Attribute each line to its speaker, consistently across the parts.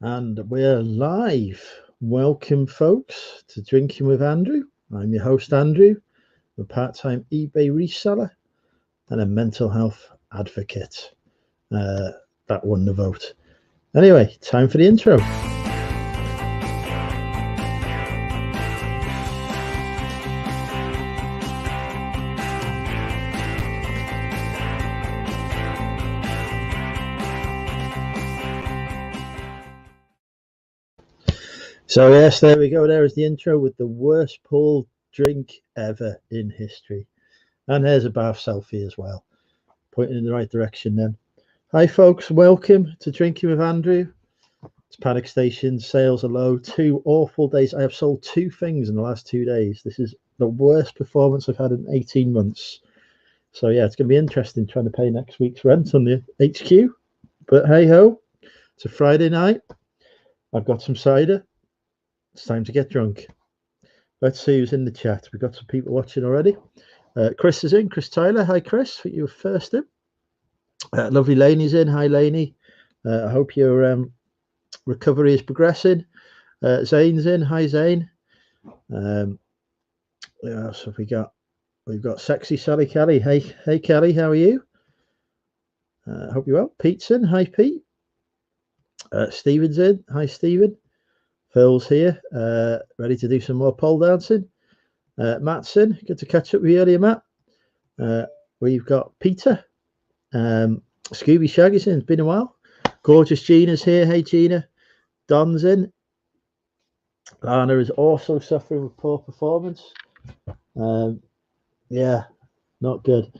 Speaker 1: And we're live. Welcome, folks, to Drinking with Andrew. I'm your host, Andrew, a part-time eBay reseller and a mental health advocate. That won the vote. Anyway, time for the intro. So yes, there we go. There is the intro with the worst pulled drink ever in history. And there's a bath selfie as well, pointing in the right direction then. Hi folks, welcome to Drinking with Andrew. It's Panic Station, sales are low, 2 awful days. I have sold 2 things in the last 2 days. This is the worst performance I've had in 18 months. So yeah, it's going to be interesting trying to pay next week's rent on the HQ. But hey ho, it's a Friday night. I've got some cider. It's time to get drunk. Let's see who's in the chat. We've got some people watching already. Chris is in. Chris Tyler. Hi, Chris. You were first in. Lovely Laney's in. Hi, Laney. I hope your recovery is progressing. Zane's in. Hi, Zane. What else have we got? We've got Sexy Sally Kelly. Hey, Kelly. How are you? Hope you're well. Pete's in. Hi, Pete. Stephen's in. Hi, Stephen. Phil's here, ready to do some more pole dancing. Matt's in. Good to catch up with you earlier, Matt. We've got Peter. Scooby Shaggy's in. It's been a while. Gorgeous Gina's here. Hey, Gina. Don's in. Lana is also suffering with poor performance. Yeah, not good.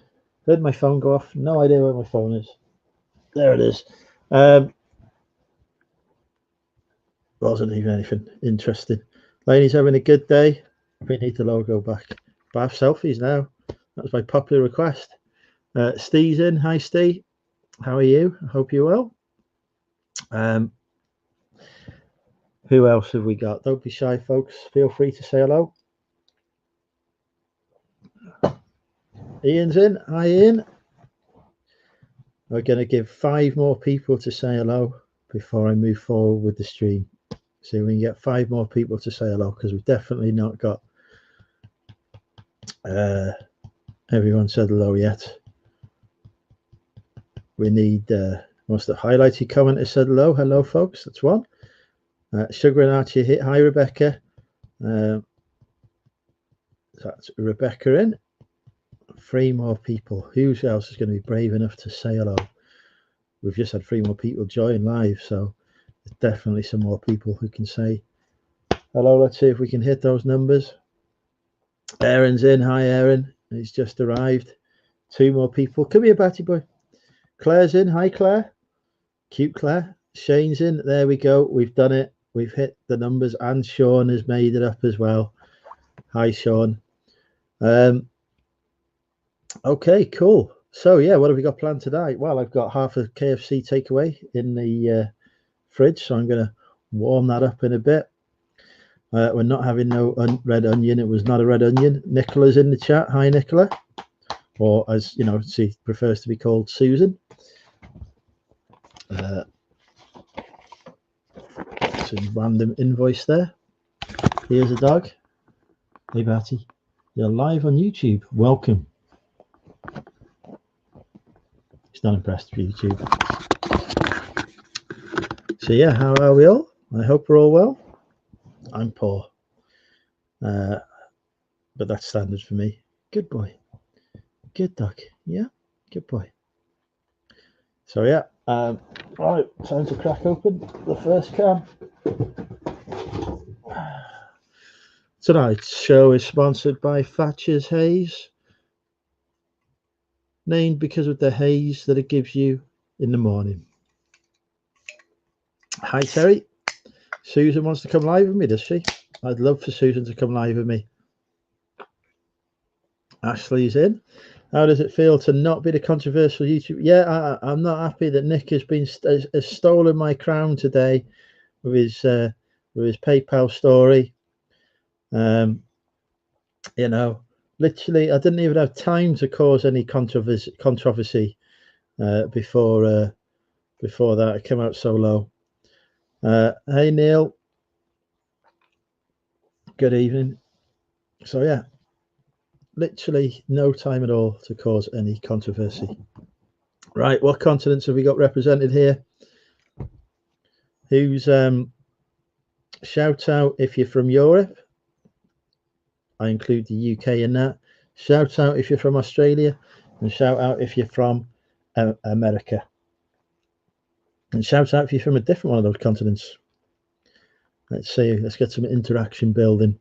Speaker 1: Heard my phone go off. No idea where my phone is. There it is. Wasn't even anything interesting. Laney's having a good day. We need the logo back. Bath selfies now. That was my popular request. Steve's in. Hi, Steve. How are you? I hope you're well. Who else have we got? Don't be shy, folks. Feel free to say hello. Ian's in. Hi, Ian. We're going to give 5 more people to say hello before I move forward with the stream. See if we can get 5 more people to say hello, because we've definitely not got everyone said hello yet. We need most of the highlighted commenters said hello. Hello, folks. That's one. Sugar and Archie hit. Hi, Rebecca. That's Rebecca in. 3 more people. Who else is going to be brave enough to say hello? We've just had 3 more people join live, so there's definitely some more people who can say hello. Let's see if we can hit those numbers. Aaron's in. Hi, Aaron. He's just arrived. 2 more people. Come here, Batty boy. Claire's in. Hi, Claire. Cute Claire. Shane's in. There we go. We've done it. We've hit the numbers, and Sean has made it up as well. Hi, Sean. Okay, cool. So yeah, what have we got planned today? Well, I've got half a KFC takeaway in the fridge, so I'm going to warm that up in a bit. We're not having no red onion. It was not a red onion. Nicola's in the chat. Hi, Nicola. Or as you know, she prefers to be called Susan. Some random invoice there. Here's a dog. Hey, Batty. You're live on YouTube. Welcome. He's not impressed with YouTube. So yeah, how are we all? I hope we're all well. I'm poor, but that's standard for me. Good boy, good dog. Yeah, good boy. So yeah, right, time to crack open the first can. Tonight's show is sponsored by Thatcher's Haze, named because of the haze that it gives you in the morning. Hi, Terry. Susan wants to come live with me, does she? I'd love for Susan to come live with me. Ashley's in. How does it feel to not be the controversial YouTube? Yeah, I'm not happy that Nick has stolen my crown today with his PayPal story. You know, literally, I didn't even have time to cause any controversy before that. It came out so low. Hey, Neil. Good evening. So, yeah, literally no time at all to cause any controversy. Right, what continents have we got represented here? Who's shout out if you're from Europe. I include the UK in that. Shout out if you're from Australia, and shout out if you're from America. And shout out if you're from a different one of those continents. Let's see, let's get some interaction building.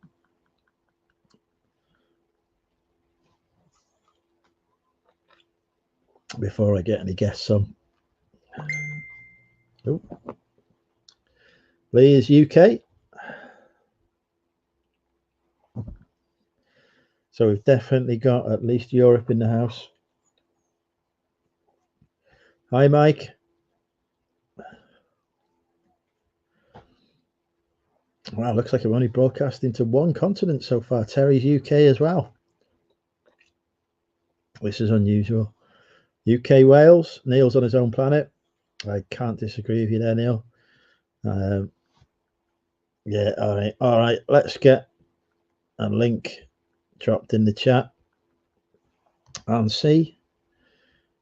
Speaker 1: Before I get any guests on. Oh. Lee is UK. So we've definitely got at least Europe in the house. Hi, Mike. Wow, looks like I'm only broadcasting to one continent so far. Terry's UK as well. This is unusual. UK Wales. Neil's on his own planet. I can't disagree with you there, Neil. Yeah, all right. Let's get a link dropped in the chat and see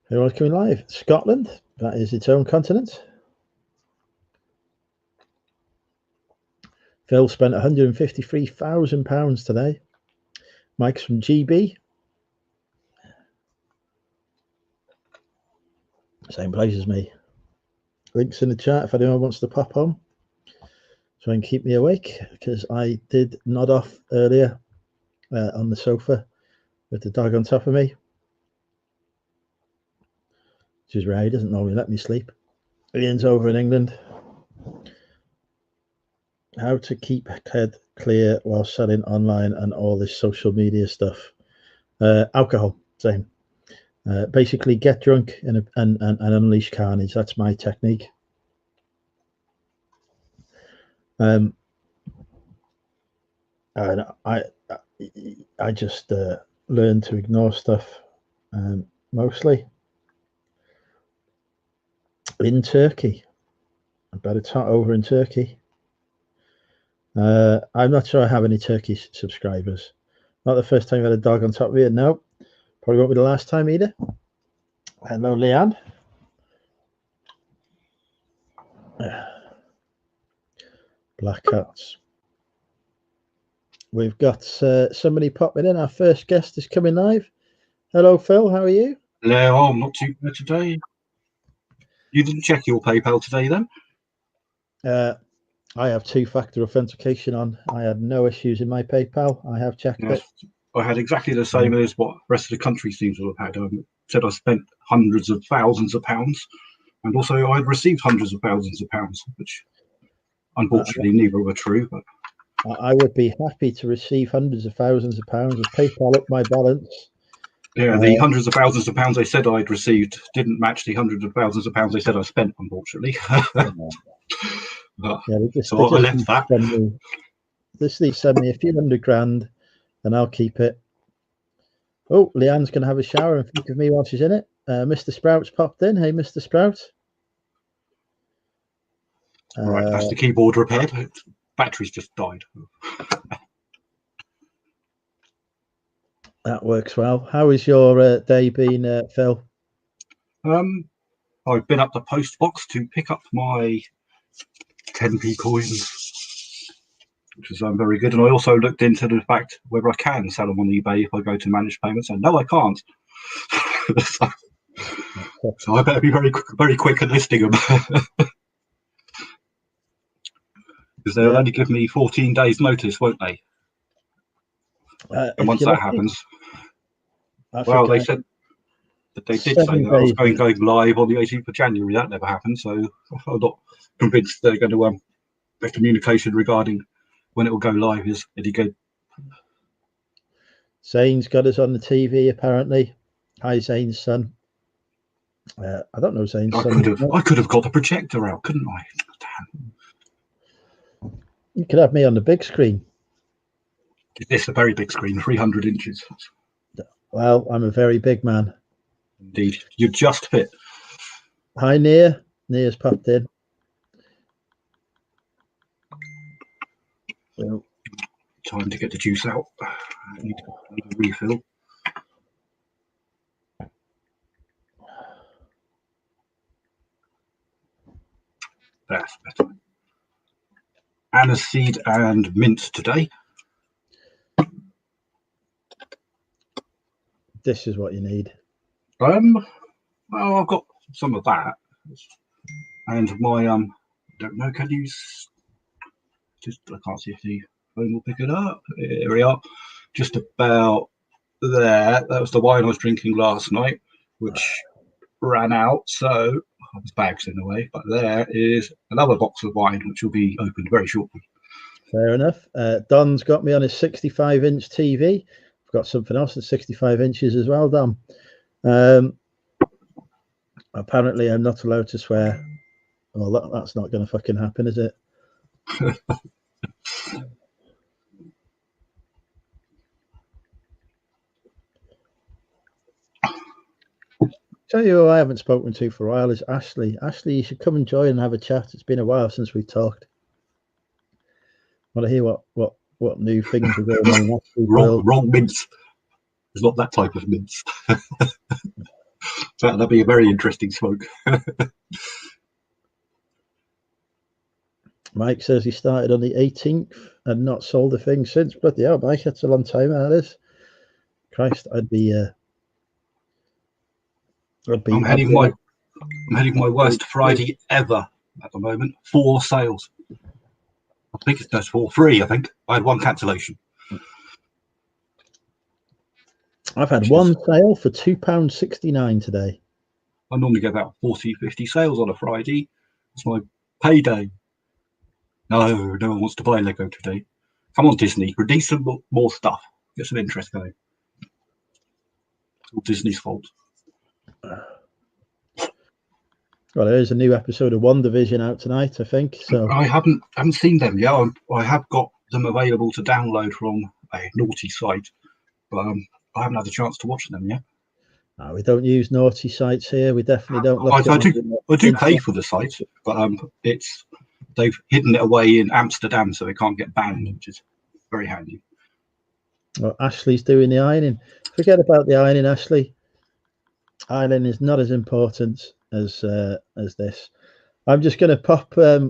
Speaker 1: who is coming live. Scotland. That is its own continent. Phil spent £153,000 today. Mike's from GB. Same place as me. Links in the chat if anyone wants to pop on. Try and keep me awake because I did nod off earlier on the sofa with the dog on top of me. Which is rare. He doesn't normally let me sleep. Ian's over in England. How to keep head clear while selling online and all this social media stuff. Alcohol, same. Basically, get drunk and unleash carnage. That's my technique. And I just learned to ignore stuff mostly. In Turkey, I bet it's hot over in Turkey. I'm not sure I have any Turkish subscribers. Not the first time I had a dog on top of me. No, probably won't be the last time either. Hello, Leanne. Black cats. We've got somebody popping in. Our first guest is coming live. Hello, Phil. How are you?
Speaker 2: Hello, I'm not too bad today. You didn't check your PayPal today, then?
Speaker 1: I have two-factor authentication on. I had no issues in my PayPal. I have checked it.
Speaker 2: I had exactly the same as what the rest of the country seems to have had. Said I spent hundreds of thousands of pounds, and also I'd received hundreds of thousands of pounds, which unfortunately neither were true. But
Speaker 1: I would be happy to receive hundreds of thousands of pounds as PayPal up my balance.
Speaker 2: Yeah, the hundreds of thousands of pounds they said I'd received didn't match the hundreds of thousands of pounds they said I spent, unfortunately. So I left that.
Speaker 1: They send me a few $100,000 and I'll keep it. Oh, Leanne's going to have a shower and think of me while she's in it. Mr. Sprout's popped in. Hey, Mr. Sprout.
Speaker 2: Right, that's the keyboard repaired. Battery's just died.
Speaker 1: That works well. How has your day been, Phil?
Speaker 2: I've been up the post box to pick up my 10p coins, which is very good. And I also looked into the fact whether I can sell them on eBay if I go to managed payments. And no, I can't. So I better be very quick at listing them. Because they'll only give me 14 days notice, won't they? And once that happens, well, they said that they did say that I was going live on the 18th of January. That never happened, so I'm not convinced they're going to the communication regarding when it will go live is any good.
Speaker 1: Zane's got us on the TV apparently. Hi, Zane's son. I don't know Zane's son.
Speaker 2: I could have got the projector out, couldn't I? Damn.
Speaker 1: You could have me on the big screen.
Speaker 2: It's a very big screen, 300 inches.
Speaker 1: Well, I'm a very big man.
Speaker 2: Indeed, you just fit.
Speaker 1: Hi, Nia. Nia's popped in.
Speaker 2: Time to get the juice out. I need a refill. That's better. Aniseed and mint today.
Speaker 1: This is what you need.
Speaker 2: Well, I've got some of that, and my don't know. Can you just? I can't see if the phone will pick it up. Here we are, just about there. That was the wine I was drinking last night, which ran out. So there's bags in the way, but there is another box of wine which will be opened very shortly.
Speaker 1: Fair enough. Don's got me on his 65-inch TV. I've got something else that's 65 inches as well, Don. Apparently, I'm not allowed to swear. Well, that's not going to fucking happen, is it? Tell you who I haven't spoken to for a while is Ashley. Ashley, you should come and join and have a chat. It's been a while since we talked. I want to hear what new things are going on.
Speaker 2: Wrong mince. It's not that type of mince. That'll be a very interesting smoke.
Speaker 1: Mike says he started on the 18th and not sold a thing since. Bloody hell, Mike, that's a long time, that is. Christ, I'm
Speaker 2: heading my worst Friday ever at the moment. 4 sales. I think it's just 3. I think I had 1 cancellation.
Speaker 1: I've had one sale for £2.69 today.
Speaker 2: I normally get about 40-50 sales on a Friday. It's my payday. No one wants to buy Lego today. Come on, Disney, release some more stuff. Get some interest going. It's all Disney's fault.
Speaker 1: Well, there is a new episode of WandaVision out tonight, I think. So
Speaker 2: I haven't seen them yet. I have got them available to download from a naughty site, but I haven't had the chance to watch them yet.
Speaker 1: No, we don't use naughty sites here. We definitely don't look
Speaker 2: I do pay for the site, but they've hidden it away in Amsterdam so they can't get banned, which is very handy.
Speaker 1: Well, Ashley's doing the ironing. Forget about the ironing, Ashley. Ironing is not as important as this. I'm just going to pop my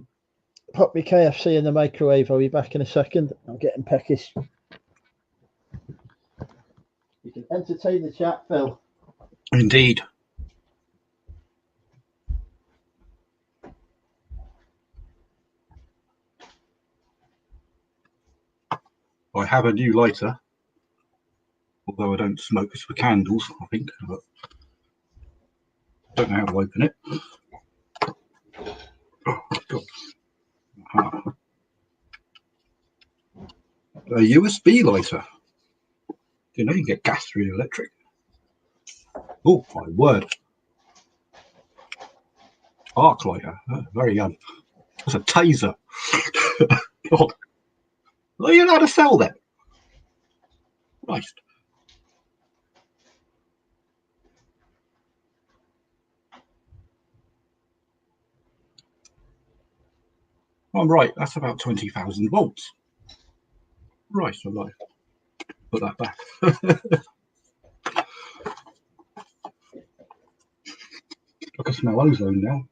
Speaker 1: KFC in the microwave. I'll be back in a second. I'm getting peckish. You can entertain the chat, Phil.
Speaker 2: Indeed. I have a new lighter, although I don't smoke. It's for candles, I think. But don't know how to open it. A USB lighter. You know, you can get gas through electric. Oh my word! Arc lighter, very young. That's a taser. God. Are you allowed to sell them? Christ. I'm right, that's about 20,000 volts. Right, so like, put that back. I can smell ozone now.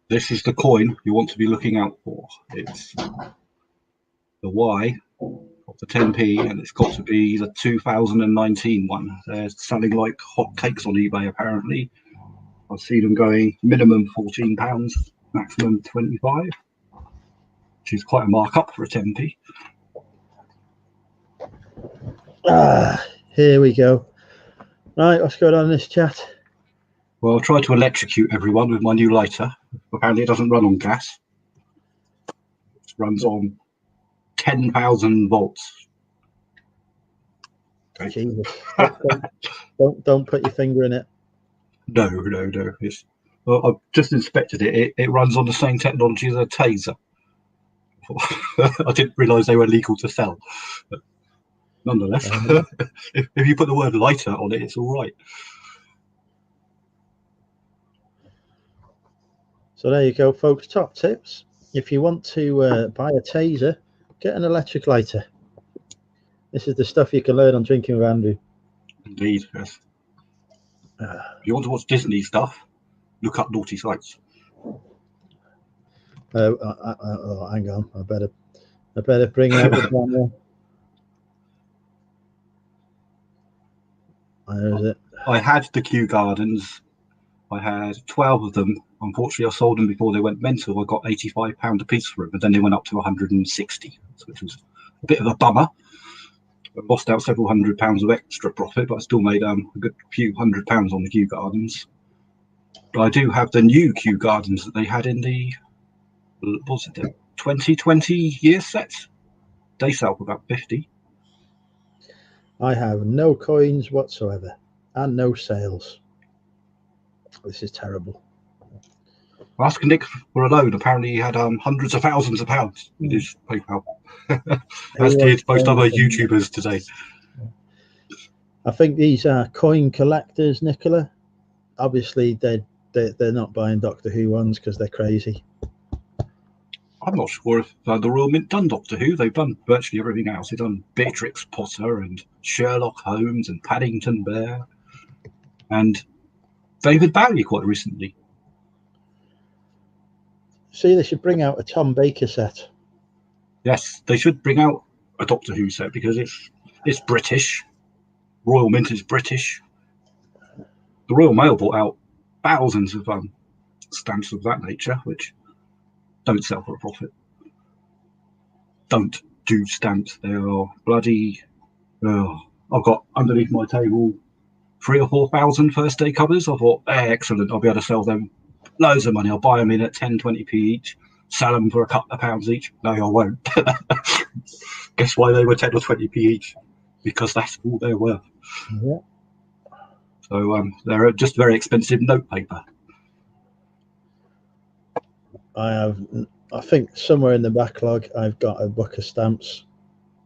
Speaker 2: This is the coin you want to be looking out for. It's the Y of the 10p, and it's got to be the 2019 one. They're selling like hotcakes on eBay, apparently. I've seen them going minimum £14, maximum 25, which is quite a markup for a 10p.
Speaker 1: Here we go. Right, what's going on in this chat?
Speaker 2: Well, I'll try to electrocute everyone with my new lighter. Apparently it doesn't run on gas. It runs on 10,000 volts. Okay.
Speaker 1: Jesus. Don't put your finger in it.
Speaker 2: No. Well, I've just inspected it. It runs on the same technology as a taser. I didn't realise they were legal to sell. But nonetheless, if you put the word lighter on it, it's all right.
Speaker 1: So there you go, folks. Top tips. If you want to buy a taser, get an electric lighter. This is the stuff you can learn on Drinking with Andrew.
Speaker 2: Indeed, yes. If you want to watch Disney stuff, look up Naughty Sites.
Speaker 1: Oh, hang on. I better bring out the camera. Where is it?
Speaker 2: I had the Kew Gardens. I had 12 of them. Unfortunately, I sold them before they went mental. I got £85 a piece for them, but then they went up to 160, which was a bit of a bummer. I lost out several £100 of extra profit, but I still made a good few £100 on the Kew Gardens. But I do have the new Kew Gardens that they had in the 2020 year sets. They sell for about 50.
Speaker 1: I have no coins whatsoever and no sales. This is terrible.
Speaker 2: Ask Nick for a loan. Apparently, he had hundreds of thousands of pounds in his PayPal, as did most other YouTubers today.
Speaker 1: I think these are coin collectors, Nicola. Obviously, they're not buying Doctor Who ones because they're crazy.
Speaker 2: I'm not sure if the Royal Mint done Doctor Who. They've done virtually everything else. They've done Beatrix Potter and Sherlock Holmes and Paddington Bear and David Bowie quite recently.
Speaker 1: See, they should bring out a Tom Baker set.
Speaker 2: Yes, they should bring out a Doctor Who set because it's British. Royal Mint is British. The Royal Mail bought out thousands of stamps of that nature, which don't sell for a profit. Don't do stamps. They are bloody. I've got underneath my table 3,000 or 4,000 first day covers. I thought, excellent, I'll be able to sell them loads of money. I'll buy them in at 10, 20p each, sell them for a couple of pounds each. No, I won't. Guess why they were 10 or 20p each? Because that's all they're worth.
Speaker 1: Yeah.
Speaker 2: So they're just very expensive note paper.
Speaker 1: I think somewhere in the backlog I've got a book of stamps,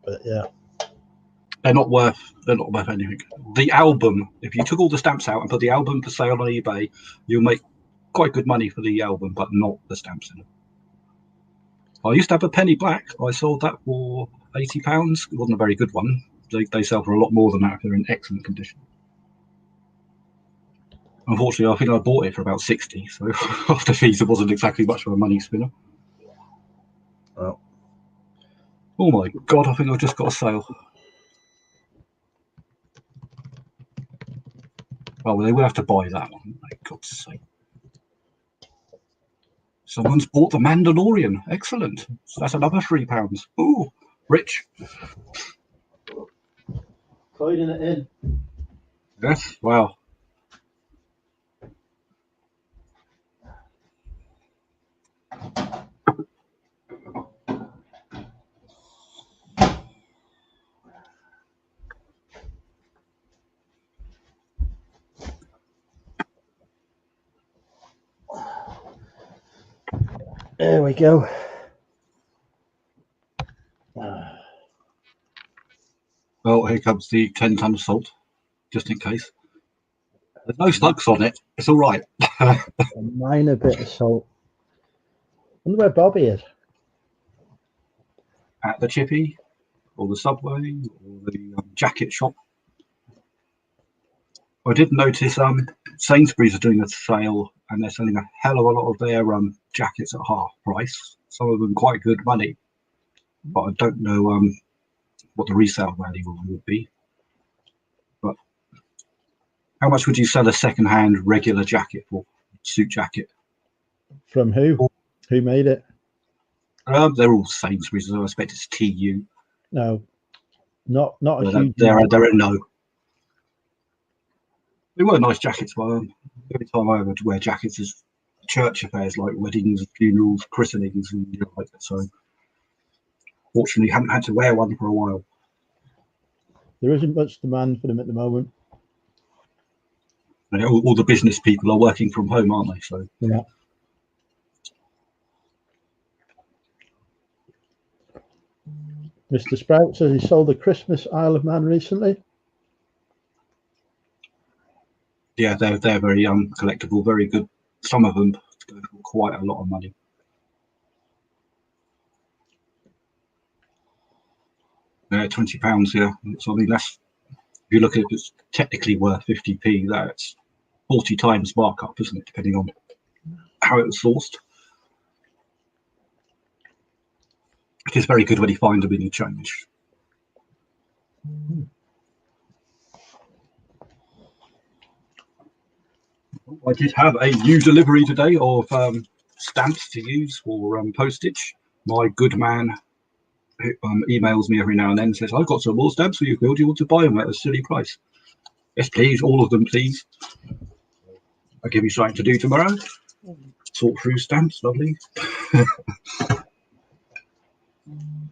Speaker 1: but yeah.
Speaker 2: They're not worth anything. The album, if you took all the stamps out and put the album for sale on eBay, you'll make quite good money for the album, but not the stamps in it. I used to have a Penny Black. I sold that for £80. It wasn't a very good one. They sell for a lot more than that if they're in excellent condition. Unfortunately, I think I bought it for about 60, so after fees, it wasn't exactly much of a money spinner.
Speaker 1: Oh
Speaker 2: my God, I think I've just got a sale. Oh, they will have to buy that one, for God's sake. Someone's bought The Mandalorian. Excellent. So that's another £3. Ooh, rich.
Speaker 1: Coining it in.
Speaker 2: Yes, wow.
Speaker 1: There we go.
Speaker 2: Well, here comes the 10-ton of salt, just in case. There's no slugs on it. It's all right.
Speaker 1: A minor bit of salt. I wonder where Bobby is.
Speaker 2: At the Chippy, or the Subway, or the jacket shop. I did notice Sainsbury's are doing a sale, and they're selling a hell of a lot of their jackets at half price. Some of them quite good money, but I don't know what the resale value would be. But how much would you sell a second-hand regular jacket for? Suit jacket.
Speaker 1: From who? Who made it?
Speaker 2: They're all Sainsbury's, so I expect it's TU.
Speaker 1: No, not a huge.
Speaker 2: They're a no. They were nice jackets, but every time I would wear jackets is church affairs like weddings, funerals, christenings, and like that. So, fortunately, haven't had to wear one for a while.
Speaker 1: There isn't much demand for them at the moment.
Speaker 2: All the business people are working from home, aren't they? So
Speaker 1: yeah. Mr. Sprout says he sold a Christmas Isle of Man recently.
Speaker 2: Yeah, they're very collectible, very good. Some of them go for quite a lot of money. £20. Yeah, so I mean that's, if you look at it, it's technically worth 50p. That's 40 times markup, isn't it? Depending on how it was sourced. It is very good when you find them in your change. I did have a new delivery today of stamps to use for postage. My good man who emails me every now and then, says, I've got some more stamps for you, Phil. Do you want to buy them at a silly price? Yes, please. All of them, please. I'll give you something to do tomorrow. Sort through stamps. Lovely.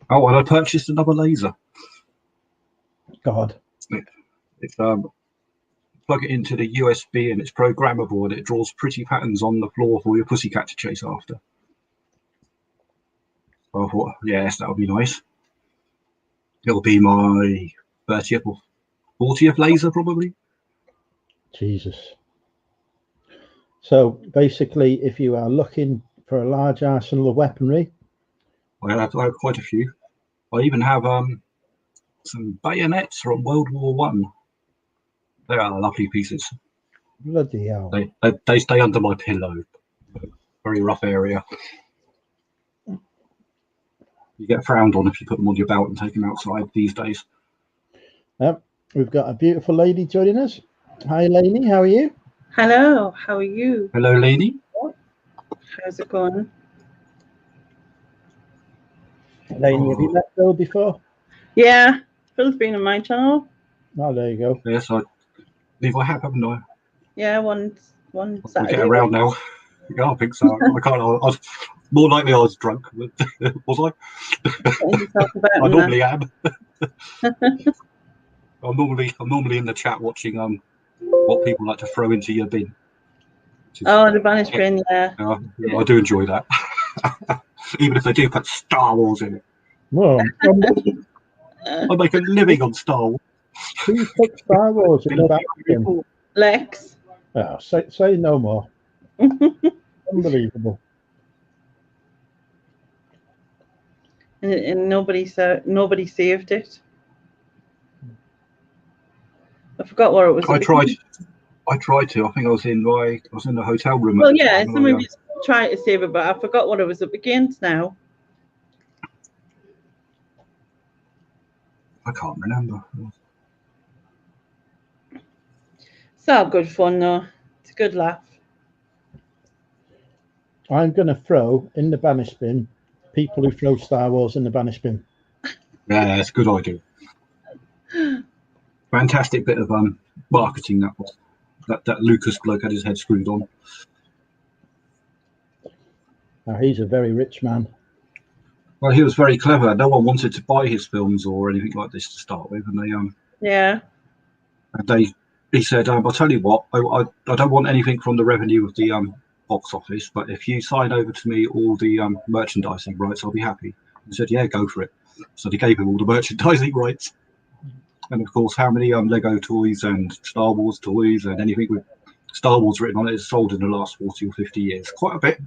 Speaker 2: Oh, and I purchased another laser.
Speaker 1: God.
Speaker 2: It's plug it into the USB and it's programmable, and it draws pretty patterns on the floor for your pussycat to chase after. So I thought, yes, that would be nice. It'll be my 30th or 40th laser, probably.
Speaker 1: Jesus. So basically, if you are looking for a large arsenal of weaponry,
Speaker 2: I have quite a few. I even have some bayonets from World War One. They are lovely pieces.
Speaker 1: bloody hell.
Speaker 2: They stay under my pillow. Very rough area. You get frowned on if you put them on your belt and take them outside these days.
Speaker 1: Yep. We've got a beautiful lady joining us. Hi, Lainey. How are you?
Speaker 3: Hello. How are you?
Speaker 2: Hello, Lainey.
Speaker 3: How's it going?
Speaker 1: Lainey, have you met Phil before?
Speaker 3: Yeah. Phil's been on my channel.
Speaker 1: Oh, there you go.
Speaker 2: Yes, I believe I have, haven't I?
Speaker 3: Yeah, one Saturday.
Speaker 2: Get around now. Yeah, I think so. I can't. I was more likely I was drunk. Was I? I normally am. I'm normally in the chat watching what people like to throw into your bin.
Speaker 3: Oh, the banished bin, yeah.
Speaker 2: I do enjoy that. Even if they do put Star Wars in it.
Speaker 1: Well,
Speaker 2: I make a living on Star Wars.
Speaker 1: who put Star Wars in the back bin?
Speaker 3: Lex.
Speaker 1: Oh, say no more. Unbelievable.
Speaker 3: And nobody saved it. I forgot what it was.
Speaker 2: I tried to. I think I was in the hotel room.
Speaker 3: Well, yeah, somebody tried to save it, but I forgot what it was up against now.
Speaker 2: I can't remember.
Speaker 3: It's all good fun though. It's a good laugh.
Speaker 1: I'm going to throw in the banish bin people who throw Star Wars in the banish bin.
Speaker 2: Yeah, it's a good idea. Fantastic bit of marketing that was. That Lucas bloke had his head screwed on.
Speaker 1: Now, he's a very rich man.
Speaker 2: Well, he was very clever. No one wanted to buy his films or anything like this to start with, and he said, "I'll tell you what, I don't want anything from the revenue of the box office, but if you sign over to me all the merchandising rights, I'll be happy." He said, "Yeah, go for it." So they gave him all the merchandising rights, and of course, how many Lego toys and Star Wars toys and anything with Star Wars written on it is sold in the last 40 or 50 years? Quite a bit.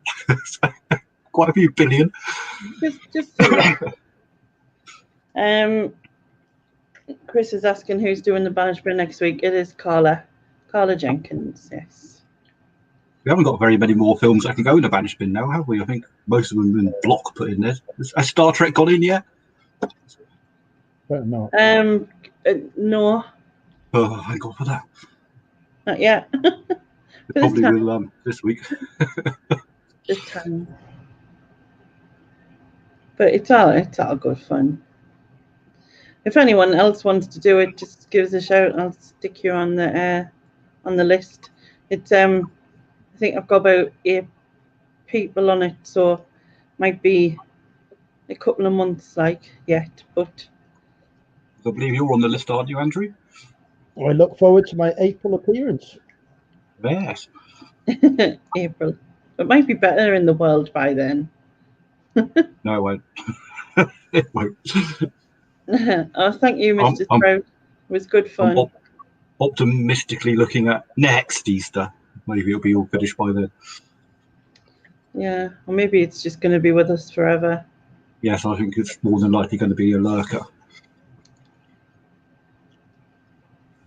Speaker 2: Quite a few billion.
Speaker 3: Just Chris is asking who's doing the banish bin next week. It is Carla Jenkins. Yes.
Speaker 2: We haven't got very many more films that can go in the banish bin now, have we? I think most of them have been block put in there. Has Star Trek gone in yet?
Speaker 1: Better not.
Speaker 3: No.
Speaker 2: Oh, thank God for that.
Speaker 3: Not yet.
Speaker 2: Probably will this week.
Speaker 3: This time. But it's all good fun. If anyone else wants to do it, just give us a shout. I'll stick you on the list. It's I think I've got about 8 people on it, so might be a couple of months yet. But
Speaker 2: I believe you're on the list, aren't you, Andrew?
Speaker 1: I look forward to my April appearance.
Speaker 2: Yes.
Speaker 3: April. It might be better in the world by then.
Speaker 2: No, it won't. It won't.
Speaker 3: Oh, thank you, Mr. Sprout. It was good fun.
Speaker 2: I'm optimistically looking at next Easter. Maybe it'll be all finished by then.
Speaker 3: Yeah, or maybe it's just going to be with us forever.
Speaker 2: Yes, I think it's more than likely going to be a lurker.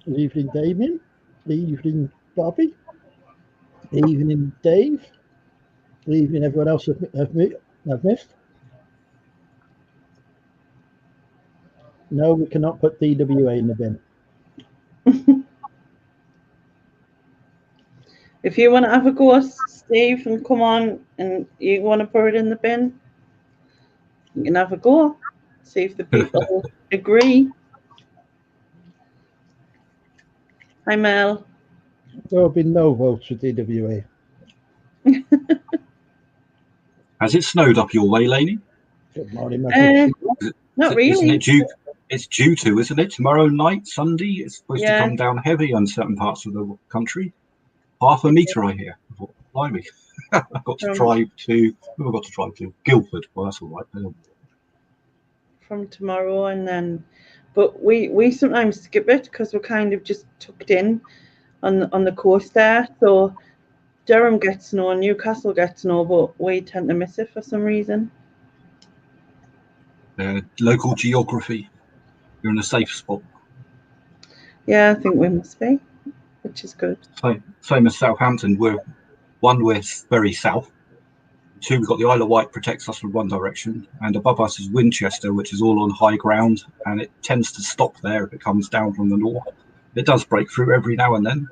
Speaker 1: Good evening, Damien. Good evening, Bobby. Good evening, Dave. Good evening, everyone else I've missed. No, we cannot put DWA in the bin.
Speaker 3: If you want to have a go, Steve, and come on, and you want to put it in the bin, you can have a go. See if the people agree. Hi, Mel.
Speaker 1: There have been no votes for DWA.
Speaker 2: Has it snowed up your way, Lainey?
Speaker 1: Good morning,
Speaker 3: not really.
Speaker 2: Isn't it due? It's due to, isn't it? Tomorrow night, Sunday, it's supposed to come down heavy on certain parts of the country. Half a metre, I hear. I thought, blimey. I've got to drive to. I've got to drive to Guildford. Well, that's all right.
Speaker 3: From tomorrow, and then, but we sometimes skip it because we're kind of just tucked in on the coast there. So Durham gets snow, Newcastle gets snow, but we tend to miss it for some reason.
Speaker 2: Local geography. You're in a safe spot.
Speaker 3: Yeah, I think we must be, which is good.
Speaker 2: Same as Southampton. We're very south. Two, we've got the Isle of Wight protects us from one direction, and above us is Winchester, which is all on high ground, and it tends to stop there if it comes down from the north. It does break through every now and then.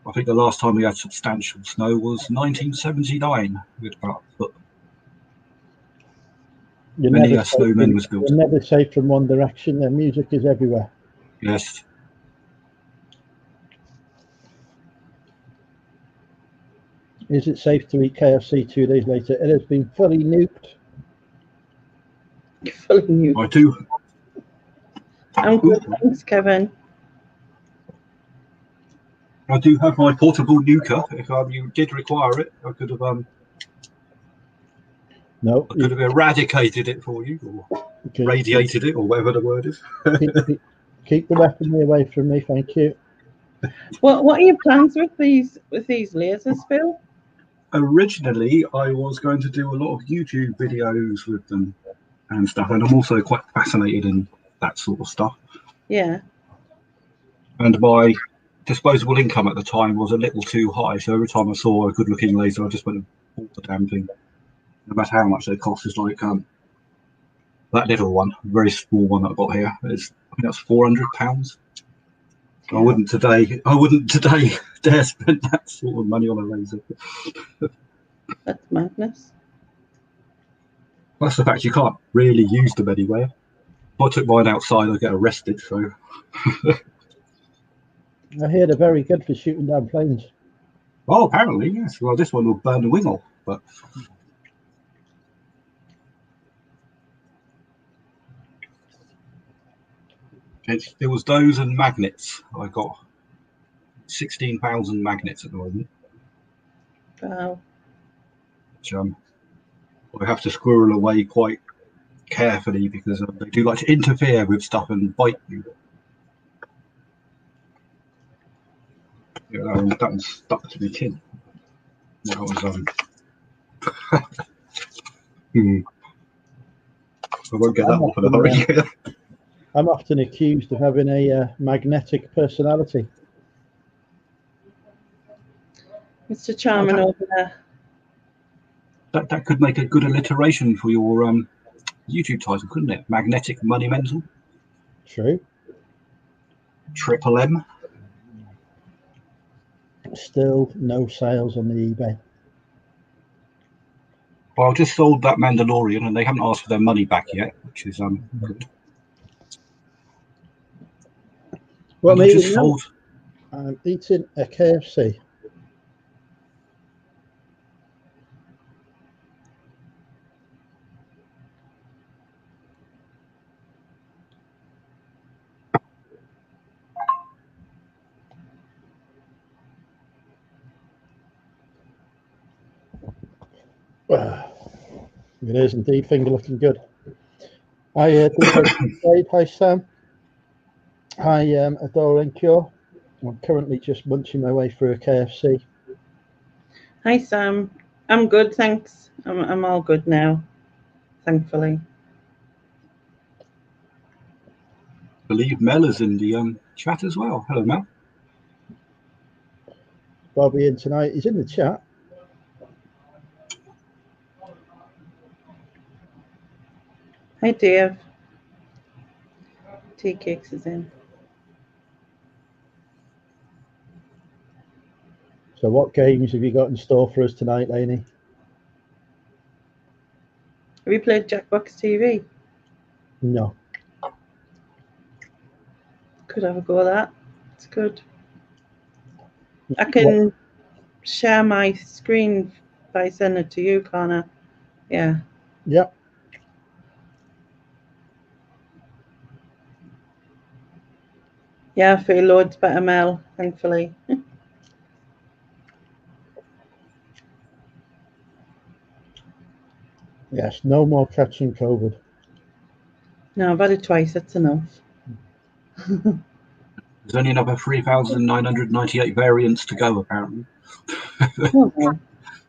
Speaker 2: I think the last time we had substantial snow was 1979. We had about a foot. Many a snowman was built.
Speaker 1: You're never safe from one direction. Their music is everywhere.
Speaker 2: Yes.
Speaker 1: Is it safe to eat KFC 2 days later? It has been fully nuked.
Speaker 3: Fully nuked.
Speaker 2: I do.
Speaker 3: I'm good, thanks, Kevin.
Speaker 2: I do have my portable nuker. If you did require it, I could have
Speaker 1: No,
Speaker 2: I could have eradicated it for you, or radiated it, or whatever the word is.
Speaker 1: keep the weaponry away from me, thank you.
Speaker 3: What are your plans with these lasers, Phil?
Speaker 2: Originally, I was going to do a lot of YouTube videos with them and stuff, and I'm also quite fascinated in that sort of stuff.
Speaker 3: Yeah.
Speaker 2: And my disposable income at the time was a little too high, so every time I saw a good-looking laser, I just went and bought the damn thing, no matter how much they cost. It's like that little one, very small one that I got here. I think that's £400. Yeah. I wouldn't today dare spend that sort of money on a laser.
Speaker 3: That's madness.
Speaker 2: That's the fact you can't really use them anywhere. If I took mine outside, I'd get arrested. So
Speaker 1: I hear they're very good for shooting down planes.
Speaker 2: Oh, apparently, yes. Well, this one will burn the wing off, but it was those and magnets. I got 16,000 magnets at the moment.
Speaker 3: Wow.
Speaker 2: Which I have to squirrel away quite carefully because they do like to interfere with stuff and bite you. Yeah, that one's stuck to the tin. That was I won't get that off in a hurry.
Speaker 1: I'm often accused of having a magnetic personality.
Speaker 3: Mr. Charman over there.
Speaker 2: That could make a good alliteration for your YouTube title, couldn't it? Magnetic Money Mental.
Speaker 1: True.
Speaker 2: Triple M.
Speaker 1: Still no sales on the eBay.
Speaker 2: Well, I just sold that Mandalorian and they haven't asked for their money back yet, which is good.
Speaker 1: What made it sold? I'm eating a KFC. It is indeed. Finger looking good. Hi, hi Sam. Hi, Adore and Cure. I'm currently just munching my way through a KFC.
Speaker 3: Hi Sam. I'm good, thanks. I'm all good now, thankfully.
Speaker 2: I believe Mel is in the chat as well. Hello, Mel.
Speaker 1: Bobby in tonight. He's in the chat.
Speaker 3: Hi Dave. Tea Cakes is in.
Speaker 1: So what games have you got in store for us tonight, Lainey?
Speaker 3: Have you played Jackbox TV?
Speaker 1: No.
Speaker 3: Could have a go at that. It's good. I can share my screen by sending it to you, Connor. Yeah.
Speaker 1: Yep.
Speaker 3: Yeah, I feel loads better, Mel, thankfully.
Speaker 1: Yes, no more catching COVID.
Speaker 3: No, I've had it twice. That's enough.
Speaker 2: There's only another 3,998 variants to go, apparently.
Speaker 3: Oh,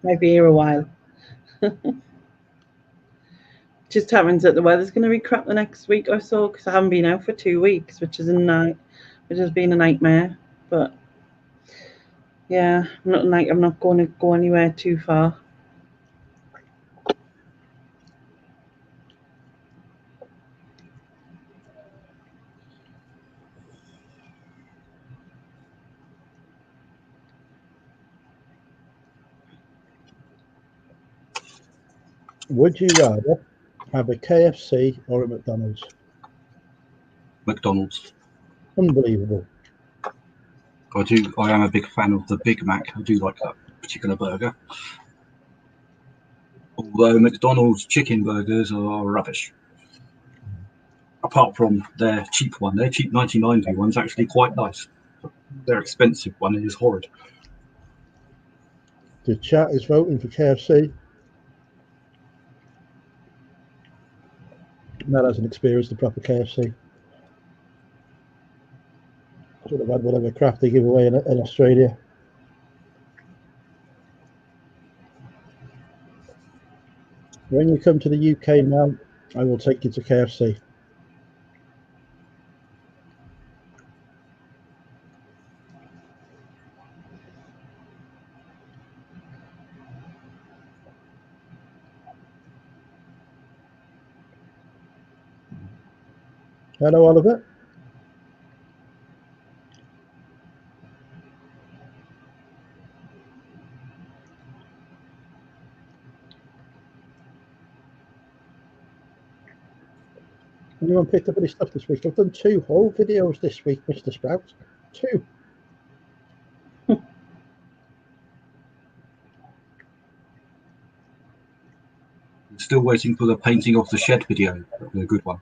Speaker 3: might be here a while. Just happens that the weather's going to be crap the next week or so because I haven't been out for 2 weeks, which has been a nightmare. But yeah, I'm not going to go anywhere too far.
Speaker 1: Would you rather have a KFC or a McDonald's?
Speaker 2: McDonald's.
Speaker 1: Unbelievable.
Speaker 2: I am a big fan of the Big Mac. I do like that particular burger. Although McDonald's chicken burgers are rubbish. Apart from their cheap one. Their cheap 1990 one's actually quite nice. Their expensive one is horrid.
Speaker 1: The chat is voting for KFC. That hasn't experienced the proper KFC. Should have had whatever crap they give away in Australia. When you come to the UK now, I will take you to KFC. Hello, Oliver. Anyone picked up any stuff this week? I've done 2 whole videos this week, Mr. Sprout. 2.
Speaker 2: I'm still waiting for the painting of the shed video. A good one.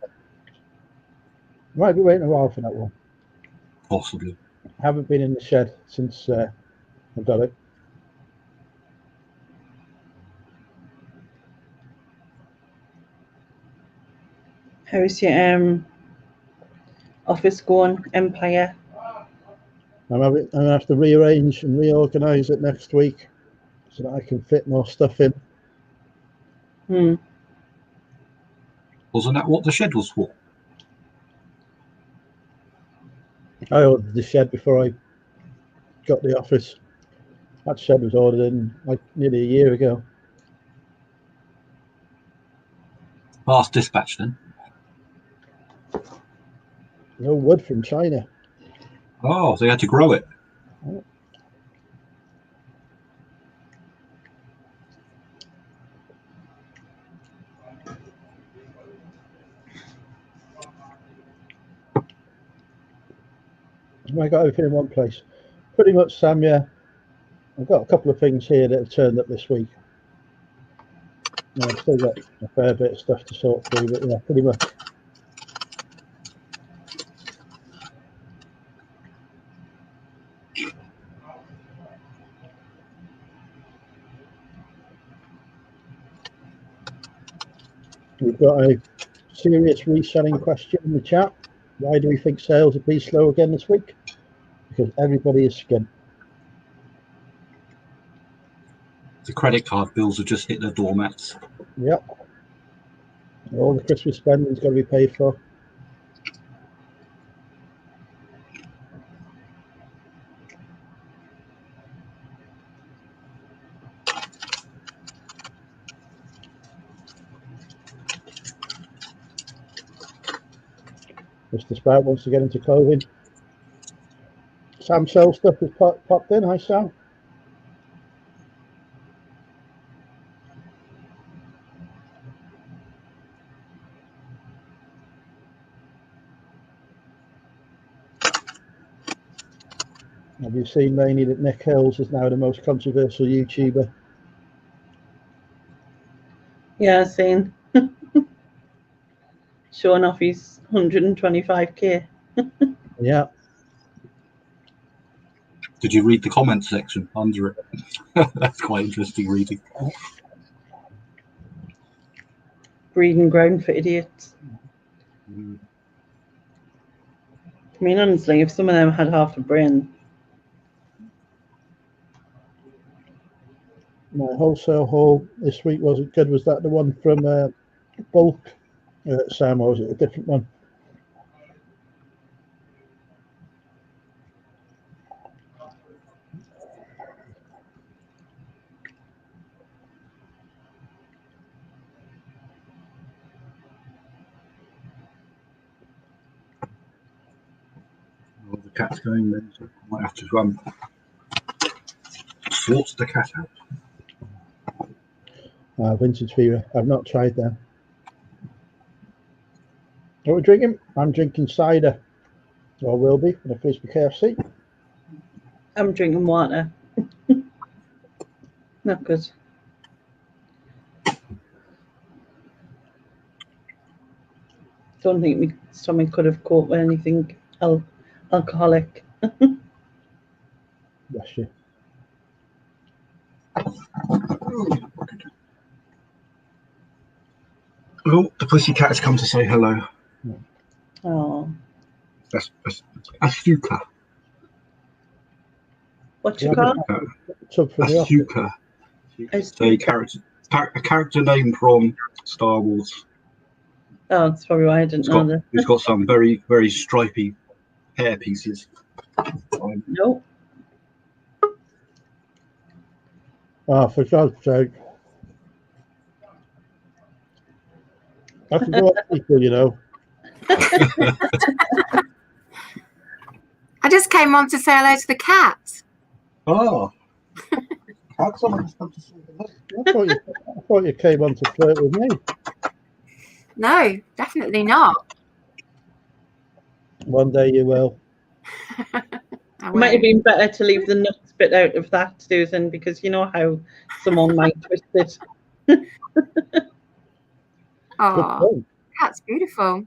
Speaker 1: Might be waiting a while for that one.
Speaker 2: Possibly.
Speaker 1: I haven't been in the shed since I've got it.
Speaker 3: How's your office going, Empire?
Speaker 1: I'm going to have to rearrange and reorganise it next week so that I can fit more stuff in.
Speaker 2: Wasn't that what the shed was for?
Speaker 1: I ordered the shed before I got the office. That shed was ordered in like nearly a year ago.
Speaker 2: Fast dispatch then.
Speaker 1: No wood from China.
Speaker 2: Oh, they had to grow it.
Speaker 1: Oh. I got everything in one place. Pretty much, Sam, yeah. I've got a couple of things here that have turned up this week. I've still got a fair bit of stuff to sort through, but yeah, pretty much. We've got a serious reselling question in the chat. Why do we think sales have been slow again this week? Because everybody is skint.
Speaker 2: The credit card bills have just hit their doormats.
Speaker 1: Yep. All the Christmas spending's got to be paid for. Mr. Sprout wants to get into clothing. Sam Sells stuff has popped in. Hi, Sam. Have you seen, Lainey, that Nick Hills is now the most controversial YouTuber?
Speaker 3: Yeah, I've seen. Showing off his 125k.
Speaker 1: Yeah.
Speaker 2: Did you read the comment section under it? That's quite interesting reading.
Speaker 3: Breeding ground for idiots.
Speaker 2: Mm.
Speaker 3: I mean, honestly, if some of them had half a brain.
Speaker 1: My wholesale haul this week wasn't good. Was that the one from Bulk? Sam, or was it a different one?
Speaker 2: Well, the cat's going then, so I might have to sort the cat out.
Speaker 1: Vintage Fever. I've not tried them. What are we drinking? I'm drinking cider. Or will be for the Crispy KFC.
Speaker 3: I'm drinking water. Not good. Don't think my stomach could have coped with anything alcoholic.
Speaker 1: Bless you.
Speaker 2: Oh, the pussycat has come to say hello.
Speaker 3: Oh.
Speaker 2: That's Asuka.
Speaker 3: What you call?
Speaker 2: Asuka. It's a character name from Star Wars.
Speaker 3: Oh, that's probably why I didn't know that.
Speaker 2: It's got some very, very stripy hair pieces.
Speaker 3: Nope.
Speaker 1: Oh, for God's sake. I can go up people, you know.
Speaker 4: I just came on to say hello to the cat.
Speaker 2: Oh.
Speaker 1: I thought you came on to flirt with me.
Speaker 4: No, definitely not.
Speaker 1: One day you will.
Speaker 3: It might have been better to leave the nuts bit out of that, Susan, because you know how someone might twist it.
Speaker 4: Oh, that's beautiful.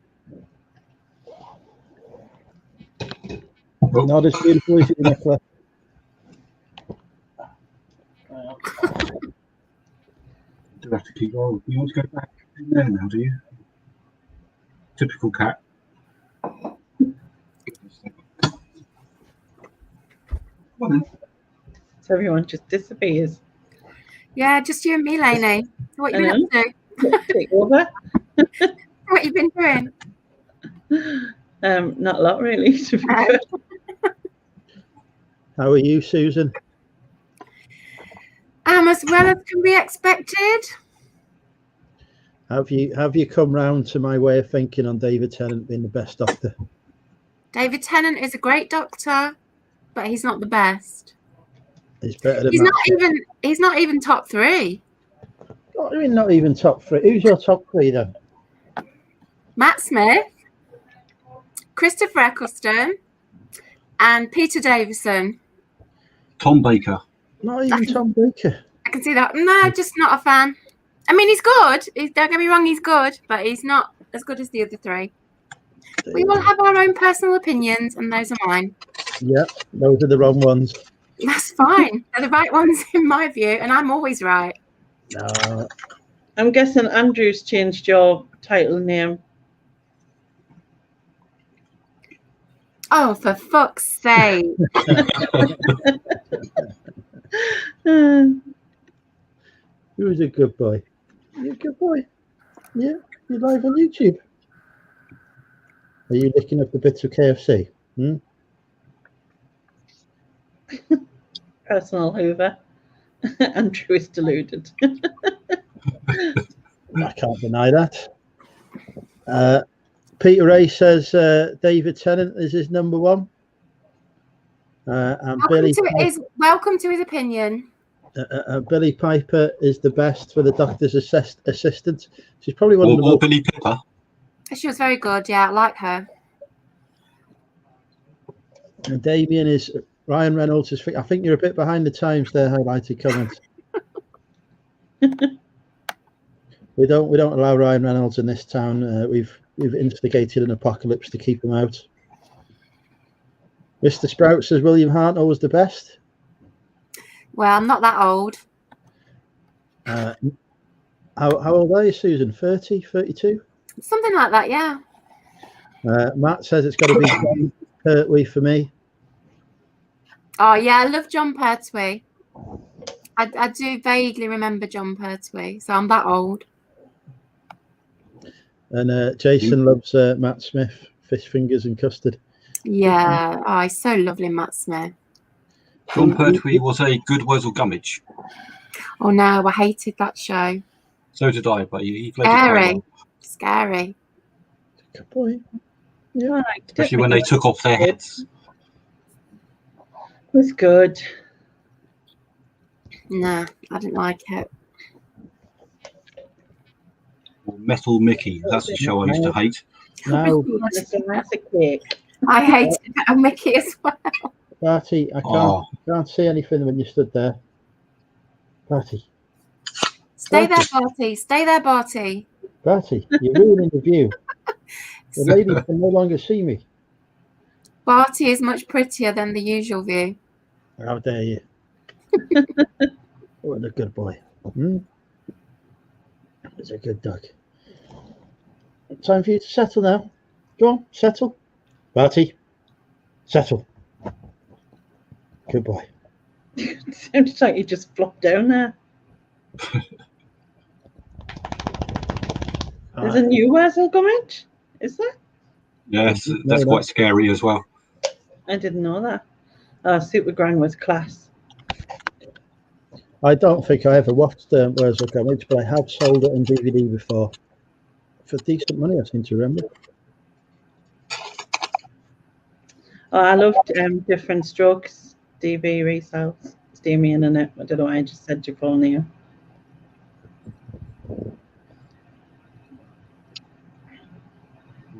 Speaker 1: Not as beautiful as you, Nicola.
Speaker 2: Do have to keep on. You want to go back in there now, do you? Typical cat. Come on then.
Speaker 3: So everyone just disappears.
Speaker 4: Yeah, just you and me, Lainey. What you been up to?
Speaker 3: Take over.
Speaker 4: What you been doing?
Speaker 3: Not a lot, really, to be fair.
Speaker 1: How are you, Susan?
Speaker 4: As well as can be expected.
Speaker 1: Have you come round to my way of thinking on David Tennant being the best doctor?
Speaker 4: David Tennant is a great doctor, but he's not the best.
Speaker 1: He's better than
Speaker 4: He's not even top 3.
Speaker 1: What do you mean not even top 3? Who's your top 3 then?
Speaker 4: Matt Smith, Christopher Eccleston, and Peter Davison.
Speaker 2: Tom Baker.
Speaker 1: Not even Tom Baker.
Speaker 4: I can see that. No, just not a fan. I mean, he's good. Don't get me wrong, he's good, but he's not as good as the other 3. We all have our own personal opinions, and those are mine.
Speaker 1: Yeah, those are the wrong ones.
Speaker 4: That's fine. They're the right ones in my view, and I'm always right.
Speaker 1: No,
Speaker 3: I'm guessing Andrew's changed your title name.
Speaker 4: Oh, for fuck's sake.
Speaker 1: Who's a good boy? You're a good boy. Yeah, you're live on YouTube. Are you licking up the bits of KFC?
Speaker 3: Personal Hoover. Andrew is deluded.
Speaker 1: I can't deny that. Peter Ray says David Tennant is his number one. And
Speaker 4: welcome to his opinion.
Speaker 1: Billy Piper is the best for the Doctor's assistant. She's probably one of the most...
Speaker 2: Billy Piper.
Speaker 4: She was very good. Yeah, I like her.
Speaker 1: And Damien is Ryan Reynolds. I think you're a bit behind the times there. Highlighted comment. We don't allow Ryan Reynolds in this town. We've instigated an apocalypse to keep him out. Mr. Sprout says William Hartnell was the best.
Speaker 4: Well, I'm not that old.
Speaker 1: How old are you, Susan? 30, 32? Something
Speaker 4: like that, yeah.
Speaker 1: Matt says it's got to be John Pertwee for me.
Speaker 4: Oh, yeah, I love John Pertwee. I do vaguely remember John Pertwee, so I'm that old.
Speaker 1: And Jason loves Matt Smith, fish fingers and custard.
Speaker 4: Yeah, oh, he's so lovely, Matt Smith.
Speaker 2: John Pertwee was a good Wurzel Gummidge.
Speaker 4: Oh no, I hated that show.
Speaker 2: So did I, but he played
Speaker 4: scary. Scary.
Speaker 1: Good point.
Speaker 3: Yeah,
Speaker 2: especially when they took off their heads.
Speaker 3: It was good.
Speaker 4: Nah, I didn't like it.
Speaker 2: Metal Mickey, that's a show I used to hate.
Speaker 1: No,
Speaker 3: that's a cake.
Speaker 4: I hated Metal Mickey as well.
Speaker 1: Barty, I can't see anything when you stood there. Barty.
Speaker 4: Stay there, Barty. Stay there, Barty.
Speaker 1: Barty, you're ruining the view. The ladies can no longer see me.
Speaker 4: Barty is much prettier than the usual view.
Speaker 1: How dare you? What a good boy. He's a good dog. Time for you to settle now. Go on, settle. Barty, settle. Good boy.
Speaker 3: It sounded like you just flopped down there. There's a new Wurzel Gummidge, is there?
Speaker 2: Yes, that's quite scary as well.
Speaker 3: I didn't know that. Super Grand was class.
Speaker 1: I don't think I ever watched Wurzel Gummidge, but I have sold it on DVD before. For decent money, I seem to remember.
Speaker 3: Oh, I loved Different Strokes DV resales. It's Damien in it. I don't know why I just said your full name.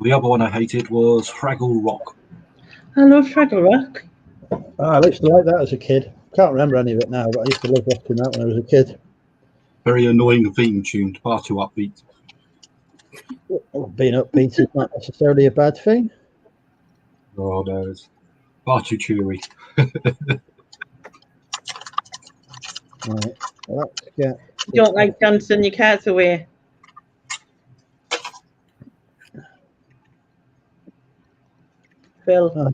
Speaker 2: The other one I hated was Fraggle Rock.
Speaker 3: I love Fraggle Rock.
Speaker 1: I used to like that as a kid. Can't remember any of it now, but I used to love watching that when I was a kid.
Speaker 2: Very annoying theme tune, far too upbeat.
Speaker 1: Well, being upbeat is not necessarily a bad thing.
Speaker 2: Oh, no, it's far too cheery.
Speaker 1: Right, let's get...
Speaker 3: You don't like dancing your cats away? Phil.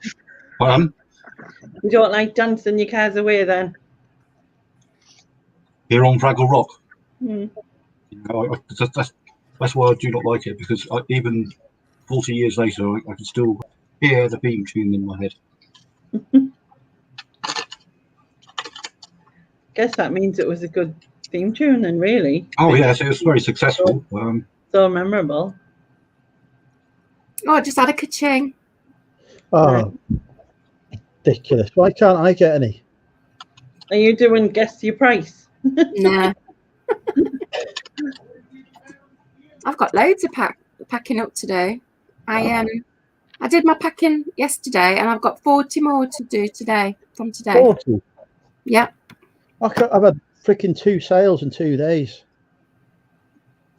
Speaker 3: You don't like dancing your cars away then?
Speaker 2: Here on Fraggle Rock?
Speaker 3: Mm.
Speaker 2: That's why I do not like it, because even 40 years later, I can still hear the theme tune in my head.
Speaker 3: Guess that means it was a good theme tune then, really.
Speaker 2: Oh, yes, it was very successful.
Speaker 3: So memorable.
Speaker 4: Oh, I just had a ka-ching.
Speaker 1: Oh, ridiculous. Why can't I get any?
Speaker 3: Are you doing guess your price?
Speaker 4: Nah. I've got loads of packing up to do. I did my packing yesterday and I've got 40 more to do today, from today.
Speaker 1: 40?
Speaker 4: Yeah.
Speaker 1: I've had freaking 2 sales in 2 days.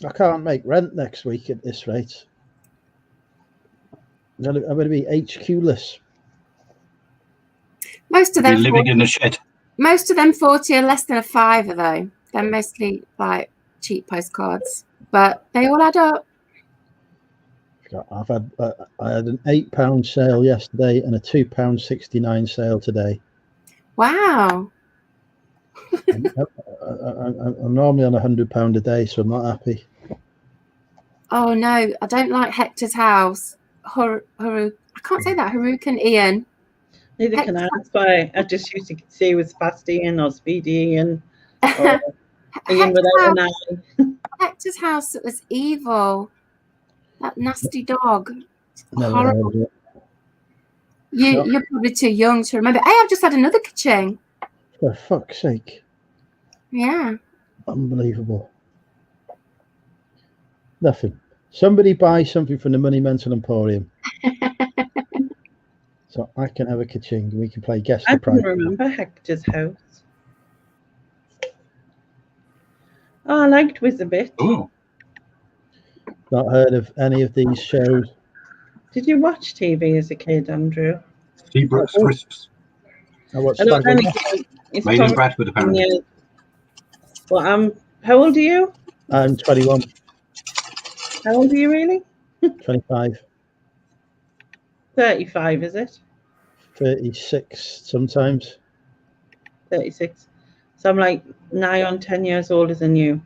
Speaker 1: I can't make rent next week at this rate. I'm going to be HQ-less.
Speaker 4: Most of them
Speaker 2: living in a shed.
Speaker 4: Most of them 40 are less than a fiver though. They're mostly like cheap postcards, but they all add up.
Speaker 1: I had an £8 sale yesterday and a £2.69 sale today.
Speaker 4: Wow.
Speaker 1: I'm normally on £100 a day, so I'm not happy.
Speaker 4: Oh no, I don't like Hector's House. I can't say that. Hurricane Ian.
Speaker 3: Neither can I. That's why I just used to say it was Fast Ian or Speedy Ian. Or Ian without an eye.
Speaker 4: Hector's House was evil. That nasty dog.
Speaker 1: Horrible.
Speaker 4: You're probably too young to remember. Hey, I've just had another ka-ching.
Speaker 1: For fuck's sake.
Speaker 4: Yeah.
Speaker 1: Unbelievable. Nothing. Somebody buy something from the Money Mental Emporium. So I can have a ka-ching and we can play Guess the Price.
Speaker 3: I can remember Hector's House. Oh, I liked Wizabit.
Speaker 2: Oh.
Speaker 1: Not heard of any of these shows.
Speaker 3: Did you watch TV as a kid, Andrew?
Speaker 2: Seabrook's Crisps.
Speaker 1: I watched
Speaker 2: Made in Bradford, apparently.
Speaker 3: Well, how old are you?
Speaker 1: I'm 21.
Speaker 3: How old are you really?
Speaker 1: 25.
Speaker 3: 35, is it?
Speaker 1: 36 sometimes.
Speaker 3: 36. So I'm like nigh on 10 years older than you.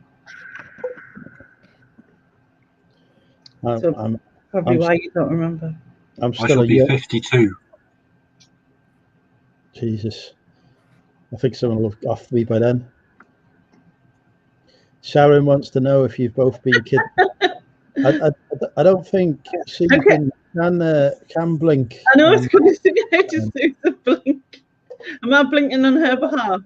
Speaker 3: So probably why you don't remember.
Speaker 1: I
Speaker 2: shall be 52.
Speaker 1: Jesus. I think someone will have off me by then. Sharon wants to know if you've both been kidnapped. I don't think she can blink.
Speaker 3: I know, I was going to say, I just do the blink. Am I blinking on her behalf?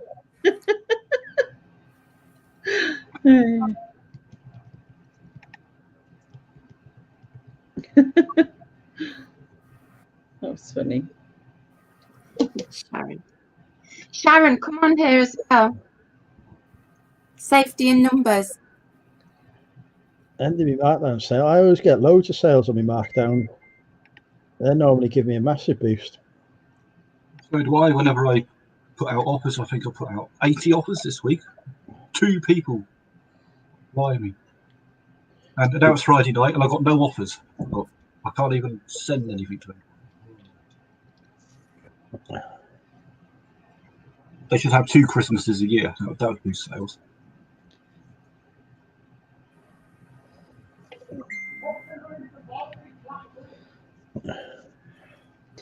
Speaker 3: That was funny.
Speaker 4: Sharon, come on here as well. Safety in numbers.
Speaker 1: End of my markdown sale. I always get loads of sales on my markdown. They normally give me a massive boost.
Speaker 2: So do I. Whenever I put out offers, I think I put out 80 offers this week. 2 people buy me. And now it's Friday night and I got no offers. I can't even send anything to them. They should have 2 Christmases a year. That would boost sales.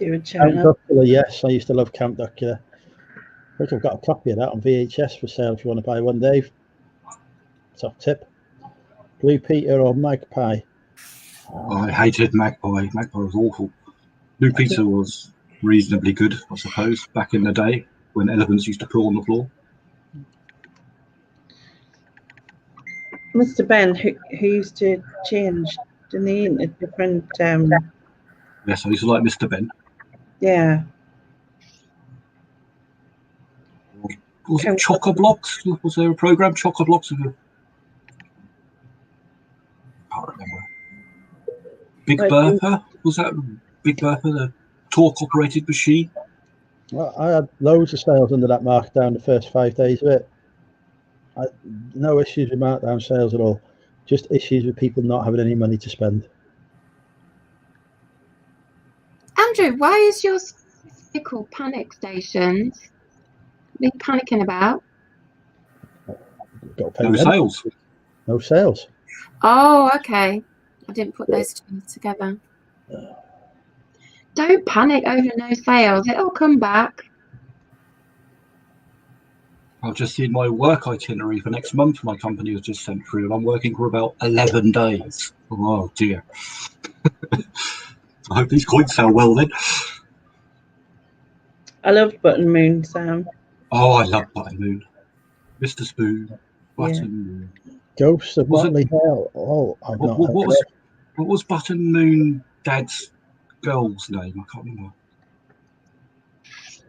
Speaker 1: Camp Duckula, yes, I used to love Camp Duckula. I think I've got a copy of that on VHS for sale if you want to buy one, Dave. Top tip. Blue Peter or Magpie?
Speaker 2: I hated Magpie. Magpie was awful. Blue Peter was reasonably good, I suppose, back in the day when elephants used to pull on the floor.
Speaker 3: Mr. Ben, who used to change, didn't he, into different...
Speaker 2: Yes, I used to like Mr. Ben.
Speaker 3: Yeah.
Speaker 2: Was it Choco-Blocks? Was there a program? Choco-Blocks? I can't remember. Big Bertha? Was that Big Bertha, the torque-operated machine?
Speaker 1: Well, I had loads of sales under that markdown the first 5 days of it. No issues with markdown sales at all. Just issues with people not having any money to spend.
Speaker 4: Andrew, why is yours called Panic Stations? What are you panicking about?
Speaker 2: No sales.
Speaker 1: No sales.
Speaker 4: Oh, okay. I didn't put those two together. Don't panic over no sales. It'll come back.
Speaker 2: I've just seen my work itinerary for next month. My company has just sent through, and I'm working for about 11 days. Oh, dear. I hope these coins sell well then.
Speaker 3: I loved Button Moon, Sam.
Speaker 2: Oh, I love Button Moon. Mr. Spoon, Button Moon.
Speaker 1: Ghosts of Motley Hell. Oh,
Speaker 2: what was Button Moon Dad's girl's name? I can't remember.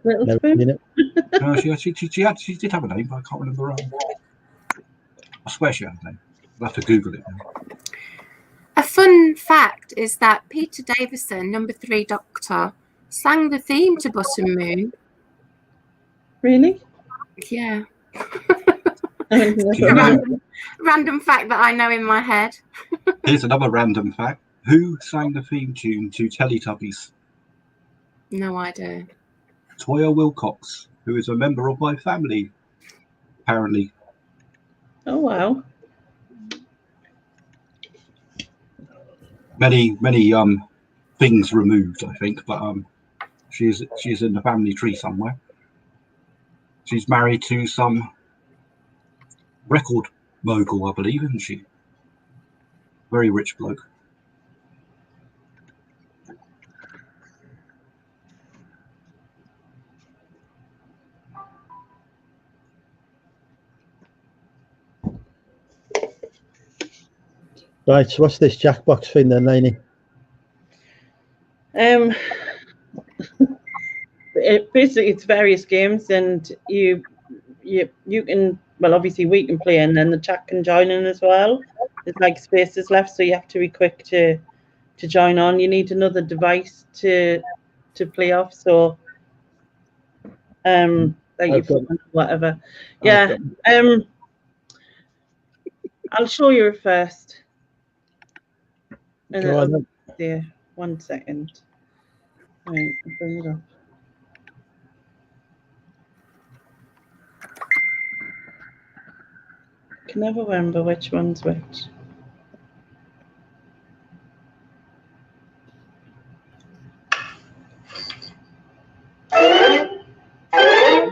Speaker 3: Little Spoon?
Speaker 2: No, she did have a name, but I can't remember her name. I swear she had a name. I'll have to Google it now.
Speaker 4: A fun fact is that Peter Davison, number 3 Doctor, sang the theme to Button Moon.
Speaker 3: Really?
Speaker 4: Yeah. Random fact that I know in my head.
Speaker 2: Here's another random fact. Who sang the theme tune to Teletubbies?
Speaker 4: No idea.
Speaker 2: Toya Wilcox, who is a member of my family, apparently.
Speaker 3: Oh wow.
Speaker 2: Many things removed, I think, but she's in the family tree somewhere. She's married to some record mogul, I believe, isn't she? Very rich bloke.
Speaker 1: Right, so what's this Jackbox thing then, Lainey?
Speaker 3: Basically it's various games, and you can, well, obviously we can play, and then the chat can join in as well. There's like spaces left, so you have to be quick to join on. You need another device to play off, so like whatever. Yeah. I'll show you it first. And
Speaker 1: Go on,
Speaker 3: there, 1 second. Right, I'll bring it up. I can never remember which one's which.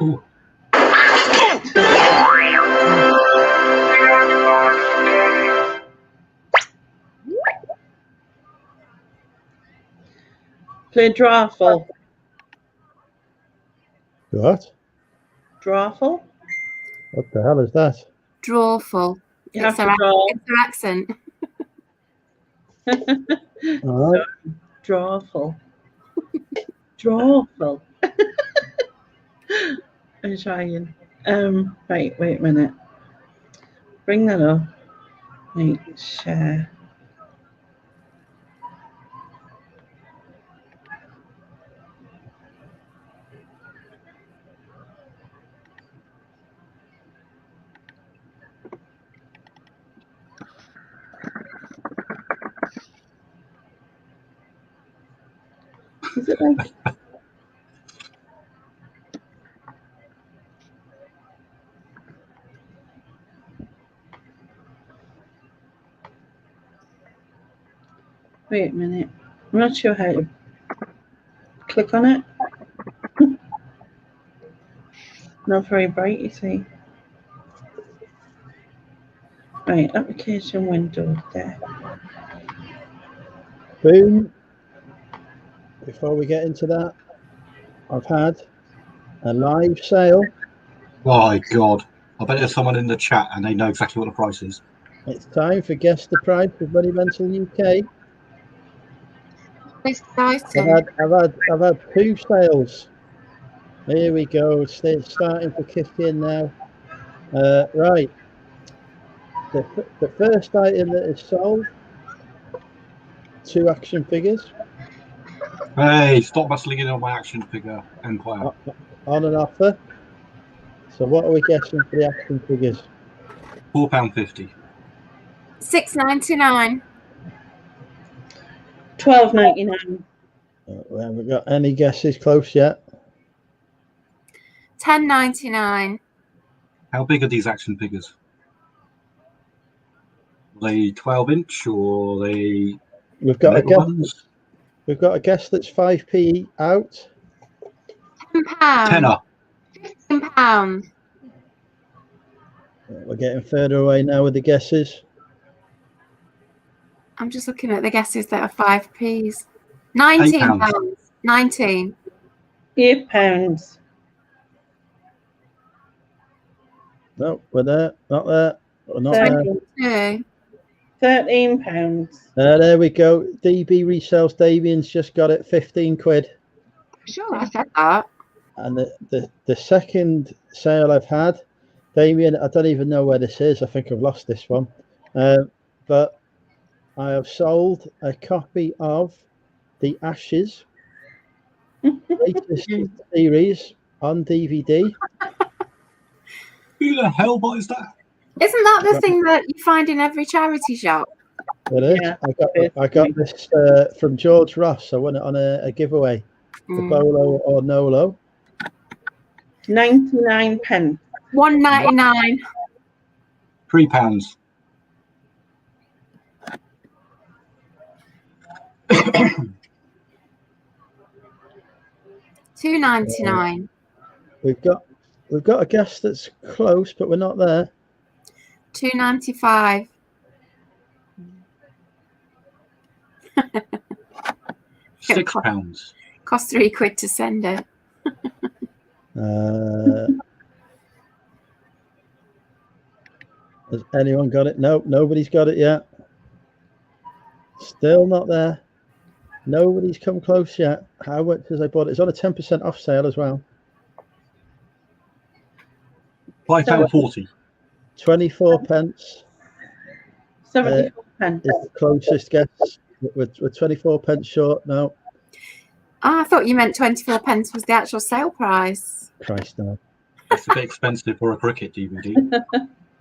Speaker 2: Ooh.
Speaker 3: Play Drawful.
Speaker 1: What?
Speaker 3: Drawful?
Speaker 1: What the hell is that?
Speaker 4: Drawful.
Speaker 3: You have to draw.
Speaker 4: It's their accent.
Speaker 1: All right.
Speaker 3: Drawful. Drawful. I'm trying. Right, wait a minute. Bring that up. Right, share. Is it like? Wait a minute. I'm not sure how to click on it. Not very bright, you see. Right, application window there.
Speaker 1: Boom. Before we get into that, I've had a live sale.
Speaker 2: My God. I bet there's someone in the chat and they know exactly what the price is.
Speaker 1: It's time for Guess the Price with Money Rental UK. I've had 2 sales. Here we go. It's starting to kick in now. Right. The first item that is sold, 2 action figures.
Speaker 2: Hey, stop bustling in on my action figure empire.
Speaker 1: On an offer. So what are we guessing for the action figures?
Speaker 2: £4.50.
Speaker 4: $6.99.
Speaker 3: $12.99.
Speaker 1: We haven't got any guesses close yet.
Speaker 4: $10.99.
Speaker 2: How big are these action figures? Are they 12-inch or are they?
Speaker 1: We've got a guess that's 5p out.
Speaker 4: £10.
Speaker 2: Tenner.
Speaker 4: £15.
Speaker 1: We're getting further away now with the guesses.
Speaker 4: I'm just looking at the guesses that are 5p's. £19. 19.
Speaker 3: £8.
Speaker 1: No, we're there. Not there. We're not there.
Speaker 4: Yeah.
Speaker 3: £13.
Speaker 1: There we go. DB resells. Davian's just got it. 15 quid.
Speaker 4: Sure, I said that.
Speaker 1: And the second sale I've had, Damien, I don't even know where this is. I think I've lost this one. But I have sold a copy of The Ashes latest series on DVD.
Speaker 2: Who the hell buys that?
Speaker 4: Isn't that the thing that you find in every charity shop?
Speaker 1: It is.
Speaker 3: Yeah.
Speaker 1: I got this from George Ross. I won it on a giveaway. The Bolo or Nolo.
Speaker 3: 99 pence.
Speaker 4: £1.99.
Speaker 2: £3.
Speaker 4: £2.99.
Speaker 1: We've got a guest that's close, but we're not there.
Speaker 4: £2.95.
Speaker 2: £6.
Speaker 4: Cost £3 to send it.
Speaker 1: Has anyone got it? No, nobody's got it yet. Still not there. Nobody's come close yet. How much has I bought it? It's on a 10% off sale as well.
Speaker 2: £5.40.
Speaker 1: 24 pence.
Speaker 3: 74 pence.
Speaker 1: Is the closest guess. We're 24 pence short now.
Speaker 4: I thought you meant 24 pence was the actual sale price.
Speaker 1: Christ, no.
Speaker 2: That's a bit expensive for a cricket DVD.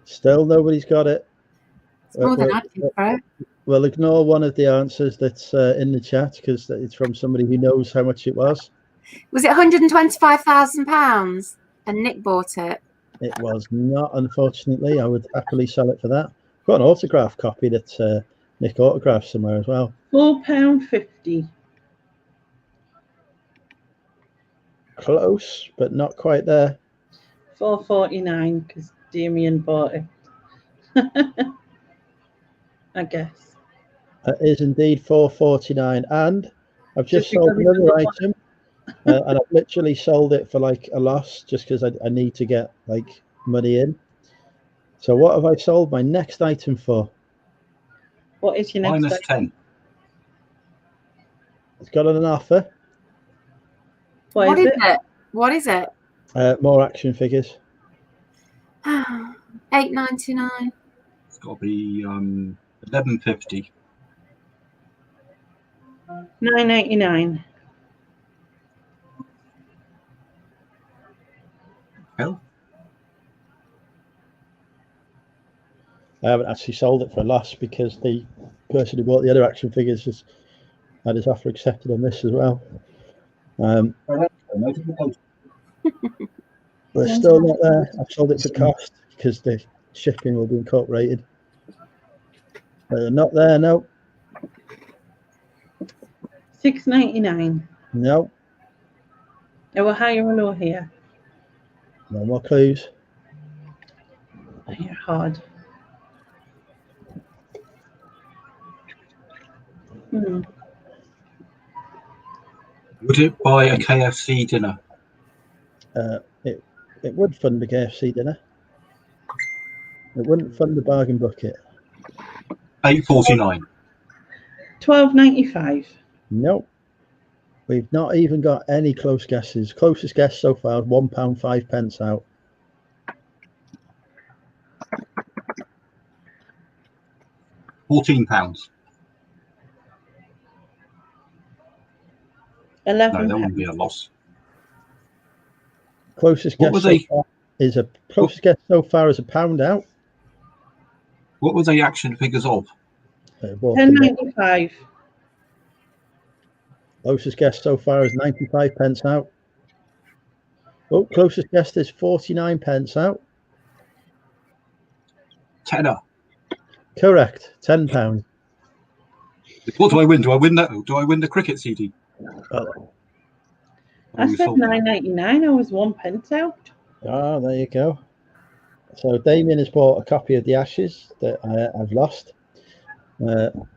Speaker 1: Still nobody's got it.
Speaker 4: It's more than I'd give for it.
Speaker 1: We'll ignore one of the answers that's in the chat because it's from somebody who knows how much it was.
Speaker 4: Was it £125,000? And Nick bought it.
Speaker 1: It was not, unfortunately. I would happily sell it for that. I've got an autograph copy that Nick autographed somewhere as well.
Speaker 3: £4.50.
Speaker 1: Close, but not quite there.
Speaker 3: £4.49 because Damien bought it. I guess.
Speaker 1: It is indeed £4.49, and I've just sold another item, and I've literally sold it for like a loss just because I need to get like money in. So what have I sold my next item for?
Speaker 3: What is your next
Speaker 2: Minus
Speaker 3: item?
Speaker 2: 10.
Speaker 1: It's got an offer.
Speaker 3: What is
Speaker 4: it? What is it?
Speaker 1: More action figures.
Speaker 4: £8.99.
Speaker 2: It's got to be £11.50.
Speaker 3: £9.89.
Speaker 2: Hell,
Speaker 1: I haven't actually sold it for a loss because the person who bought the other action figures has had his offer accepted on this as well. We're still not there. I've sold it for cost because the shipping will be incorporated. Not there, no.
Speaker 3: £6.99.
Speaker 1: No.
Speaker 3: Are we higher or low here?
Speaker 1: No more clues.
Speaker 3: You're hard.
Speaker 2: would it buy a KFC dinner?
Speaker 1: It would fund the KFC dinner. It wouldn't fund the bargain bucket.
Speaker 2: £8.49.
Speaker 3: £12.95.
Speaker 1: Nope. We've not even got any close guesses. Closest guess so far is £1.05 out.
Speaker 2: £14.
Speaker 3: £11.
Speaker 2: No, that wouldn't be a loss.
Speaker 1: Closest guess so far is £1 out.
Speaker 2: What were the action figures of?
Speaker 3: £10.95.
Speaker 1: Closest guess so far is 95 pence out. Oh, closest guess is 49 pence out.
Speaker 2: Tenner.
Speaker 1: Correct. £10.
Speaker 2: What do I win? Do I win that? Do I win the cricket CD?
Speaker 1: Oh.
Speaker 3: I said £9.99. I was 1 pence out.
Speaker 1: Ah, there you go. So Damien has bought a copy of the Ashes that I've lost. And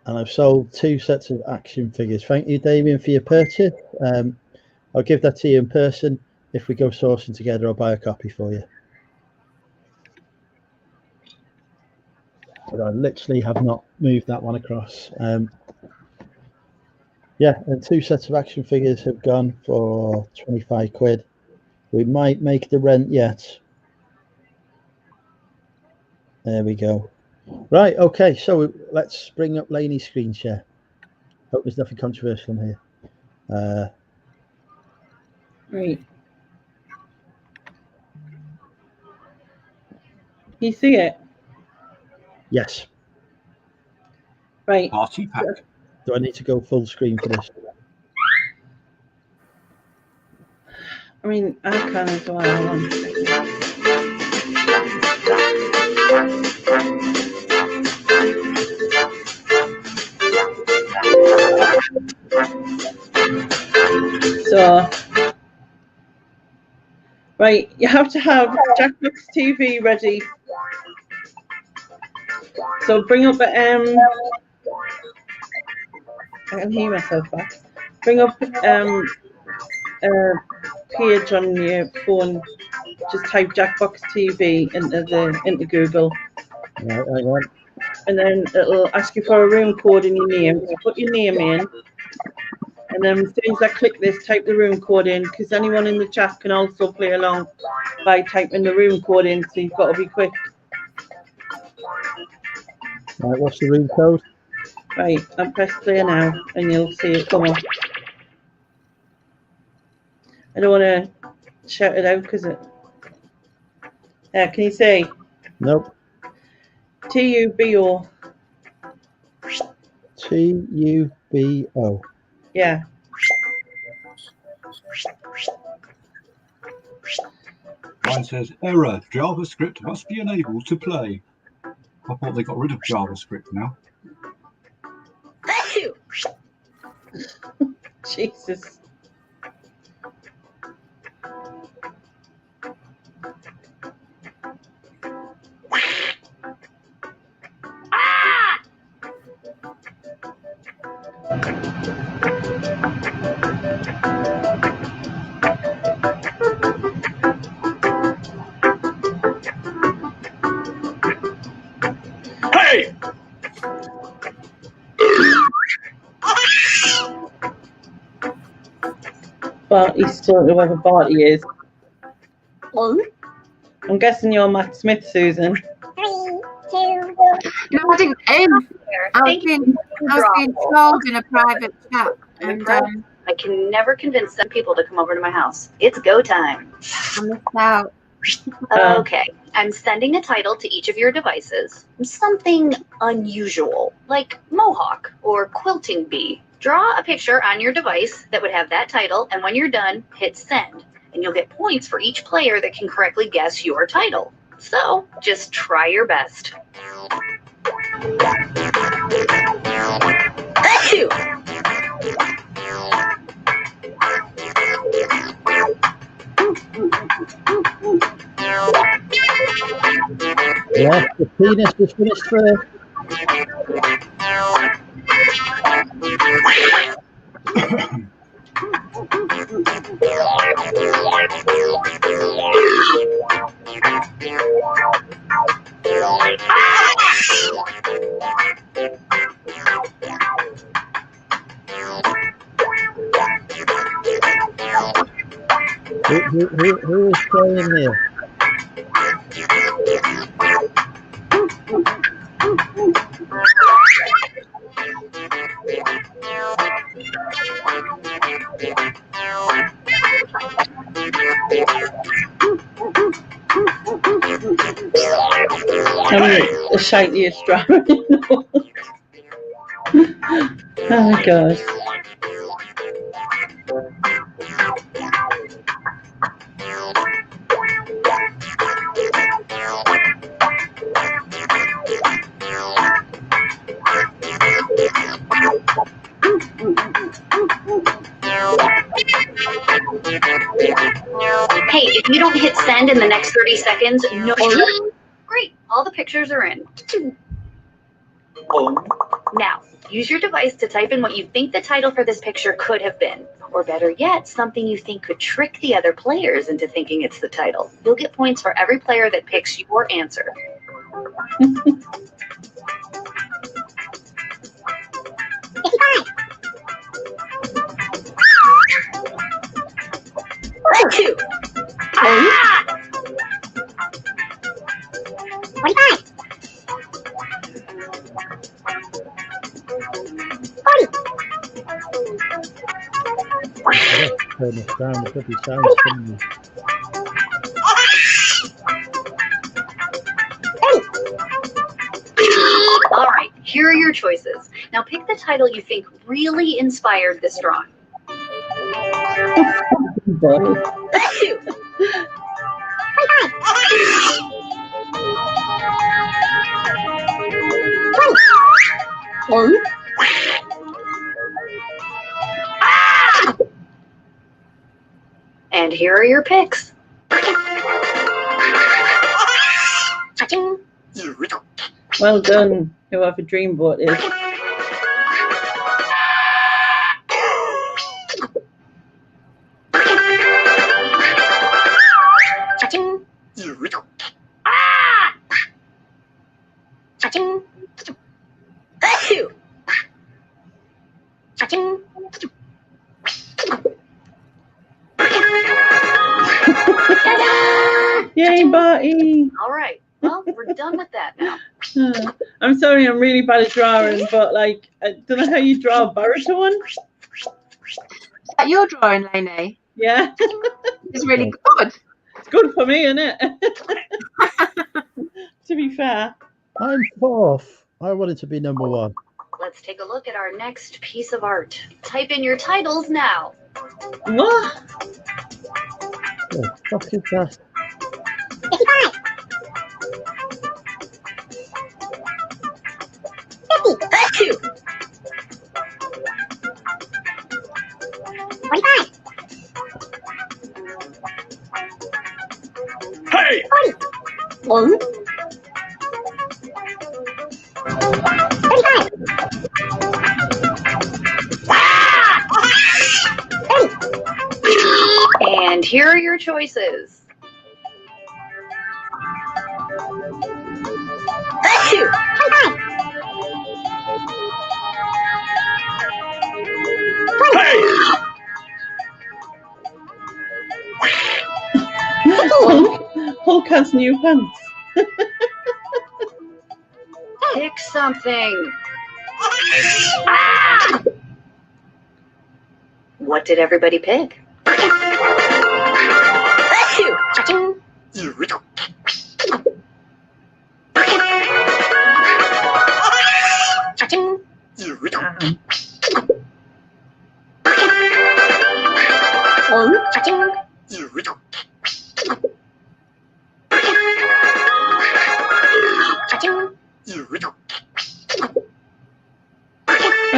Speaker 1: I've sold 2 sets of action figures. Thank you, Damien, for your purchase. I'll give that to you in person. If we go sourcing together, I'll buy a copy for you. But I literally have not moved that one across. Yeah, and 2 sets of action figures have gone for 25 quid. We might make the rent yet. There we go. Right, okay, so let's bring up Laney's screen share. Hope there's nothing controversial in here.
Speaker 3: Right. You see it?
Speaker 1: Yes.
Speaker 3: Right.
Speaker 2: Party pack.
Speaker 1: Do I need to go full screen for this?
Speaker 3: I mean, I can as well. One second. So, right, you have to have Jackbox TV ready. So bring up I can hear myself back. Bring up a page on your phone. Just type Jackbox TV into Google.
Speaker 1: Right, hang on.
Speaker 3: And then it'll ask you for a room code in your name. So put your name in. And then as soon as I click this, type the room code in, because anyone in the chat can also play along by typing the room code in, so you've got to be quick.
Speaker 1: Right, what's the room code?
Speaker 3: Right, I'll press play now, and you'll see it come up. I don't want to shout it out, because it... can you say?
Speaker 1: Nope.
Speaker 3: TUBO.
Speaker 1: TUBO.
Speaker 3: Yeah.
Speaker 2: Mine says error. JavaScript must be enabled to play. I thought they got rid of JavaScript now.
Speaker 3: Jesus.
Speaker 2: Hey!
Speaker 3: Barty's sort of whoever Barty is. I'm guessing you're Matt Smith, Susan.
Speaker 5: 3, 2, 1.
Speaker 4: No, I didn't. I was being trolled in a private chat, and
Speaker 5: I can never convince some people to come over to my house. It's go time.
Speaker 4: I missed out.
Speaker 5: Okay, I'm sending a title to each of your devices. Something unusual, like Mohawk or Quilting Bee. Draw a picture on your device that would have that title, and when you're done, hit send. And you'll get points for each player that can correctly guess your title. So, just try your best. Achoo!
Speaker 1: Yeah, the penis was finished first. Who is playing there?
Speaker 3: The shiniest drama. Oh my gosh.
Speaker 5: Hey, if you don't hit send in the next 30 seconds, no. Great, all the pictures are in. Now, use your device to type in what you think the title for this picture could have been. Or better yet, something you think could trick the other players into thinking it's the title. You'll get points for every player that picks your answer. Two. Ah! 45. 40.
Speaker 1: Turn this down, the bloody sound's coming.
Speaker 5: Here are your choices. Now pick the title you think really inspired this drawing. And here are your picks.
Speaker 3: Well done, whoever Dreamboat is. Yay, Barty!
Speaker 5: All right. Well, we're done with that now.
Speaker 3: I'm sorry, I'm really bad at drawing, but like, I don't know how you draw a baritone.
Speaker 4: That your drawing, Lainey?
Speaker 3: Yeah,
Speaker 4: It's really good.
Speaker 3: it's good for me, isn't it? To be fair.
Speaker 1: I'm 4th. I wanted to be number 1.
Speaker 5: Let's take a look at our next piece of art. Type in your titles now.
Speaker 3: What?
Speaker 1: The fuck is that?
Speaker 2: Hey!
Speaker 5: And here are your choices.
Speaker 3: Hulk has new pants.
Speaker 5: Pick something. What did everybody pick?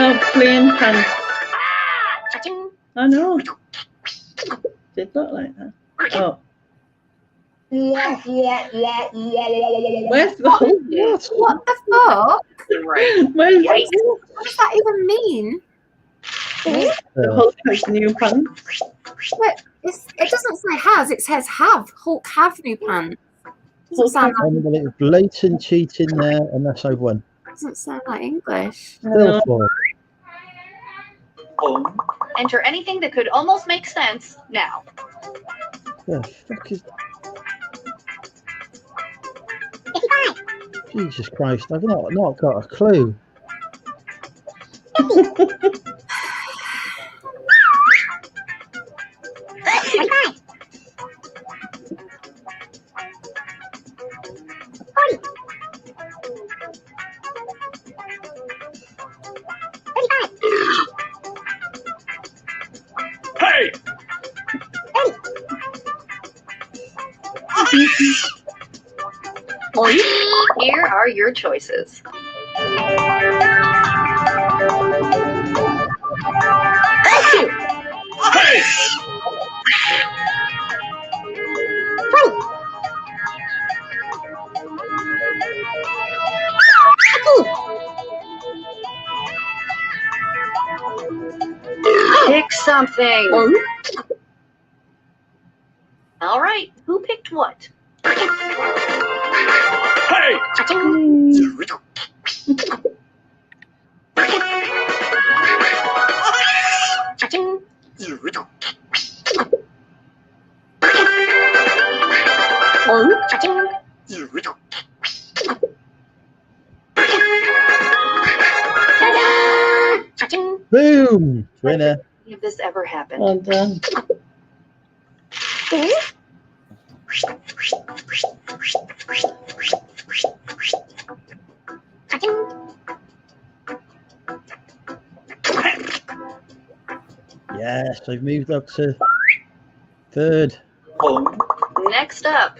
Speaker 3: Oh, plain pants. I know. Did look like that. Oh. Where's the Hulk?
Speaker 4: What the fuck?
Speaker 5: Right.
Speaker 3: Where's
Speaker 5: Yikes.
Speaker 4: What does that even mean?
Speaker 3: the Hulk has new pants?
Speaker 4: But it doesn't say has, it says have. Hulk have new pants. Doesn't sound like,
Speaker 1: I'm a little blatant cheating there, unless I won.
Speaker 4: doesn't sound like English.
Speaker 1: Still 4.
Speaker 5: Enter anything that could almost make sense now.
Speaker 1: The fuck is... Jesus Christ, I've not got a clue.
Speaker 2: Hey!
Speaker 5: Here are your choices.
Speaker 2: Hey!
Speaker 5: Pick something. All right. Who picked what?
Speaker 2: Hey!
Speaker 1: Boom! Winner.
Speaker 5: If this ever happened.
Speaker 3: Well done.
Speaker 1: Yes, they've moved up to third.
Speaker 5: Next up.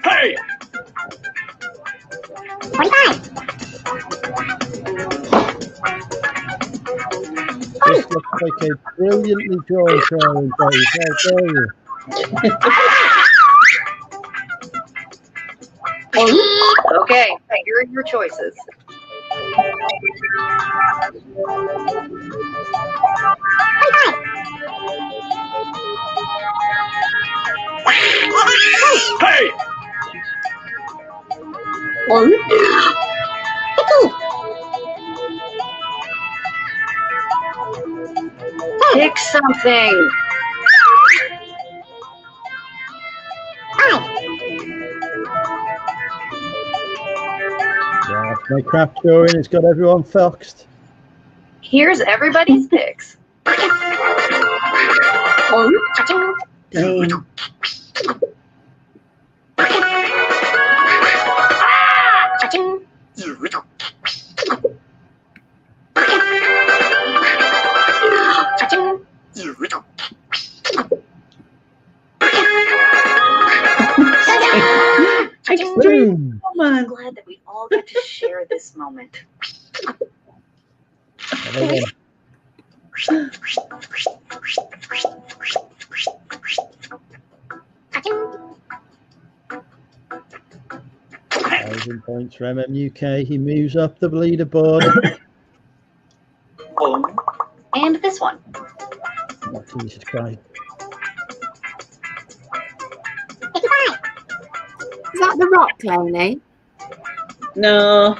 Speaker 2: Hey!
Speaker 1: This looks like a brilliantly drawn drawing, Dave. How dare you?
Speaker 5: Okay, here are your choices.
Speaker 2: Hey!
Speaker 5: Pick something.
Speaker 1: Yeah, my crap drawing has got everyone foxed.
Speaker 5: Here's everybody's picks.
Speaker 3: Damn.
Speaker 1: Boom!
Speaker 3: Come
Speaker 5: I'm
Speaker 3: on.
Speaker 5: glad that we all get to share this moment.
Speaker 1: Another one. 1,000 points for MMUK. He moves up the leaderboard.
Speaker 5: And this one.
Speaker 1: Oh, Jesus Christ.
Speaker 4: Is that the Rock, Lonely?
Speaker 3: No.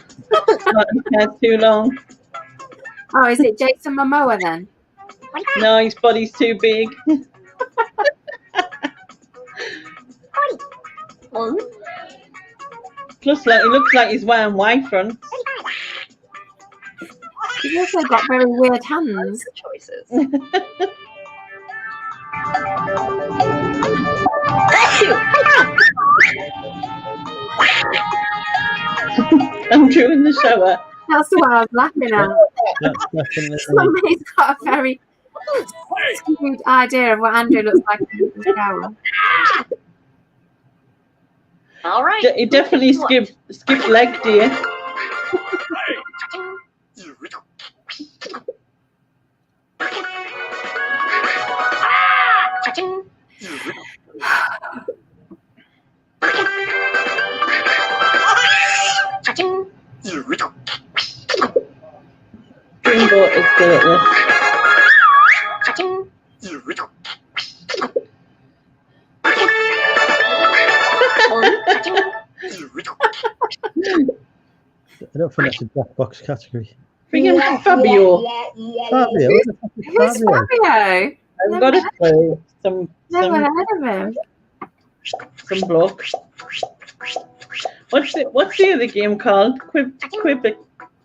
Speaker 3: That's too long.
Speaker 4: Oh, is it Jason Momoa then?
Speaker 3: No, his body's too big. Plus, like, it looks like he's wearing white fronts.
Speaker 4: He's also got very weird hands.
Speaker 5: Your choices.
Speaker 3: Andrew in the shower.
Speaker 4: That's what I was laughing at.
Speaker 1: That's definitely.
Speaker 4: Somebody's got a very skewed idea of what Andrew looks like in the shower.
Speaker 5: All right.
Speaker 3: He definitely skipped leg, dear. Dreamboat is good at this.
Speaker 1: I don't think that's a black box category.
Speaker 3: Freaking Fabio.
Speaker 1: Fabio? Who the fuck is
Speaker 4: Who's
Speaker 1: Fabio?
Speaker 4: Fabio?
Speaker 3: I've got to play some
Speaker 4: Never heard of him.
Speaker 3: bloke. What's the other game called? Quib.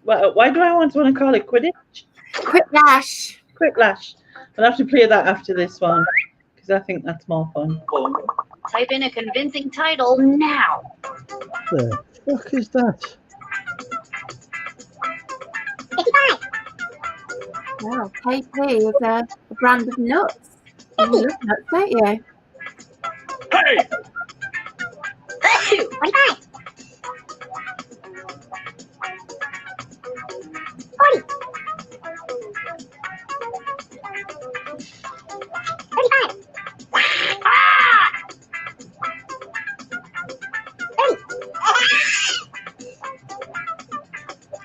Speaker 3: Why do I want to call it Quidditch?
Speaker 4: Quiplash.
Speaker 3: Quiplash. I'll have to play that after this one because I think that's more fun.
Speaker 5: Type in a convincing title now.
Speaker 1: The fuck is that?
Speaker 4: Wow, KP is a brand of nuts. You love nuts, don't you?
Speaker 2: Hey!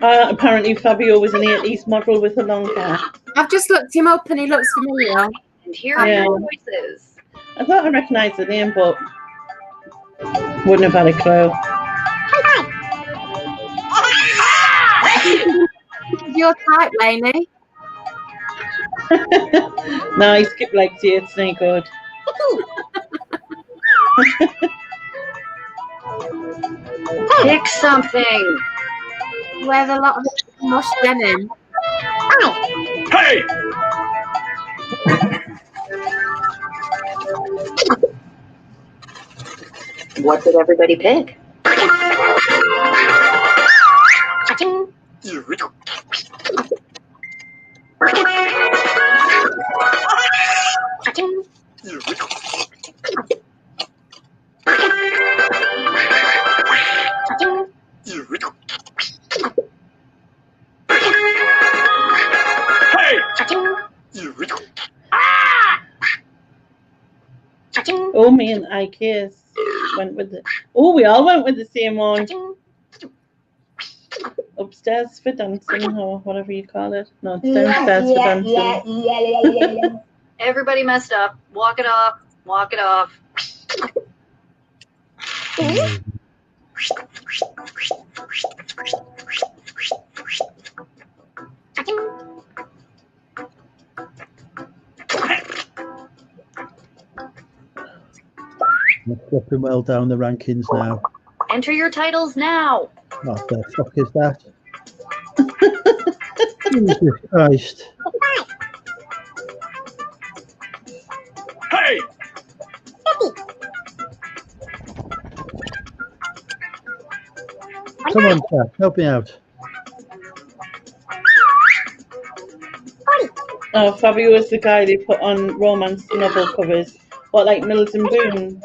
Speaker 3: Apparently Fabio was an 80s model with a long hair.
Speaker 4: I've just looked him up and he looks familiar.
Speaker 5: And here are your choices.
Speaker 3: I thought I recognised the name, but wouldn't have had a clue.
Speaker 4: Your type, Lainey.
Speaker 3: No, he skipped legs here. It's no good.
Speaker 5: Pick something.
Speaker 4: Wears a lot of mush denim.
Speaker 2: Hey!
Speaker 5: What did everybody pick?
Speaker 3: Oh, me and IKS went with it. Oh, we all went with the same one. Upstairs for dancing, or whatever you call it. No, it's downstairs for dancing.
Speaker 5: Everybody messed up. Walk it off. Walk it off.
Speaker 1: We're slipping well down the rankings now.
Speaker 5: Enter your titles now.
Speaker 1: What the fuck is that? Jesus Christ.
Speaker 2: Hey!
Speaker 1: Come on, Jack, help me out.
Speaker 3: Oh, Fabio was the guy they put on romance novel covers. What, like Mills and Boone?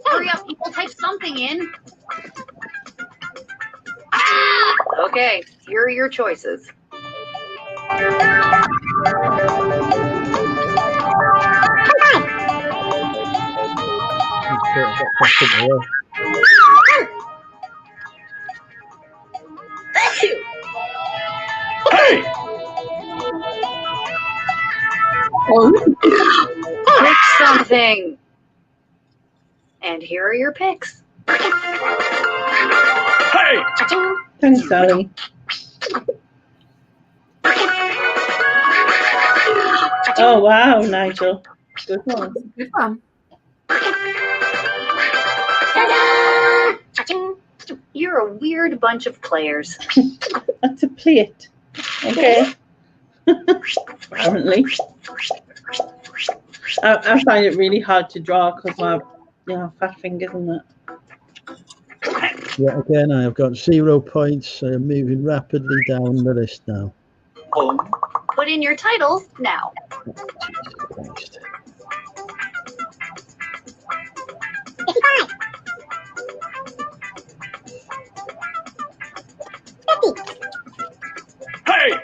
Speaker 5: Hurry up, people, type something in. Okay, here are your choices.
Speaker 2: Hey!
Speaker 5: Pick something. And here are your picks.
Speaker 2: Hey!
Speaker 3: Thanks, Sally. Oh, wow, Nigel. Good one.
Speaker 4: Good one.
Speaker 5: You're a weird bunch of players.
Speaker 3: That's a plate. Okay. Apparently. I find it really hard to draw because my fat fingers and that.
Speaker 1: Yeah, again, I have got 0 points. I am moving rapidly down the list now.
Speaker 5: Put in your titles now.
Speaker 1: Jesus Christ.
Speaker 2: Hey!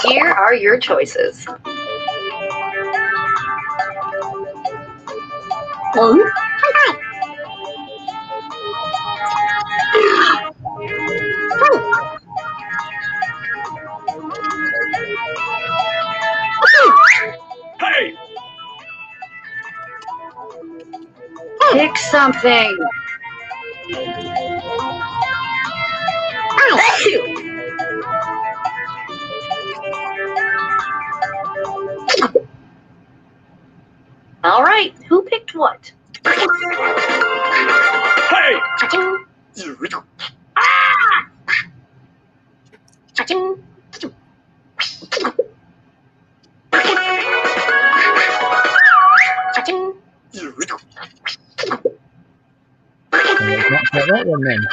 Speaker 5: Here are your choices.
Speaker 2: Hey!
Speaker 5: Pick something. All right, who picked what?
Speaker 2: Hey!
Speaker 1: Not that one then.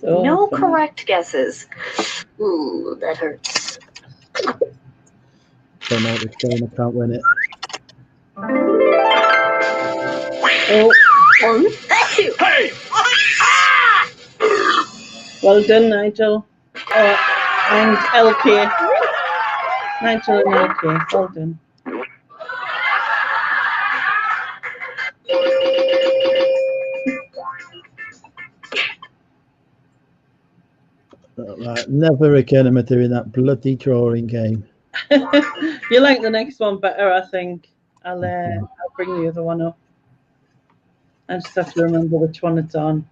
Speaker 5: No correct guesses. Ooh, that hurts.
Speaker 1: Don't know what it's saying. I can't win it.
Speaker 3: Oh.
Speaker 5: Hey!
Speaker 3: Well done, Nigel. And LK. Nigel and LK. Well done.
Speaker 1: Right, never again am I doing that bloody drawing game.
Speaker 3: You like the next one better, I think. I'll bring the other one up. I just have to remember which one it's on.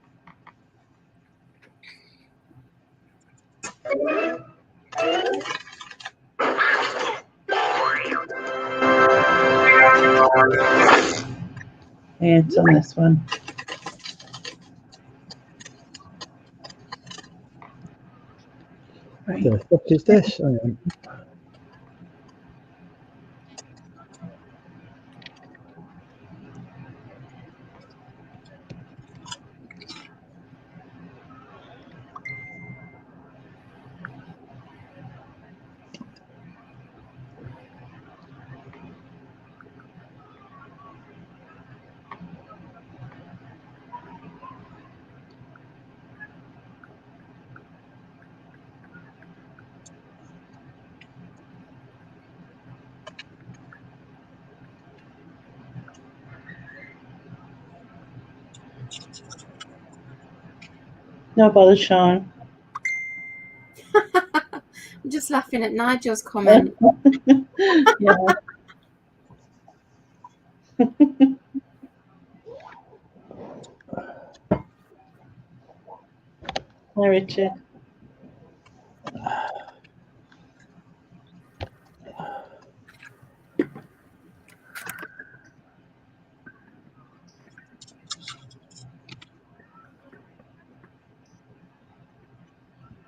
Speaker 3: Yeah, it's on this one. Right.
Speaker 1: The fuck is this? Hang on.
Speaker 3: No bother, Sean.
Speaker 4: I'm just laughing at Nigel's comment.
Speaker 3: Yeah. Hi, Richard.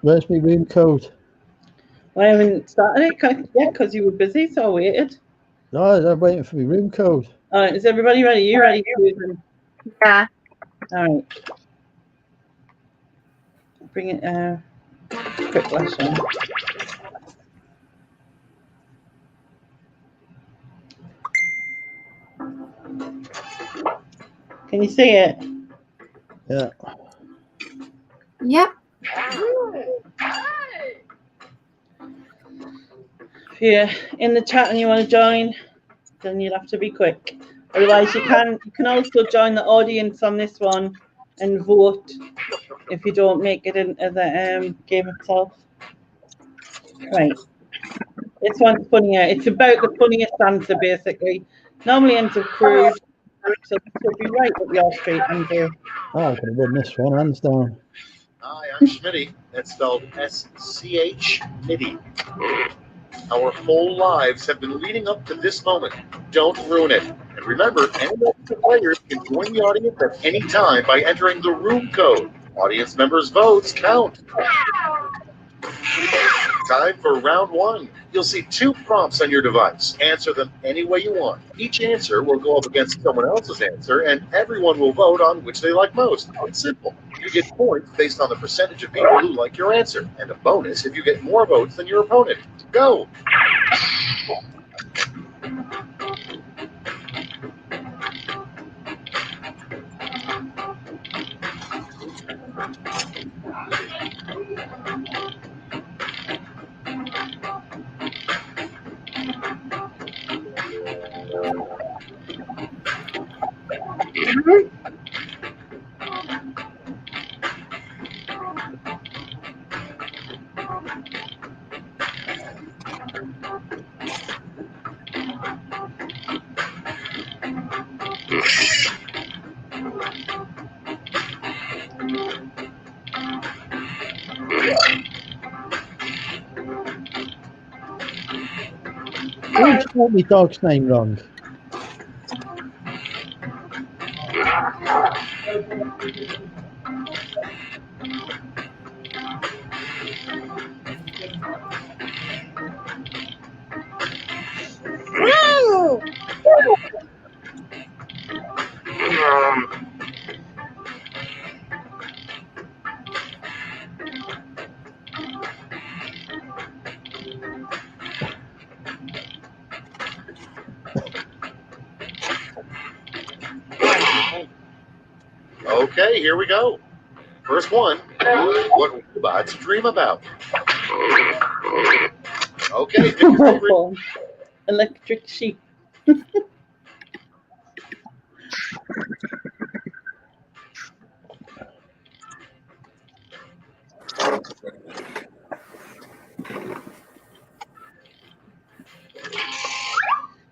Speaker 1: Where's my room code?
Speaker 3: I haven't started it because you were busy, so I waited.
Speaker 1: No, I'm waiting for my room code.
Speaker 3: All right, is everybody ready? You ready, Susan?
Speaker 4: Yeah.
Speaker 3: All right. Bring it quick flash on. Can you see it?
Speaker 1: Yeah.
Speaker 4: Yep.
Speaker 3: If you're in the chat and you want to join, then you'll have to be quick. Otherwise, you can also join the audience on this one and vote if you don't make it into the game itself. Right. This one's funnier. It's about the funniest answer, basically. Normally ends up crude, so this will be right up your street, Andrew.
Speaker 1: Oh, I'm going to win this one, hands down.
Speaker 6: Hi, I'm Schmitty. That's spelled S-C-H, Mitty. Our whole lives have been leading up to this moment. Don't ruin it. And remember, any of the players can join the audience at any time by entering the room code. Audience members' votes count. Time for round one. You'll see 2 prompts on your device. Answer them any way you want. Each answer will go up against someone else's answer, and everyone will vote on which they like most. It's simple. You get points based on the percentage of people who like your answer, and a bonus if you get more votes than your opponent. Go!
Speaker 1: You spelled my dog's name wrong.
Speaker 6: Okay, here we go. First one. What robots dream about? Okay, pick your favorite.
Speaker 3: Electric sheep.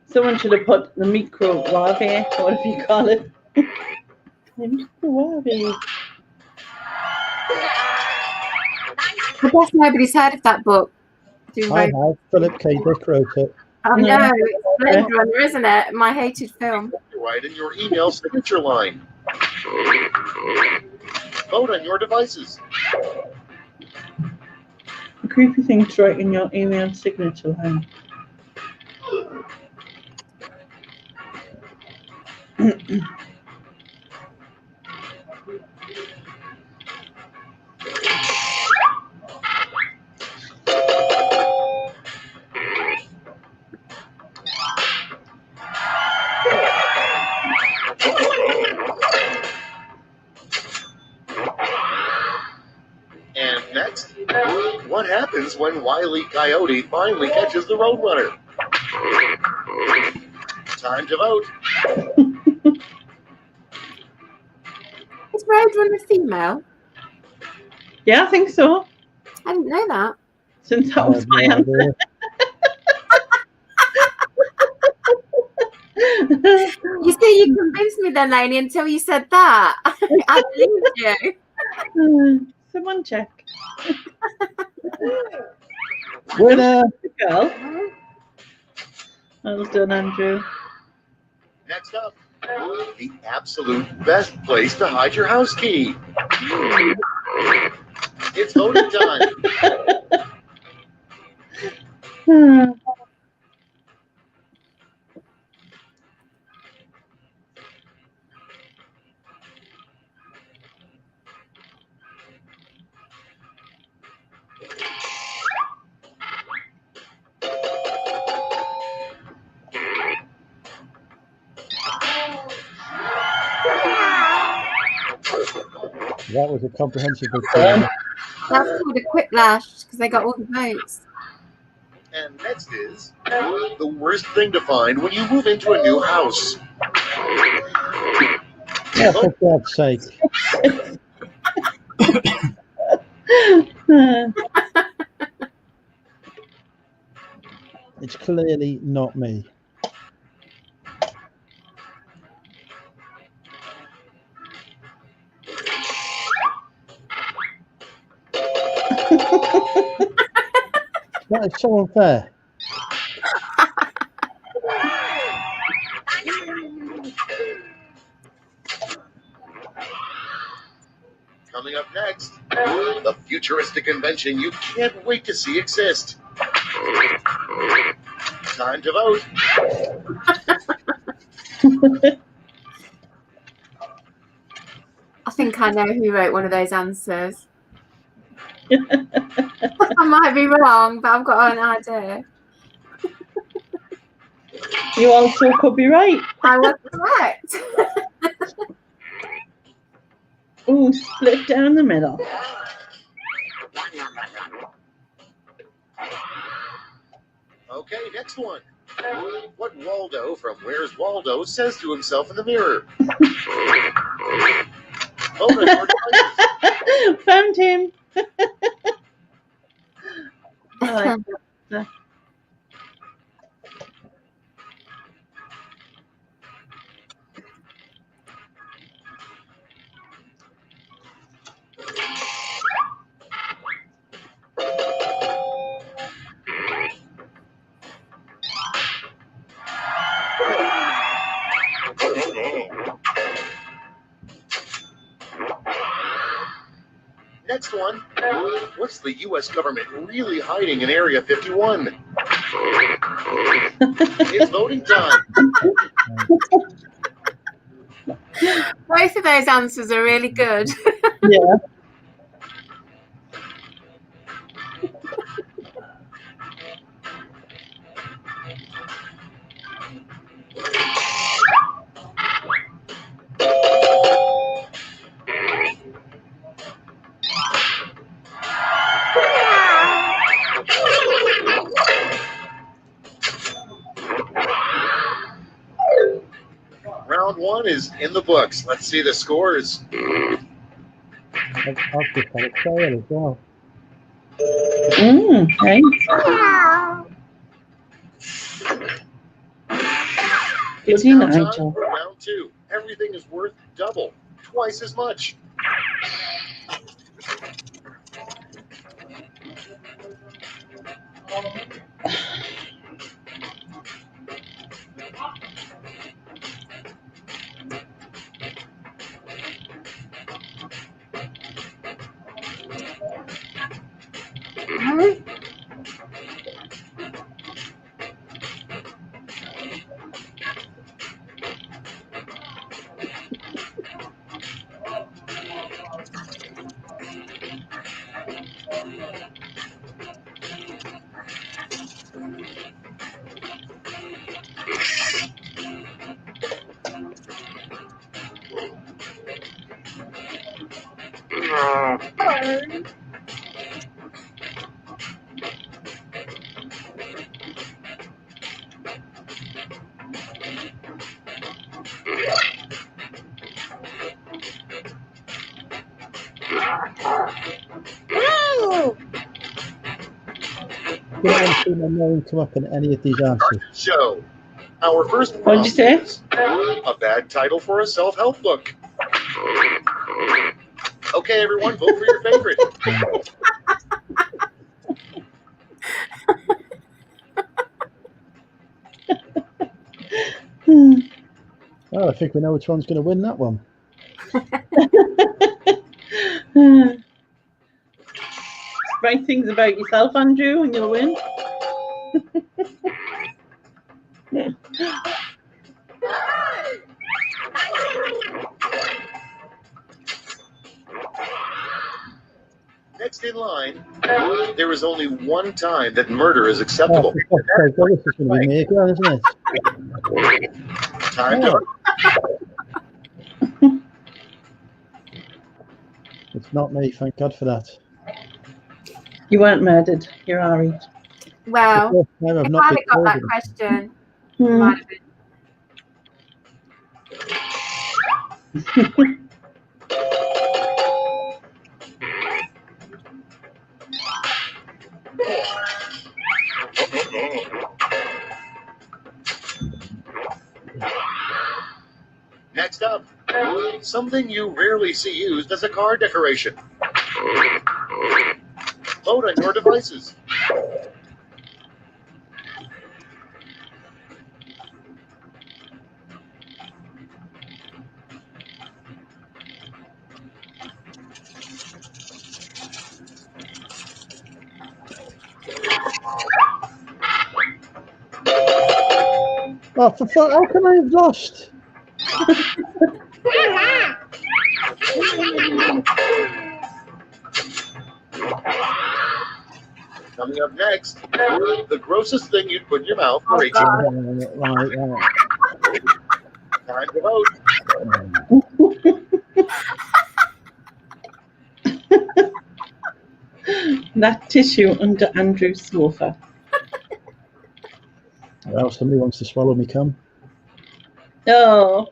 Speaker 3: Someone should have put the microwave, whatever you call it. The microwave.
Speaker 4: I guess nobody's heard of that book.
Speaker 1: I have. Philip K. Dick wrote it.
Speaker 4: Oh no, it's Blade Runner, isn't it? My hated film.
Speaker 6: Write in your email signature line. Vote on your devices.
Speaker 3: The creepy thing to write in your email signature line.
Speaker 6: And next, what happens when Wile E. Coyote finally catches the Roadrunner? Time to vote.
Speaker 4: Is Roadrunner female?
Speaker 3: Yeah, I think so.
Speaker 4: I didn't know that.
Speaker 3: Since that was my answer.
Speaker 4: You see, you convinced me then, Lainey, until you said that. I believed you.
Speaker 3: Someone check.
Speaker 1: Winner!
Speaker 3: Girl. Well done, Andrew.
Speaker 6: Next up, the absolute best place to hide your house key. It's voting time.
Speaker 1: That was a comprehensive victory.
Speaker 4: That's called a quiplash because they got all the votes.
Speaker 6: And next is the worst thing to find when you move into a new house.
Speaker 1: Yeah, for God's sake. It's clearly not me. That is so unfair.
Speaker 6: Coming up next, the futuristic invention you can't wait to see exist. Time to vote.
Speaker 4: I think I know who wrote one of those answers. I might be wrong, but I've got an idea.
Speaker 3: You also could be right.
Speaker 4: I was correct.
Speaker 3: Ooh, split down the middle.
Speaker 6: Okay, next one. What Waldo from Where's Waldo says to himself in the mirror. Vote on your devices.
Speaker 3: Found him. I like that.
Speaker 6: Next one. What's the U.S. government really hiding in Area 51? It's voting time.
Speaker 4: Both of those answers are really good.
Speaker 3: Yeah.
Speaker 6: round one is in the books. Let's see the scores.
Speaker 1: I've just had a trail as well.
Speaker 3: Okay.
Speaker 6: It's
Speaker 3: Bloody
Speaker 6: now time
Speaker 3: Nigel.
Speaker 6: for round two. Everything is worth double, twice as much.
Speaker 1: I haven't seen my name come up in any of these answers.
Speaker 6: Show. Our first
Speaker 3: What did you say?
Speaker 6: is a bad title for a self-help book. Okay, everyone, vote for your favorite.
Speaker 1: Well, I think we know which one's going to win that one.
Speaker 3: Write things about yourself, Andrew, and you'll win.
Speaker 6: Next in line, there is only one time that murder is acceptable.
Speaker 1: Oh, this is going to be me again, isn't it?
Speaker 6: Time to
Speaker 1: It's not me, thank God for that.
Speaker 3: You weren't murdered. You're Ari.
Speaker 4: Well,
Speaker 1: The first time I've
Speaker 4: if
Speaker 1: not
Speaker 4: I
Speaker 1: been
Speaker 4: had got that
Speaker 1: murdered.
Speaker 4: question,
Speaker 3: Hmm.
Speaker 4: might have been.
Speaker 6: Next up, something you rarely see used as a car decoration. Vote on your devices.
Speaker 1: Oh, for fuck, how can I have lost?
Speaker 6: Coming up next, the grossest thing you'd put in your mouth for 18
Speaker 4: God.
Speaker 6: minutes.
Speaker 1: Right.
Speaker 6: Time to vote.
Speaker 3: That tissue under Andrew's sofa.
Speaker 1: Well, somebody wants to swallow me cum.
Speaker 3: Oh.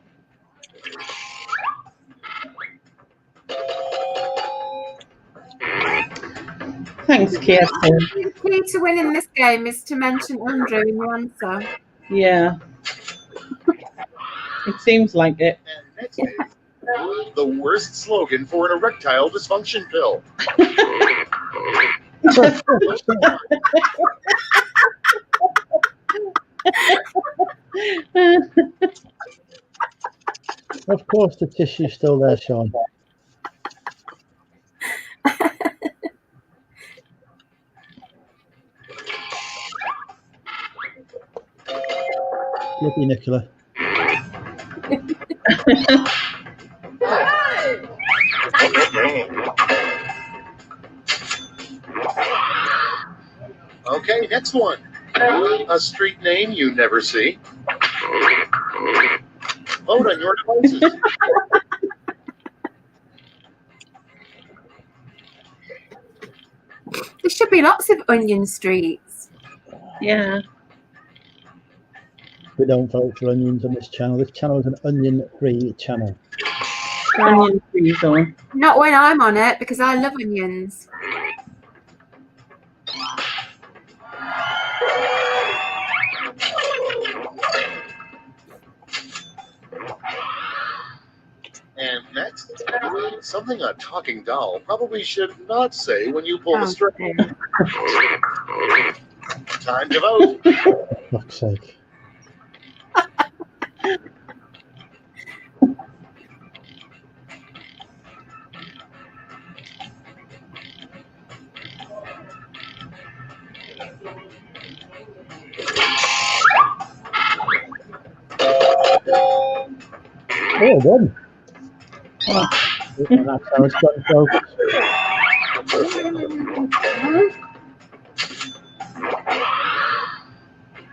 Speaker 3: Thanks, Kirsten.
Speaker 4: The key to winning this game is to mention Andrew in your answer.
Speaker 3: Yeah. It seems like it.
Speaker 6: And next is the worst slogan for an erectile dysfunction pill.
Speaker 1: Of course, the tissue's still there, Sean. Lucky Nicola.
Speaker 6: Okay, next one. A street name you never see. Vote on your devices.
Speaker 4: There should be lots of onion streets.
Speaker 3: Yeah.
Speaker 1: We don't vote for onions on this channel. This channel is an onion-free channel.
Speaker 3: Onion free zone.
Speaker 4: Not when I'm on it, because I love onions.
Speaker 6: And next, something a talking doll probably should not say when you pull the string. Time to vote.
Speaker 1: For fuck's sake. Oh, done. And that's how it's done, folks.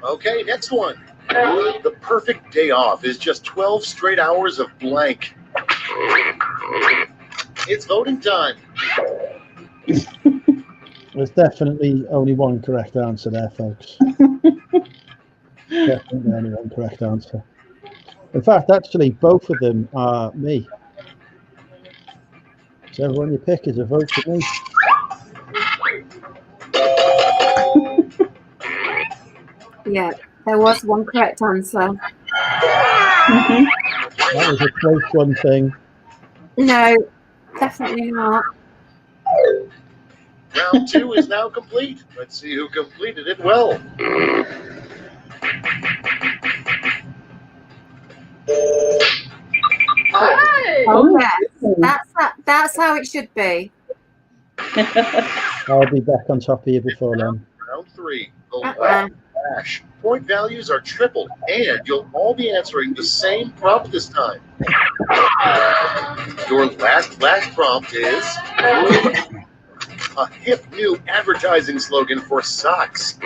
Speaker 6: Okay, next one. The perfect day off is just 12 straight hours of blank. It's voting time.
Speaker 1: There's definitely only one correct answer there, folks. Definitely only one correct answer. In fact, actually, both of them are me. So everyone you pick is a vote for me.
Speaker 4: Yeah, there was one correct answer.
Speaker 1: That was a close one thing.
Speaker 4: No, definitely not.
Speaker 6: Round 2 is now complete. Let's see who completed it well.
Speaker 4: Oh, yes. That's how it should be.
Speaker 1: I'll be back on top of you before then.
Speaker 6: Round 3. The last dash. Point values are tripled, and you'll all be answering the same prompt this time. Your last flash prompt is a hip new advertising slogan for socks.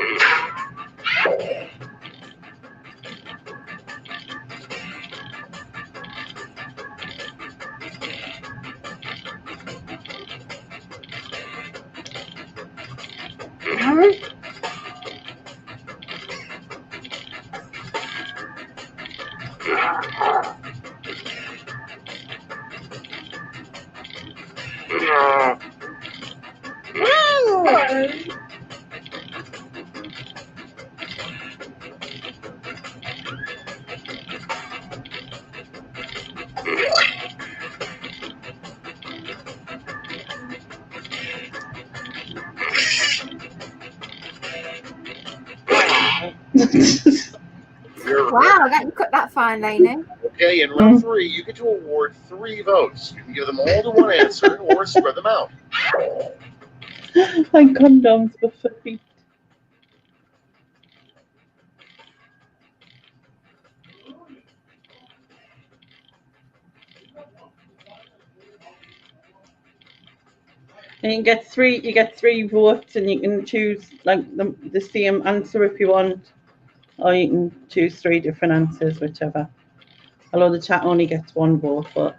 Speaker 4: Wow, you cut that fine, Lainey.
Speaker 6: Okay, in round 3, you get to award 3 votes. You can give them all to one answer or spread them out.
Speaker 3: And condoms for feet. And you get three votes, and you can choose like the same answer if you want, or you can choose 3 different answers, whichever. Although the chat only gets 1 vote, but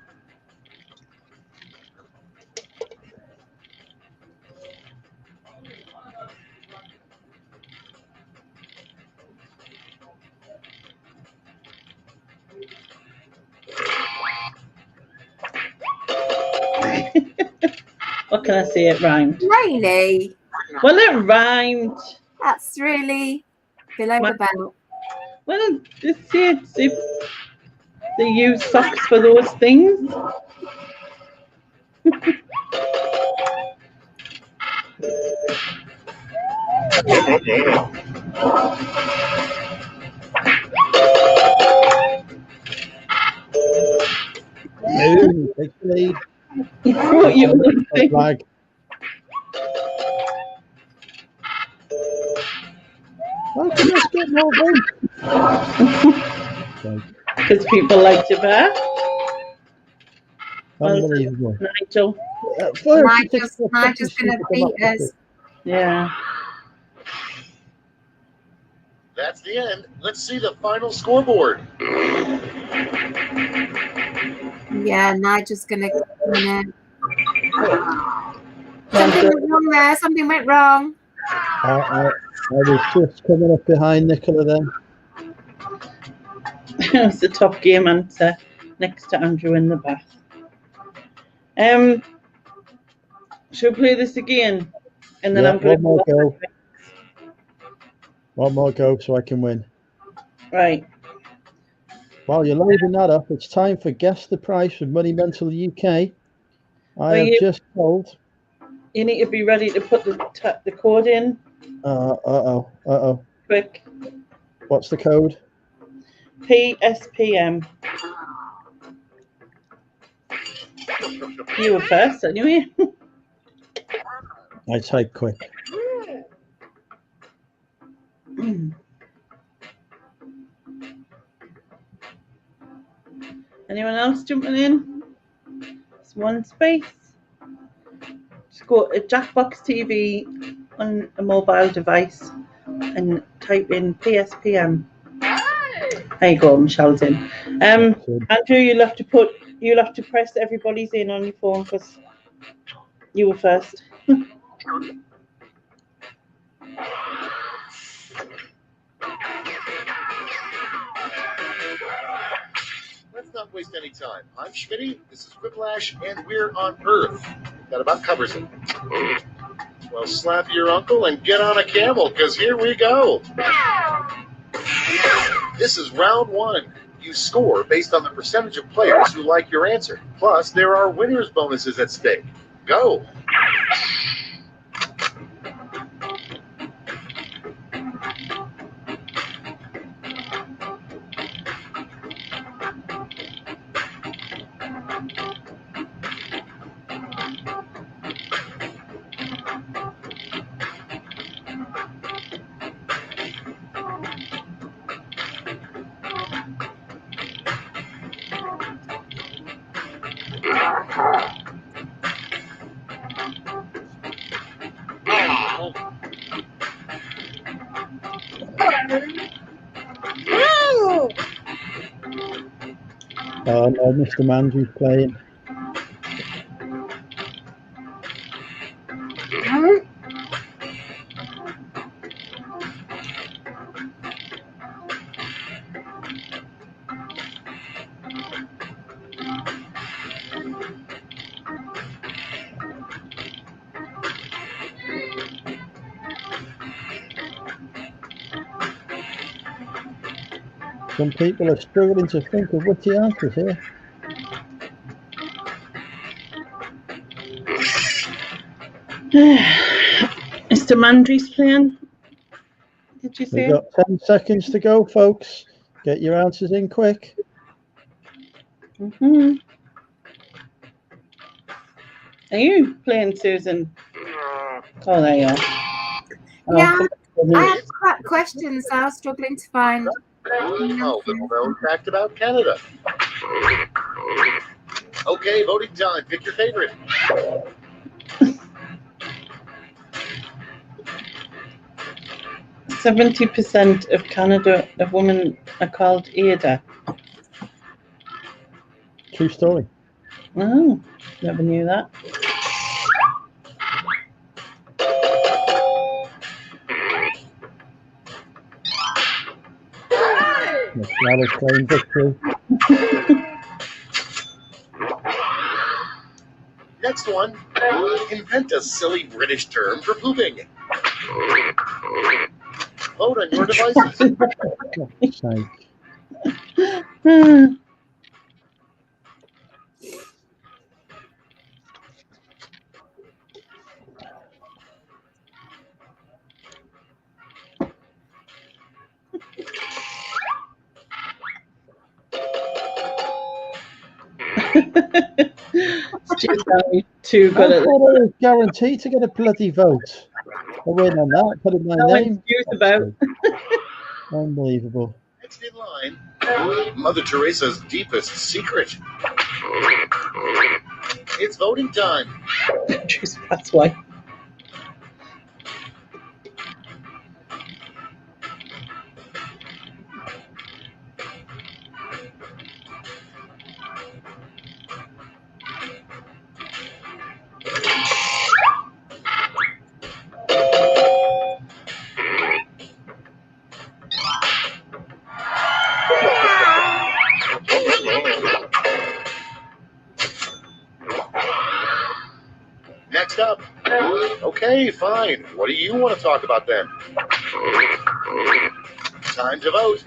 Speaker 3: what can I say? It rhymed.
Speaker 4: Lainey.
Speaker 3: Well, it rhymed.
Speaker 4: That's really below the belt.
Speaker 3: Well, just say it's if they use socks for those things.
Speaker 1: No, take the lead.
Speaker 3: What you would think.
Speaker 1: Flag. Oh, can I get more votes?
Speaker 3: Because people like to bear.
Speaker 1: Unbelievable.
Speaker 3: Nigel.
Speaker 4: Nigel's going to beat us.
Speaker 3: Yeah.
Speaker 6: That's the end. Let's see the final scoreboard.
Speaker 4: Yeah, Nigel's going to win it. Something went wrong there. Something went wrong.
Speaker 1: I was just coming up behind Nicola then.
Speaker 3: It's the top game answer next to Andrew in the bath. Should we play this again? And then I'm going
Speaker 1: one more go. One more go so I can win.
Speaker 3: Right.
Speaker 1: While you're loading that up, it's time for Guess the Price with Money Mental UK. I have just told.
Speaker 3: You need to be ready to put the code in.
Speaker 1: Uh-oh.
Speaker 3: Quick.
Speaker 1: What's the code?
Speaker 3: PSPM. You were first, anyway.
Speaker 1: I type quick.
Speaker 3: Anyone else jumping in? It's one space. Just go to Jackbox TV on a mobile device and type in PSPM. There you go, Michelle's in. Andrew, you'll have to press everybody's in on your phone because you were first.
Speaker 6: Let's not waste any time. I'm Schmitty, this is Quiplash, and we're on Earth. That about covers it. Well, slap your uncle and get on a camel, because here we go. This is round one. You score based on the percentage of players who like your answer. Plus, there are winners' bonuses at stake. Go.
Speaker 1: Oh no, Mr. Mandry's playing. Some people are struggling to think of witty answers here.
Speaker 3: Mr. Mandry's playing. Did you see?
Speaker 1: We've got 10 seconds to go, folks. Get your answers in quick.
Speaker 3: Mm-hmm. Are you playing, Susan? Oh, there you are.
Speaker 4: Yeah, I have questions I was struggling to find.
Speaker 6: Oh, little known fact about Canada. Okay, voting time. Pick your favorite.
Speaker 3: %70% of Canada of women are called Ada.
Speaker 1: True story.
Speaker 3: Oh, never knew that.
Speaker 1: Flowers claim victory.
Speaker 6: Next one. Invent a silly British term for pooping. Vote on your devices.
Speaker 1: God's sake.
Speaker 3: Too good at
Speaker 1: it. Guaranteed to get a bloody vote. A win on that. Put in my name.
Speaker 3: About.
Speaker 1: Unbelievable.
Speaker 6: Next in line, Mother Teresa's deepest secret. It's voting time.
Speaker 3: That's why.
Speaker 6: Okay, fine. What do you want to talk about then? Time to vote.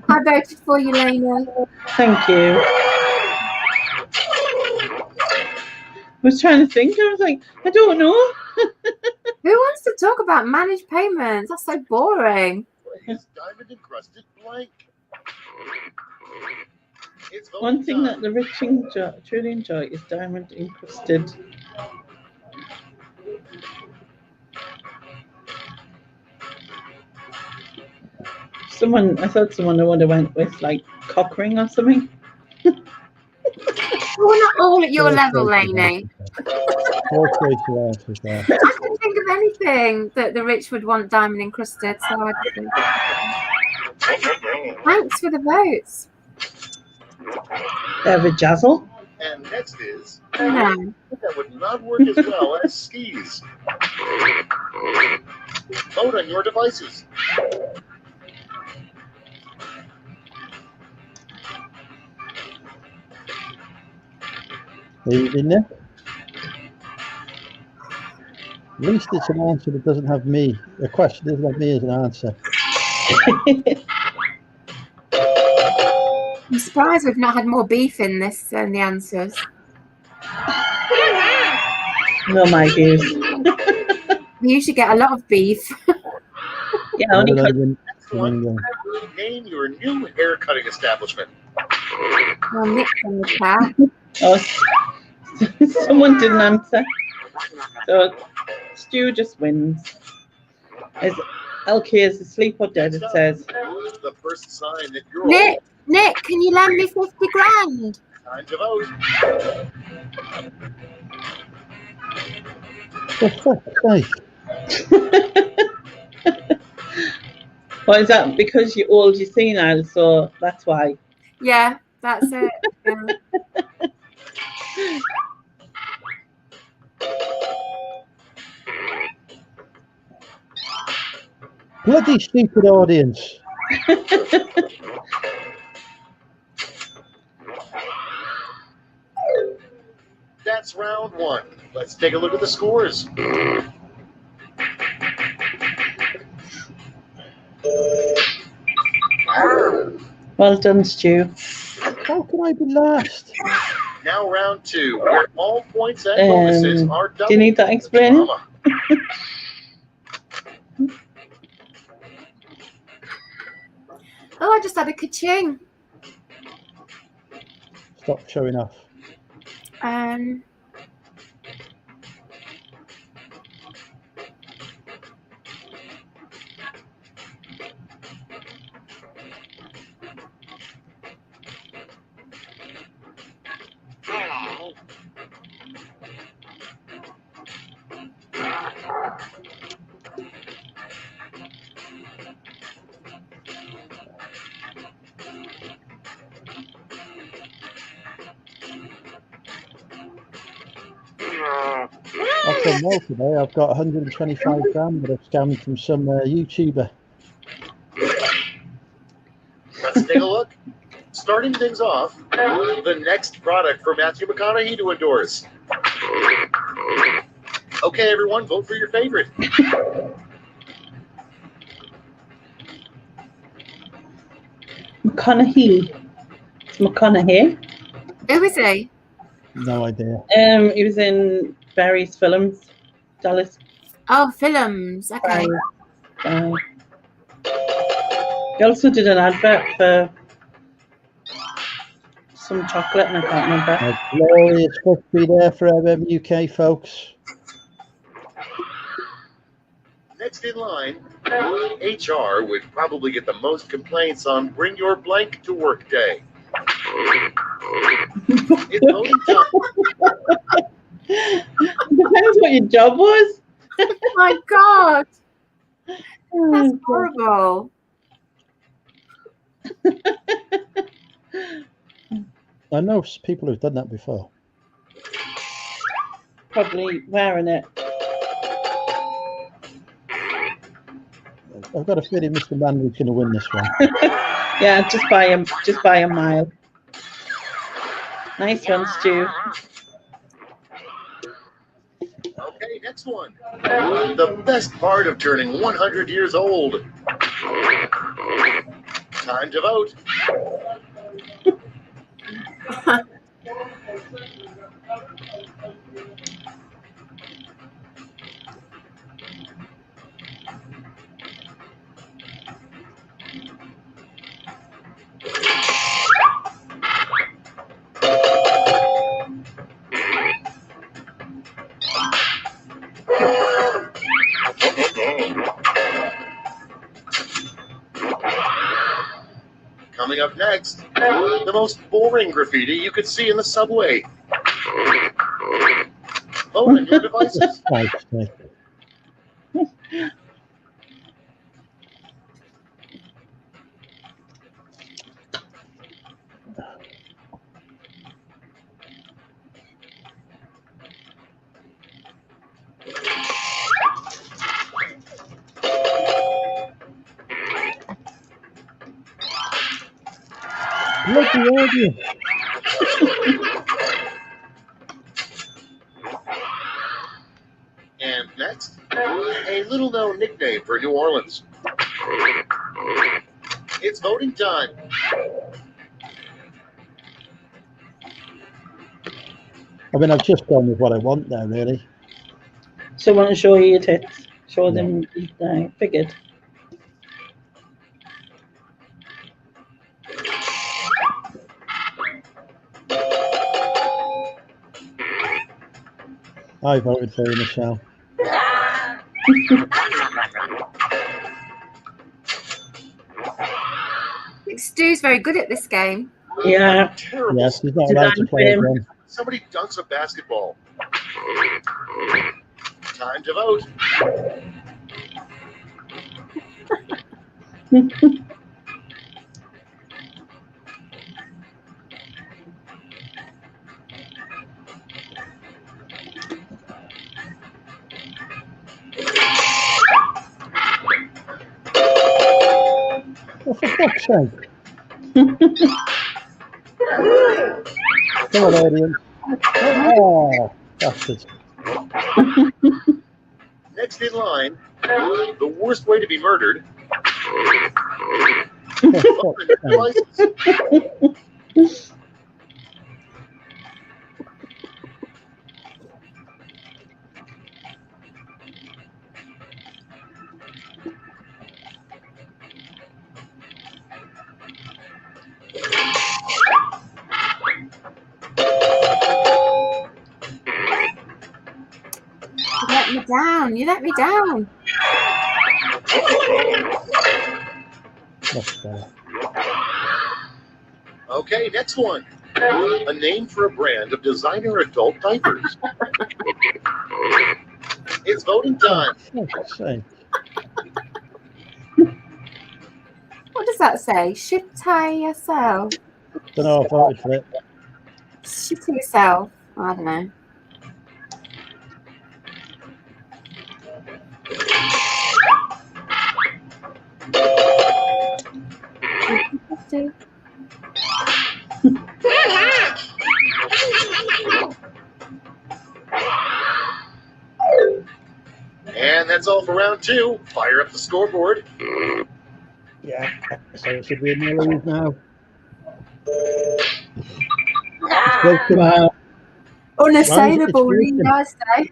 Speaker 4: I voted for you, Lena.
Speaker 3: Thank you. I was trying to think. I was like, I don't know.
Speaker 4: Who wants to talk about managed payments? That's so boring.
Speaker 6: What is diamond encrusted blank? It's voting
Speaker 3: One thing
Speaker 6: time.
Speaker 3: that the rich truly enjoy is diamond encrusted. I thought someone would have went with like cock ring or something.
Speaker 4: We're not all at your
Speaker 1: All
Speaker 4: level,
Speaker 1: sorts of
Speaker 4: Lainey.
Speaker 1: All sorts of answers there.
Speaker 4: I can think of anything that the rich would want diamond encrusted. So I'd think. Thanks for the votes.
Speaker 3: They have a jazzle.
Speaker 6: And next is
Speaker 4: No.
Speaker 6: that would not work as well as skis. Vote on your devices.
Speaker 1: Are you in there? At least it's an answer that doesn't have me. A question doesn't have me as an answer.
Speaker 4: I'm surprised we've not had more beef in this than the answers.
Speaker 3: No, my views.
Speaker 4: We usually get a lot of beef.
Speaker 3: Yeah, only
Speaker 1: No,
Speaker 3: 'cause
Speaker 6: Next one, name your new hair cutting establishment.
Speaker 4: Well, Nick from the chat.
Speaker 3: someone didn't answer. So Stu just wins. Is LK is asleep or dead? It says.
Speaker 6: The first sign that you're
Speaker 4: Nick, can you lend me 50 grand?
Speaker 6: time to vote.
Speaker 1: For fuck's sake.
Speaker 3: Well, is that because you're old, you're senile, so that's why?
Speaker 4: Yeah, that's it. Yeah.
Speaker 1: Bloody stupid audience.
Speaker 6: That's round one. Let's take a look at the scores.
Speaker 3: Well done, Stu.
Speaker 1: How can I be last?
Speaker 6: Now round two, where all points and bonuses are double.
Speaker 3: Do you need that explaining?
Speaker 6: Drama.
Speaker 4: Oh, I just had a ka-ching.
Speaker 1: Stop showing off. I've done well today. I've got 125 grand that I've scammed from some YouTuber.
Speaker 6: Let's take a look. Starting things off, the next product for Matthew McConaughey to endorse. Okay, everyone, vote for your favorite.
Speaker 3: McConaughey. It's McConaughey.
Speaker 4: Who is he?
Speaker 1: No idea.
Speaker 3: He was in various films. Dallas.
Speaker 4: Oh, films. Okay.
Speaker 3: He also did an advert for some chocolate, and I can't remember.
Speaker 1: A glorious victory there for UK folks.
Speaker 6: Next in line, HR would probably get the most complaints on Bring Your Blank to Work Day. It's voting time.
Speaker 3: Depends what your job was.
Speaker 4: Oh my God. That's horrible.
Speaker 1: I know people who've done that before.
Speaker 3: Probably wearing it.
Speaker 1: I've got a feeling Mr. Manley's going to win this one.
Speaker 3: Yeah, just by a mile. Nice one, Stu.
Speaker 6: Okay, next one. The best part of turning 100 years old. Time to vote. Coming up next, the most boring graffiti you could see in the subway. Vote on your devices.
Speaker 1: Look at you.
Speaker 6: And next, a little known nickname for New Orleans. It's voting time.
Speaker 1: I mean, I've just gone with what I want there, really.
Speaker 3: So want to show you your tits. Show them figured.
Speaker 1: I voted for you, Michelle.
Speaker 4: I think Stu's very good at this game.
Speaker 3: Yeah.
Speaker 6: Terrible.
Speaker 1: Yes, he's not allowed to play again.
Speaker 6: Somebody dunks a basketball. Time to vote.
Speaker 1: Oh, for fuck's sake. Come on, audience. Oh, bastards.
Speaker 6: Next in line, the worst way to be murdered.
Speaker 1: Oh, fuck's sake.
Speaker 4: You let me down. You let me down.
Speaker 1: That's better.
Speaker 6: Okay, next one. A name for a brand of designer adult diapers. It's voting time.
Speaker 1: Oh, for fuck's sake.
Speaker 4: What does that say? Shit tie yourself.
Speaker 1: Don't know, I voted for it.
Speaker 4: Shit to yourself. I don't know.
Speaker 6: And that's all for round two. Fire up the scoreboard.
Speaker 1: Yeah, so it should be a nil lead now.
Speaker 3: Wow.
Speaker 4: Unassailable lead, I say.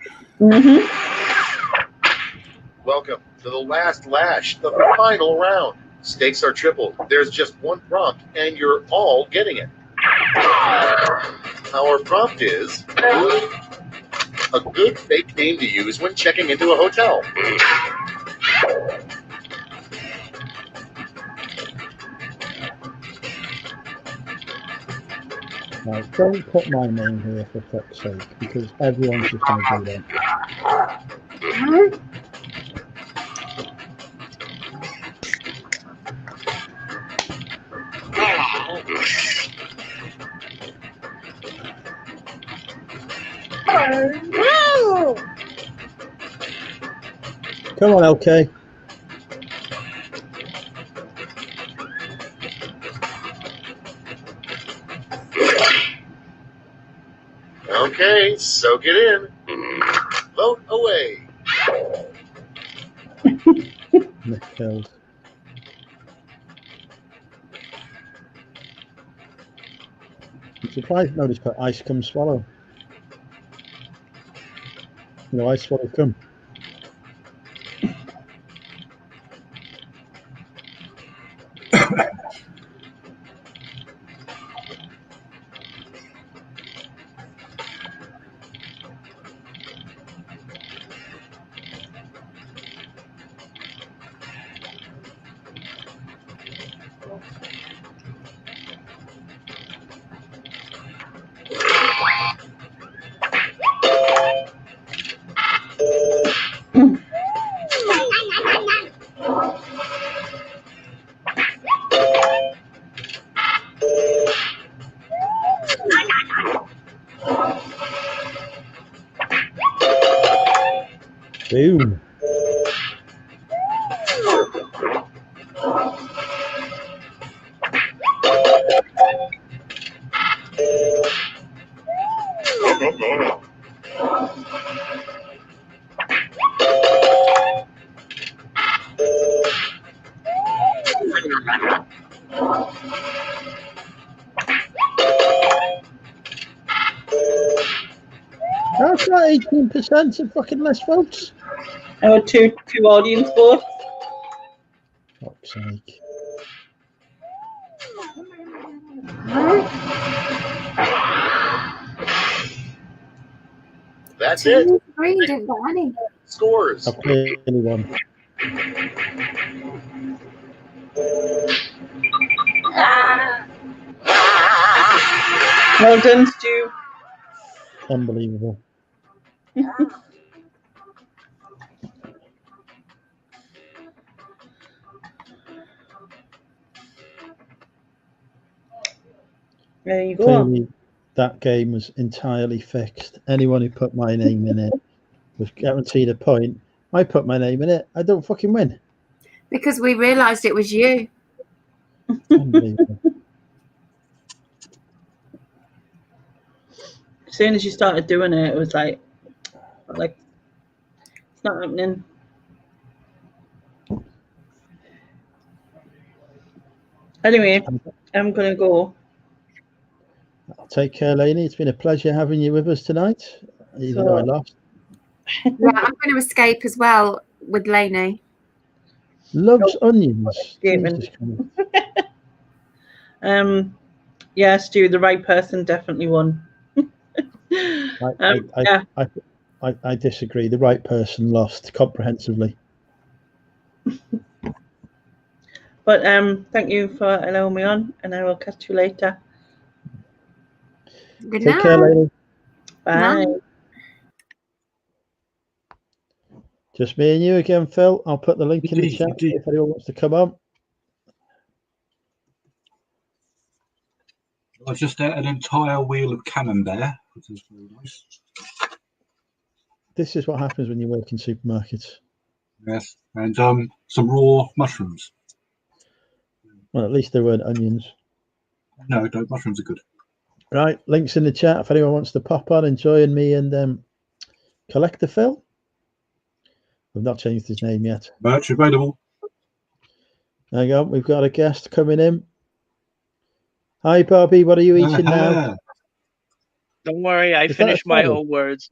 Speaker 6: Welcome to the last lash, the final round. Stakes are triple. There's just one prompt, and you're all getting it. Our prompt is a good fake name to use when checking into a hotel.
Speaker 1: Right, don't put my name here for fuck's sake, because everyone's just going to do that. Come on, LK.
Speaker 6: Okay, soak it in. Vote away.
Speaker 1: Nick killed. I'm surprised nobody's put ice come swallow. No, ice swallow come. Boom. That's not 18% of fucking less votes.
Speaker 3: Oh, two audience votes.
Speaker 1: Fuck's sake.
Speaker 6: That's it.
Speaker 4: Green didn't got any.
Speaker 6: Scores.
Speaker 1: I'll play anyone.
Speaker 3: Well done, Stu.
Speaker 1: Unbelievable.
Speaker 3: There you go.
Speaker 1: Clearly, that game was entirely fixed. Anyone who put my name in it was guaranteed a point. I put my name in it. I don't fucking win.
Speaker 4: Because we realised it was you.
Speaker 1: Unbelievable.
Speaker 3: As soon as you started doing it, it was like it's not happening. Anyway, I'm gonna go.
Speaker 1: Take care, Lainey. It's been a pleasure having you with us tonight, even though I lost.
Speaker 4: Yeah, I'm going to escape as well with Lainey.
Speaker 1: Loves onions.
Speaker 3: Escaping.
Speaker 1: Jesus Christ.
Speaker 3: Yeah, Stu, the right person definitely won.
Speaker 1: I disagree. The right person lost comprehensively.
Speaker 3: But thank you for allowing me on, and I will catch you later.
Speaker 4: Good
Speaker 1: Take
Speaker 4: night.
Speaker 1: care, Lainey.
Speaker 3: Bye.
Speaker 4: Night.
Speaker 1: Just me and you again, Phil. I'll put the link in the
Speaker 2: Indeed,
Speaker 1: chat
Speaker 2: indeed.
Speaker 1: if anyone wants to come on.
Speaker 2: I've just ate an entire wheel of camembert, which is very nice.
Speaker 1: This is what happens when you work in supermarkets.
Speaker 2: Yes, and some raw mushrooms.
Speaker 1: Well, at least there weren't onions.
Speaker 2: No, mushrooms are good.
Speaker 1: Right, links in the chat if anyone wants to pop on and join me and Collector Phil. We've not changed his name yet.
Speaker 2: Merch available.
Speaker 1: Hang on, we've got a guest coming in. Hi, Bobby. What are you eating now?
Speaker 7: Don't worry, I finished my own words.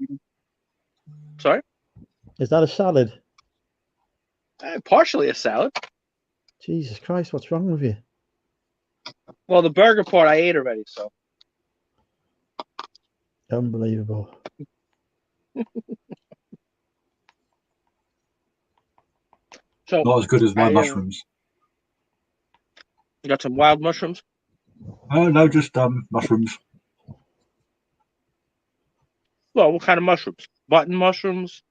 Speaker 7: Sorry?
Speaker 1: Is that a salad?
Speaker 7: Partially a salad.
Speaker 1: Jesus Christ, what's wrong with you?
Speaker 7: Well, the burger part I ate already, so.
Speaker 1: Unbelievable.
Speaker 7: So
Speaker 2: not as good as my mushrooms.
Speaker 7: You got some wild mushrooms?
Speaker 2: No, just mushrooms.
Speaker 7: Well, what kind of mushrooms? Button mushrooms?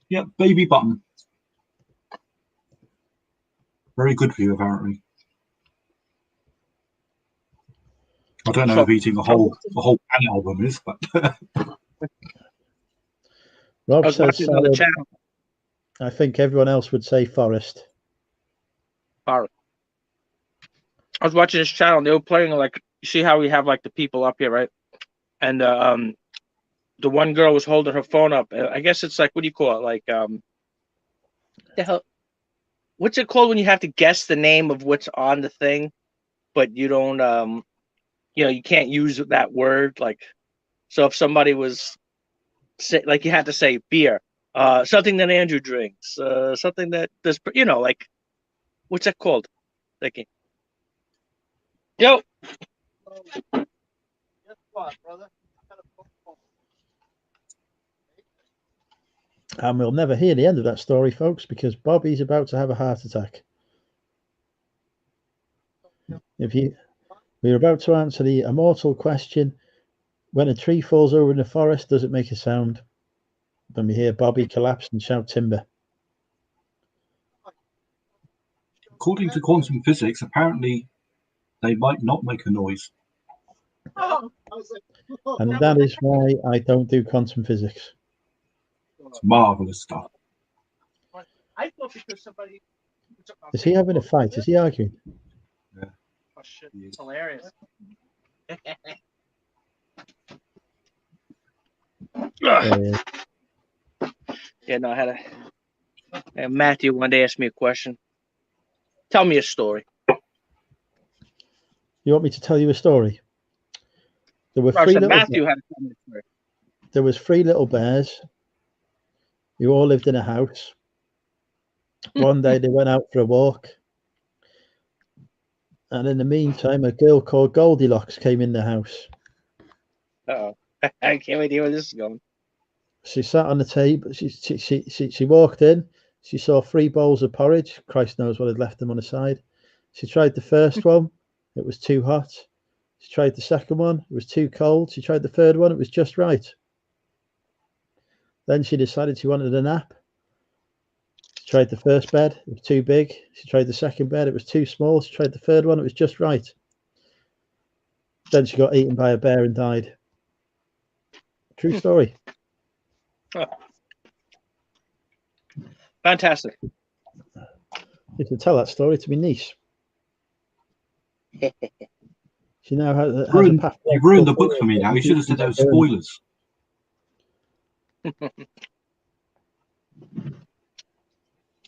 Speaker 2: Yeah, baby button. Very good for you, apparently. I don't know if eating a whole album is, but
Speaker 1: Rob says salad. I think everyone else would say forest.
Speaker 7: Forest. I was watching this channel, and they were playing, like, you see how we have, like, the people up here, right? And the one girl was holding her phone up. I guess it's like, what do you call it? Like, the hell, what's it called when you have to guess the name of what's on the thing, but you don't, you can't use that word. Like, so if somebody was, like, you had to say beer, something that Andrew drinks, something that does, like, what's that called? Thinking. Yo. Guess what, brother?
Speaker 1: And we'll never hear the end of that story, folks, because Bobby's about to have a heart attack. We're about to answer the immortal question: when a tree falls over in the forest, does it make a sound? Then we hear Bobby collapse and shout timber.
Speaker 2: According to quantum physics, apparently they might not make a noise.
Speaker 1: And that is why I don't do quantum physics.
Speaker 2: It's marvelous stuff.
Speaker 7: I thought because somebody.
Speaker 1: Is he having a fight? Is he arguing?
Speaker 2: Yeah.
Speaker 7: Oh shit! It's hilarious. Yeah, no, I had Matthew one day asked me a question. Tell me a story.
Speaker 1: You want me to tell you a story? There were
Speaker 7: Matthew had a story.
Speaker 1: There was 3 little bears who all lived in a house. One day they went out for a walk, and in the meantime, a girl called Goldilocks came in the house.
Speaker 7: Uh-oh. I can't wait to hear where this is going.
Speaker 1: She sat on the table. She walked in. She saw 3 bowls of porridge. Christ knows what had left them on the side. She tried the first one. It was too hot. She tried the second one. It was too cold. She tried the third one. It was just right. Then she decided she wanted a nap. She tried the first bed. It was too big. She tried the second bed. It was too small. She tried the third one. It was just right. Then she got eaten by a bear and died. True story.
Speaker 7: Oh. Fantastic.
Speaker 1: You can tell that story to my niece. She now has a path.
Speaker 2: You've ruined the book for me now. You should have said those spoilers.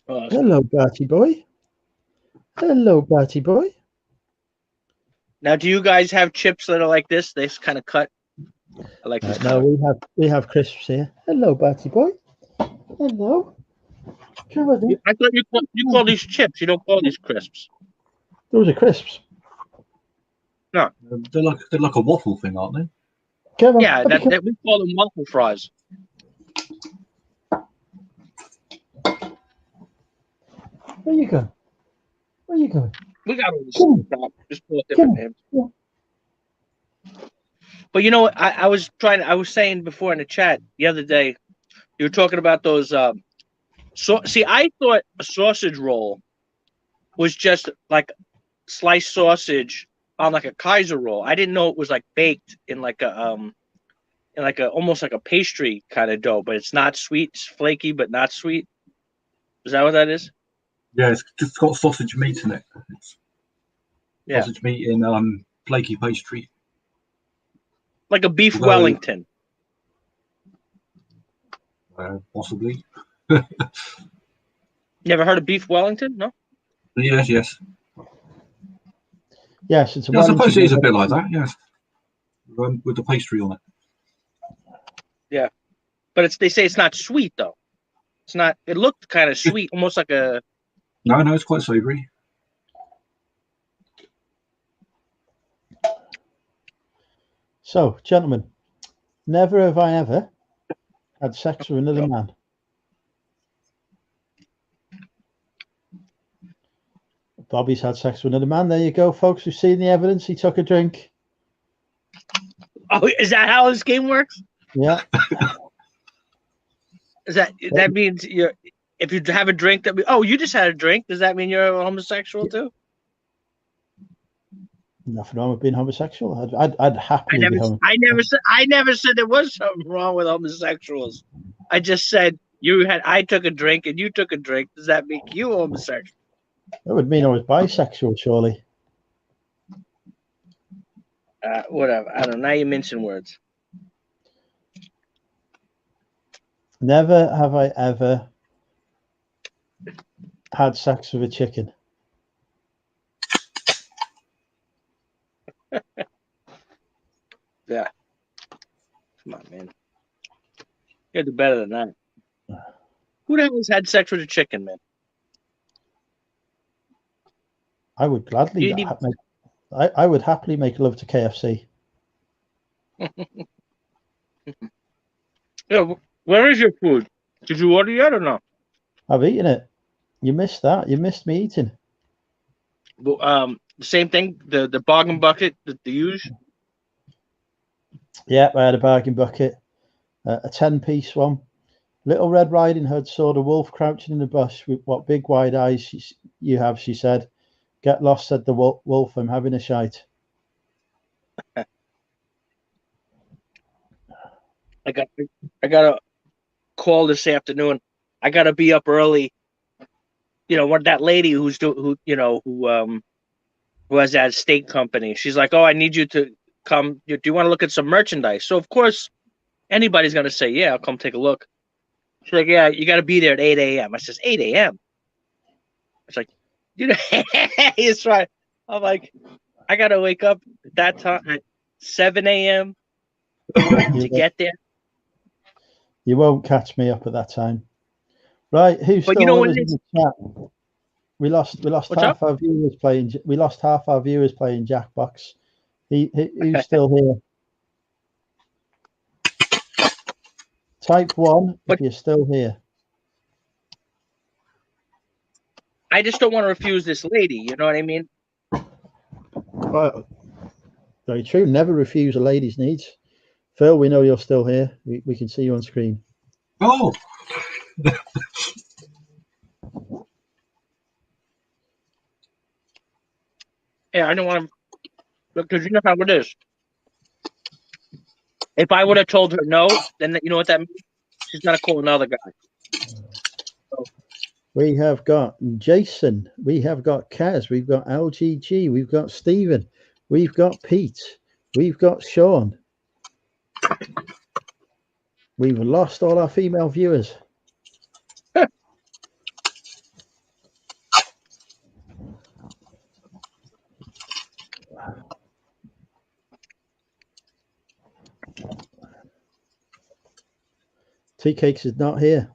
Speaker 1: Hello, Bertie boy. Hello, Bertie boy.
Speaker 7: Now, do you guys have chips that are like this? They kind of cut. I like this.
Speaker 1: No, we have crisps here. Hello, Bertie boy. Hello. Come on,
Speaker 7: I thought you call these chips. You don't call these crisps.
Speaker 1: Those are crisps.
Speaker 7: No,
Speaker 2: they're like a waffle thing, aren't they?
Speaker 1: Come on.
Speaker 7: Yeah, we call them waffle fries.
Speaker 1: Where you going? Where you going?
Speaker 7: We got all this stuff. Just pull it different names.
Speaker 1: Yeah.
Speaker 7: But you know what? I was saying before in the chat the other day, you were talking about those. See, I thought a sausage roll was just like sliced sausage on like a Kaiser roll. I didn't know it was like baked in like a almost like a pastry kind of dough, but it's not sweet. It's flaky, but not sweet. Is that what that is?
Speaker 2: Yeah, it's just got sausage meat in it. It's sausage meat in flaky pastry.
Speaker 7: Like a beef Wellington.
Speaker 2: Possibly.
Speaker 7: Never heard of beef Wellington? No?
Speaker 2: Yes.
Speaker 1: Yes, it's
Speaker 2: I suppose it is a bit like that, yes. With the pastry on it.
Speaker 7: Yeah. But they say it's not sweet though. It's not, it looked kind of sweet, almost like a...
Speaker 2: No, it's quite savory.
Speaker 1: So, gentlemen, never have I ever had sex with another man. Bobby's had sex with another man. There you go, folks. We've seen the evidence. He took a drink.
Speaker 7: Oh, is that how this game works?
Speaker 1: Yeah.
Speaker 7: That means if you have a drink you just had a drink, does that mean you're a homosexual too?
Speaker 1: Nothing wrong with being homosexual. I'd happily be homosexual.
Speaker 7: I never said there was something wrong with homosexuals. I just said I took a drink and you took a drink. Does that make you homosexual?
Speaker 1: That would mean I was bisexual, surely.
Speaker 7: Whatever. I don't know. Now you're mincing words.
Speaker 1: Never have I ever had sex with a chicken.
Speaker 7: Yeah. Come on, man. You gotta do better than that. Who the hell has had sex with a chicken, man?
Speaker 1: I would gladly. I would happily make love to KFC.
Speaker 7: Yeah, where is your food? Did you order yet or not?
Speaker 1: I've eaten it. You missed that. You missed me eating.
Speaker 7: The same thing. The bargain bucket. The use.
Speaker 1: Yeah, I had a bargain bucket, a 10-piece one. Little Red Riding Hood saw the wolf crouching in the bush with what big wide eyes you have, she said. Get lost, said the wolf. I'm having a shite.
Speaker 7: I got a call this afternoon. I got to be up early. You know, what that lady who has that steak company. She's like, "Oh, I need you to come. Do you want to look at some merchandise?" So of course, anybody's gonna say, "Yeah, I'll come take a look." She's like, "Yeah, you got to be there at 8 a.m." I says, 8 a.m. It's like, you know, it's right. I'm like, I gotta wake up at that time at 7 a.m. to get there.
Speaker 1: You won't catch me up at that time. Right, who's
Speaker 7: But
Speaker 1: still
Speaker 7: you know
Speaker 1: with
Speaker 7: what
Speaker 1: us in the chat? We lost
Speaker 7: What's
Speaker 1: half
Speaker 7: up?
Speaker 1: our viewers playing. We lost half our viewers playing Jackbox. Who's still here? Type 1 if you're still here.
Speaker 7: I just don't want to refuse this lady. You know what I mean?
Speaker 1: Well, very true. Never refuse a lady's needs. Phil, we know you're still here. We can see you on screen.
Speaker 2: Oh.
Speaker 7: Yeah, I don't want to. Because you know how it is. If I would have told her no, then you know what that means? She's gonna call another guy.
Speaker 1: We have got Jason. We have got Kaz. We've got LGG. We've got Stephen. We've got Pete. We've got Sean. We've lost all our female viewers. Tea Cakes is not here.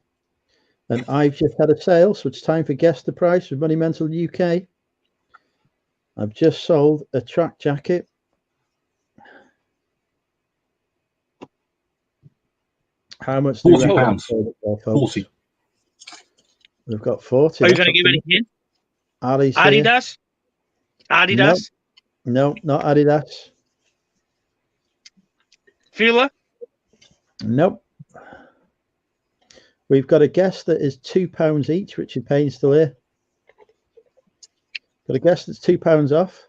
Speaker 1: And I've just had a sale, so it's time for Guess the Price with Money Mental UK. I've just sold a track jacket. How much do you reckon?
Speaker 2: £40. 40.
Speaker 1: We've got 40.
Speaker 7: Are you going to give any hint? Adidas? Adidas?
Speaker 1: No, not Adidas.
Speaker 7: Fila?
Speaker 1: Nope. We've got a guess that is £2 each. Richard Payne's still here. Got a guess that's £2 off.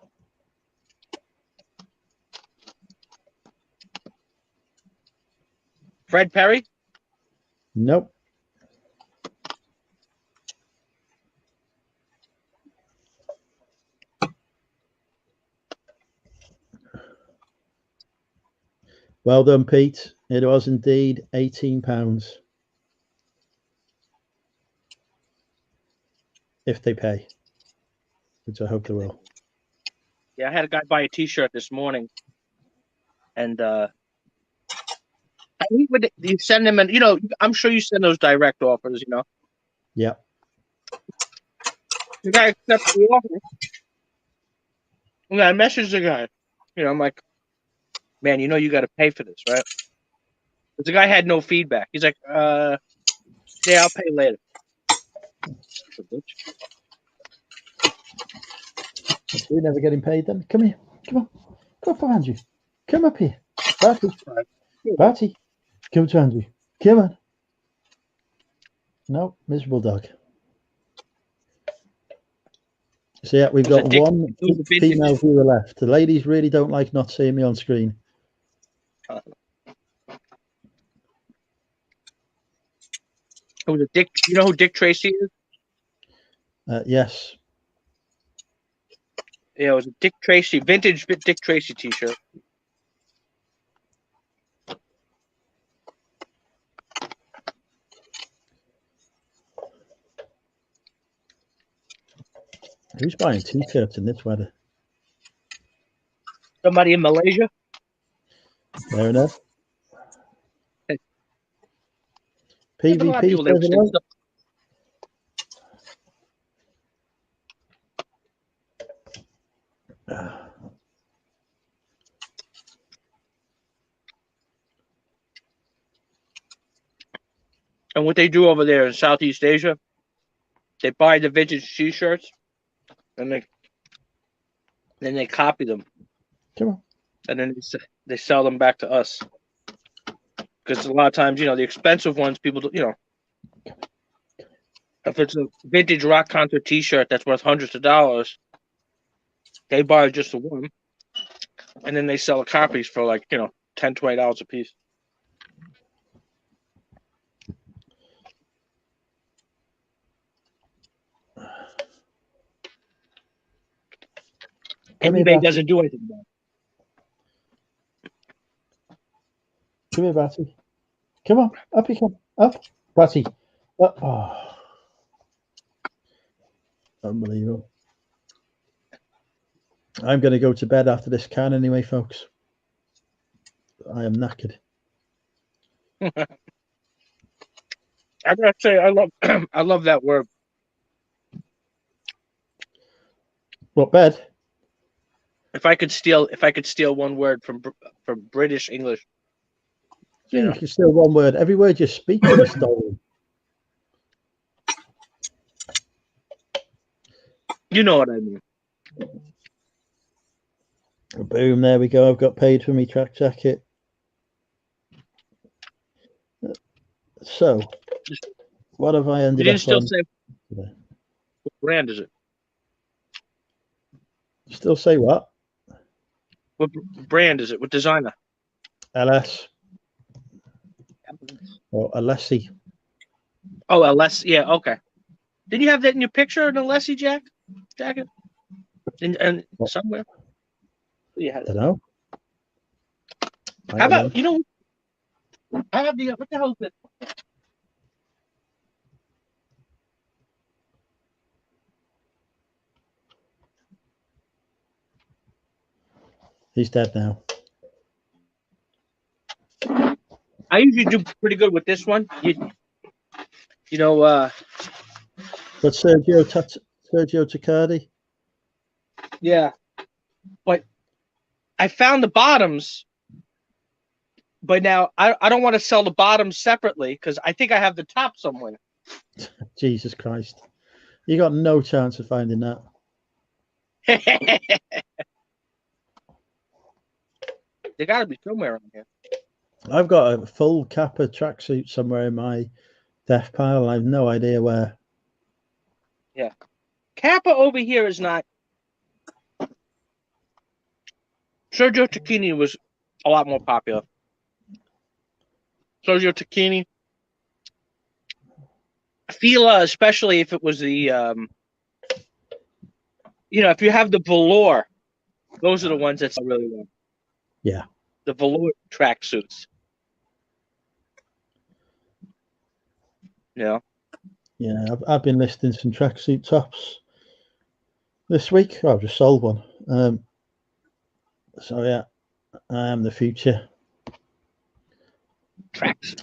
Speaker 7: Fred Perry?
Speaker 1: Nope. Well done, Pete. It was indeed £18. If they pay, which I hope they will.
Speaker 7: Yeah, I had a guy buy a T-shirt this morning, and you send him, and I'm sure you send those direct offers.
Speaker 1: Yeah.
Speaker 7: The guy accepts the offer, and I message the guy. I'm like, man, you got to pay for this, right? But the guy had no feedback. He's like, yeah, I'll pay later.
Speaker 1: You're never getting paid then. Come here. Come up, Andrew. Come up here. Barty. Come to Andrew. Come on. No, miserable dog. So yeah, we've got one female viewer left. The ladies really don't like not seeing me on screen.
Speaker 7: It was a Dick. You know who Dick Tracy is?
Speaker 1: Yes.
Speaker 7: Yeah, it was a Dick Tracy, vintage Dick Tracy T-shirt.
Speaker 1: Who's buying T-shirts in this weather?
Speaker 7: Somebody in Malaysia.
Speaker 1: Fair enough.
Speaker 7: There's a lot of
Speaker 1: PvP
Speaker 7: people that
Speaker 1: says
Speaker 7: would
Speaker 1: hello.
Speaker 7: send stuff. And what they do over there in Southeast Asia, they buy the vintage T-shirts, and then they copy them.
Speaker 1: Come on.
Speaker 7: And then they sell them back to us. Because a lot of times, the expensive ones, people, if it's a vintage rock concert T-shirt that's worth hundreds of dollars, they buy just the one, and then they sell the copies for like $10, $20 a piece. And eBay doesn't do anything about it.
Speaker 1: Come here, Batty. Come on, up you come. Up, Batty. Oh. Unbelievable. I'm going to go to bed after this can anyway, folks. I am knackered.
Speaker 7: I gotta say, I love that word.
Speaker 1: What, bed?
Speaker 7: If I could steal one word from British English.
Speaker 1: You can steal one word. Every word you speak is stolen.
Speaker 7: You know what I mean.
Speaker 1: Boom, there we go. I've got paid for my track jacket. So, what have I ended
Speaker 7: you
Speaker 1: up
Speaker 7: still
Speaker 1: on?
Speaker 7: Say, what brand is it?
Speaker 1: Still say what?
Speaker 7: What brand is it? What designer?
Speaker 1: LS. Or Alessi.
Speaker 7: Oh, Alessi. Yeah, okay. Did you have that in your picture, an Alessi jacket? And somewhere? Yeah.
Speaker 1: I don't know.
Speaker 7: How about, I have what the hell is it?
Speaker 1: He's dead now.
Speaker 7: I usually do pretty good with this one.
Speaker 1: But Sergio Taccardi?
Speaker 7: Yeah. But I found the bottoms, but now I don't want to sell the bottoms separately because I think I have the top somewhere.
Speaker 1: Jesus Christ. You got no chance of finding that.
Speaker 7: They got to be somewhere on here.
Speaker 1: I've got a full Kappa tracksuit somewhere in my death pile. I have no idea where.
Speaker 7: Yeah. Kappa over here is not. Sergio Tacchini was a lot more popular. Sergio Tacchini. Fila, especially if it was the, if you have the velour, those are the ones that's really well.
Speaker 1: Yeah.
Speaker 7: The velour tracksuits. Yeah.
Speaker 1: Yeah, I've been listing some tracksuit tops this week. I've just sold one. So yeah, I am the future.
Speaker 7: Tracks.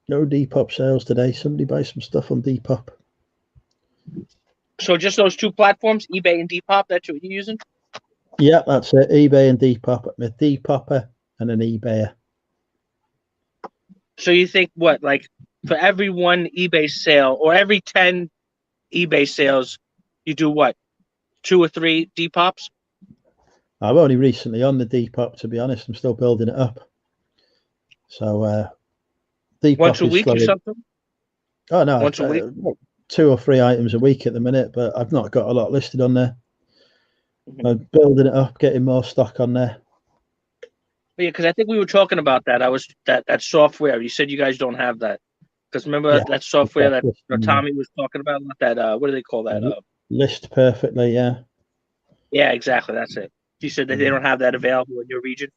Speaker 1: No Depop sales today. Somebody buy some stuff on Depop.
Speaker 7: So just those two platforms, eBay and Depop, that's what you're using?
Speaker 1: Yeah, that's it. eBay and Depop. I'm a Depopper and an eBayer.
Speaker 7: So you think what, like for every one eBay sale or every 10 eBay sales, you do what? 2 or 3 Depops?
Speaker 1: I'm only recently on the Depop, to be honest. I'm still building it up. So Depop
Speaker 7: once a week or something?
Speaker 1: Oh no,
Speaker 7: once a week.
Speaker 1: 2 or 3 items a week at the minute, but I've not got a lot listed on there. Mm-hmm. I'm building it up, getting more stock on there.
Speaker 7: Yeah, because I think we were talking about that. That software. You said you guys don't have that. Because remember that software that Tommy was talking about? That what do they call that?
Speaker 1: List Perfectly, yeah.
Speaker 7: Yeah, exactly. That's it. You said that they don't have that available in your region.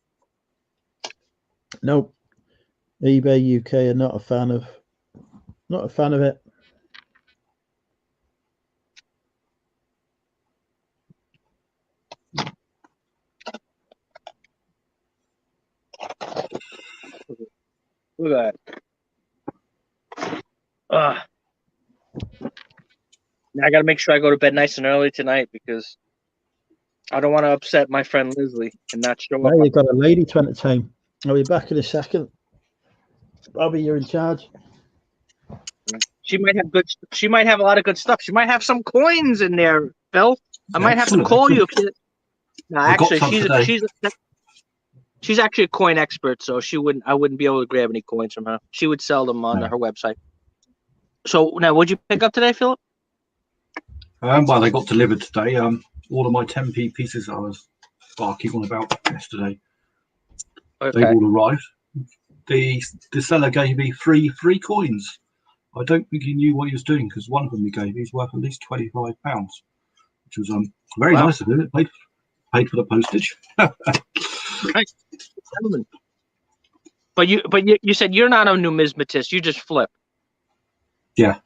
Speaker 1: Nope. eBay UK are not a fan of it.
Speaker 7: Look at that. Now I got to make sure I go to bed nice and early tonight because I don't want to upset my friend Leslie and not show up.
Speaker 1: Now you've got a lady to entertain. I'll be back in a second. Bobby, you're in charge.
Speaker 7: She might have good. She might have a lot of good stuff. She might have some coins in there, Phil. I might have to call you. No, actually, she's actually a coin expert, so I wouldn't be able to grab any coins from her. She would sell them on her website. So now, what'd you pick up today, Philip?
Speaker 2: Well, they got delivered today. All of my 10p pieces I was barking on about yesterday. Okay. They've all arrived. The seller gave me free coins. I don't think he knew what he was doing because one of them he gave me is worth at least £25, which was very nice of him. It paid for the postage.
Speaker 7: Right. But you said you're not a numismatist. You just flip.
Speaker 2: Yeah.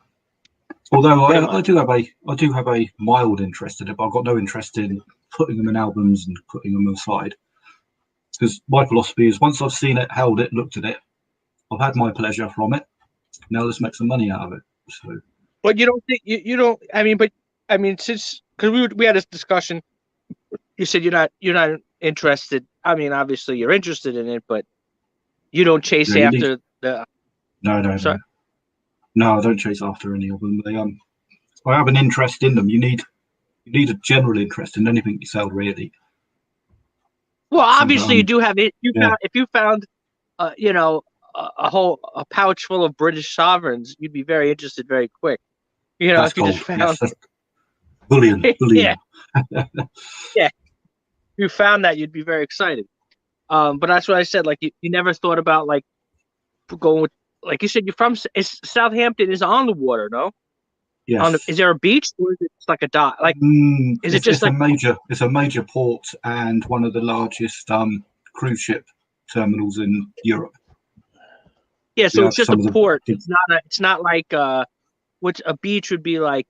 Speaker 2: Although I do have a mild interest in it, but I've got no interest in putting them in albums and putting them aside. Because my philosophy is once I've seen it, held it, looked at it, I've had my pleasure from it. Now let's make some money out of it. So.
Speaker 7: But you don't think you don't? I mean, since because we had this discussion, you said you're not interested. I mean, obviously you're interested in it, but you don't chase after the.
Speaker 2: No. Sorry? No, I don't chase after any of them. I have an interest in them. You need a general interest in anything you sell, really.
Speaker 7: Well, obviously you do have it. If you found, a pouch full of British sovereigns, you'd be very interested very quick.
Speaker 2: That's
Speaker 7: if you
Speaker 2: gold.
Speaker 7: just found
Speaker 2: bullion.
Speaker 7: Yeah. Yeah. If you found that, you'd be very excited. But that's what I said. Like you never thought about like going with, like you said, you're from Southampton is on the water, no?
Speaker 2: Yes.
Speaker 7: Is there a beach or is it just like a dock? Like,
Speaker 2: it's a major port and one of the largest cruise ship terminals in Europe.
Speaker 7: Yeah, so it's just a port. It's not like which a beach would be like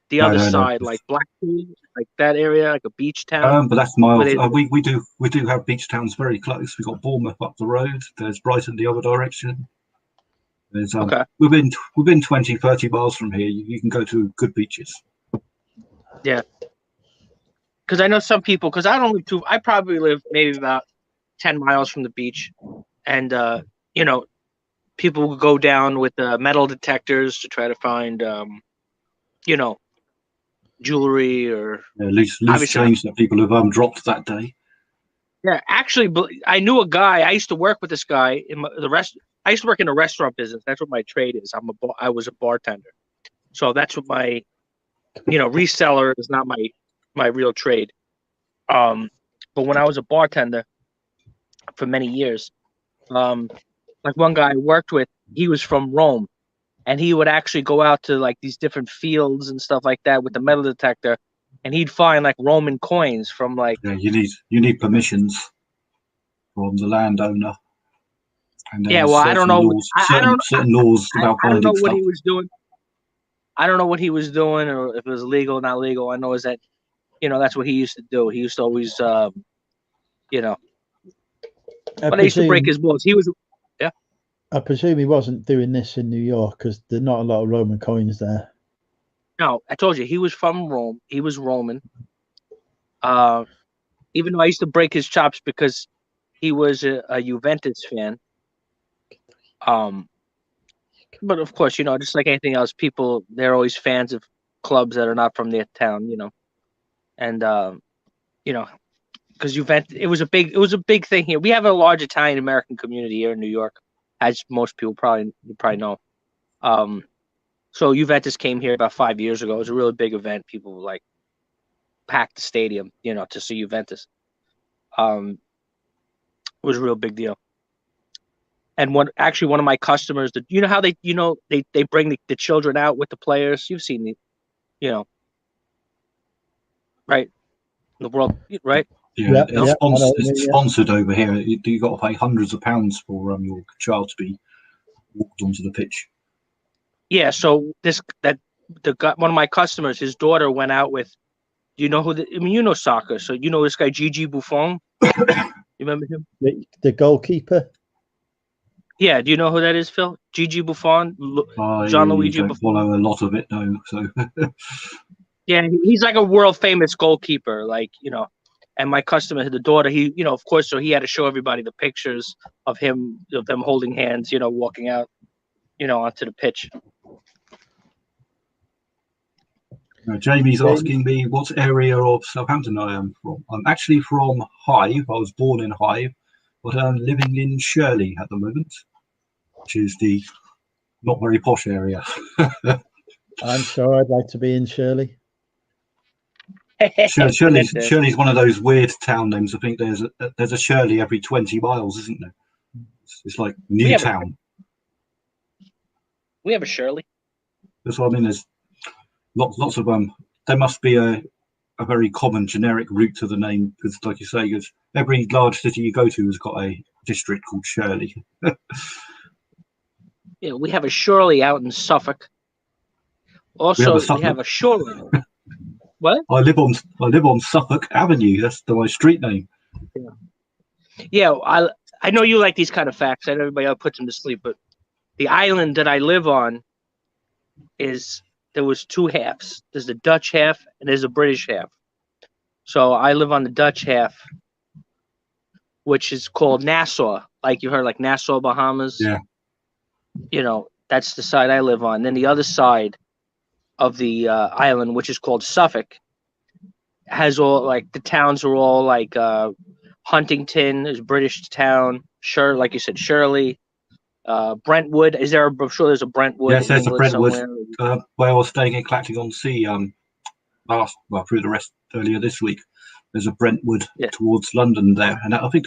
Speaker 7: the other side, like Blackpool, like that area, like a beach town.
Speaker 2: But that's miles. We do have beach towns very close. We've got Bournemouth up the road. There's Brighton the other direction. There's within 20, 30 miles from here, you can go to good beaches.
Speaker 7: Yeah. Because I know some people, because I probably live maybe about 10 miles from the beach. And, people will go down with metal detectors to try to find, jewelry or
Speaker 2: loose change that people have dropped that day.
Speaker 7: Yeah, actually, I knew a guy. I used to work with this guy in I used to work in a restaurant business. That's what my trade is. I was a bartender, so that's what my, reseller is not my real trade. But when I was a bartender for many years, like one guy I worked with, he was from Rome, and he would actually go out to like these different fields and stuff like that with the metal detector, and he'd find like Roman coins from like.
Speaker 2: Yeah, you need permissions from the landowner. And
Speaker 7: yeah, well, I don't know.
Speaker 2: Certain laws about
Speaker 7: I don't know what
Speaker 2: stuff.
Speaker 7: he was doing. I don't know what he was doing, or if it was legal or not legal. I know is that, that's what he used to do. He used to always, but I used to break his balls. He was, yeah.
Speaker 1: I presume he wasn't doing this in New York because there's not a lot of Roman coins there.
Speaker 7: No, I told you he was from Rome. He was Roman. Even though I used to break his chops because he was a Juventus fan. But of course, just like anything else, people, they're always fans of clubs that are not from their town, and because Juventus, it was a big thing here. We have a large Italian American community here in New York, as most people probably know. So Juventus came here about 5 years ago. It was a really big event. People like packed the stadium, to see Juventus. It was a real big deal. And one of my customers, you know how they bring the children out with the players. You've seen right? The world, right?
Speaker 2: Yeah, it's sponsored over here. You got to pay hundreds of pounds for your child to be walked onto the pitch.
Speaker 7: Yeah, so one of my customers, his daughter went out with. Do you know who? You know soccer, so you know this guy Gigi Buffon. You remember him?
Speaker 1: The goalkeeper.
Speaker 7: Yeah, do you know who that is, Phil? Gigi Buffon,
Speaker 2: Gianluigi Buffon. Follow a lot of it, though. So.
Speaker 7: Yeah, he's like a world famous goalkeeper, And my customer, the daughter, of course, so he had to show everybody the pictures of them holding hands, walking out, onto the pitch.
Speaker 2: Jamie's asking me what area of Southampton I am from. I'm actually from Hive. I was born in Hive, but I'm living in Shirley at the moment, which is the not very posh area.
Speaker 1: I'm sure I'd like to be in Shirley.
Speaker 2: Shirley's one of those weird town names. I think there's a Shirley every 20 miles, isn't there? It's like Newtown.
Speaker 7: We have a Shirley.
Speaker 2: That's what I mean. There's lots of there must be a very common generic route to the name, because like you say, because every large city you go to has got a district called Shirley.
Speaker 7: Yeah, we have a Shirley out in Suffolk. Also, we have a Shirley. What?
Speaker 2: I live on Suffolk Avenue. That's my street name.
Speaker 7: Yeah, I know you like these kind of facts. I know everybody else puts them to sleep, but the island that I live on there was two halves. There's the Dutch half and there's a British half. So I live on the Dutch half, which is called Nassau. Like you heard, like Nassau, Bahamas.
Speaker 2: Yeah.
Speaker 7: That's the side I live on. Then the other side of the island, which is called Suffolk, has all like the towns are all like Huntington is British town. Like you said, Shirley. Brentwood. I'm sure there's a Brentwood.
Speaker 2: Yes, there's a Brentwood. Where I was staying in Clacton-on-Sea through the rest earlier this week. There's a Brentwood towards London there, and I think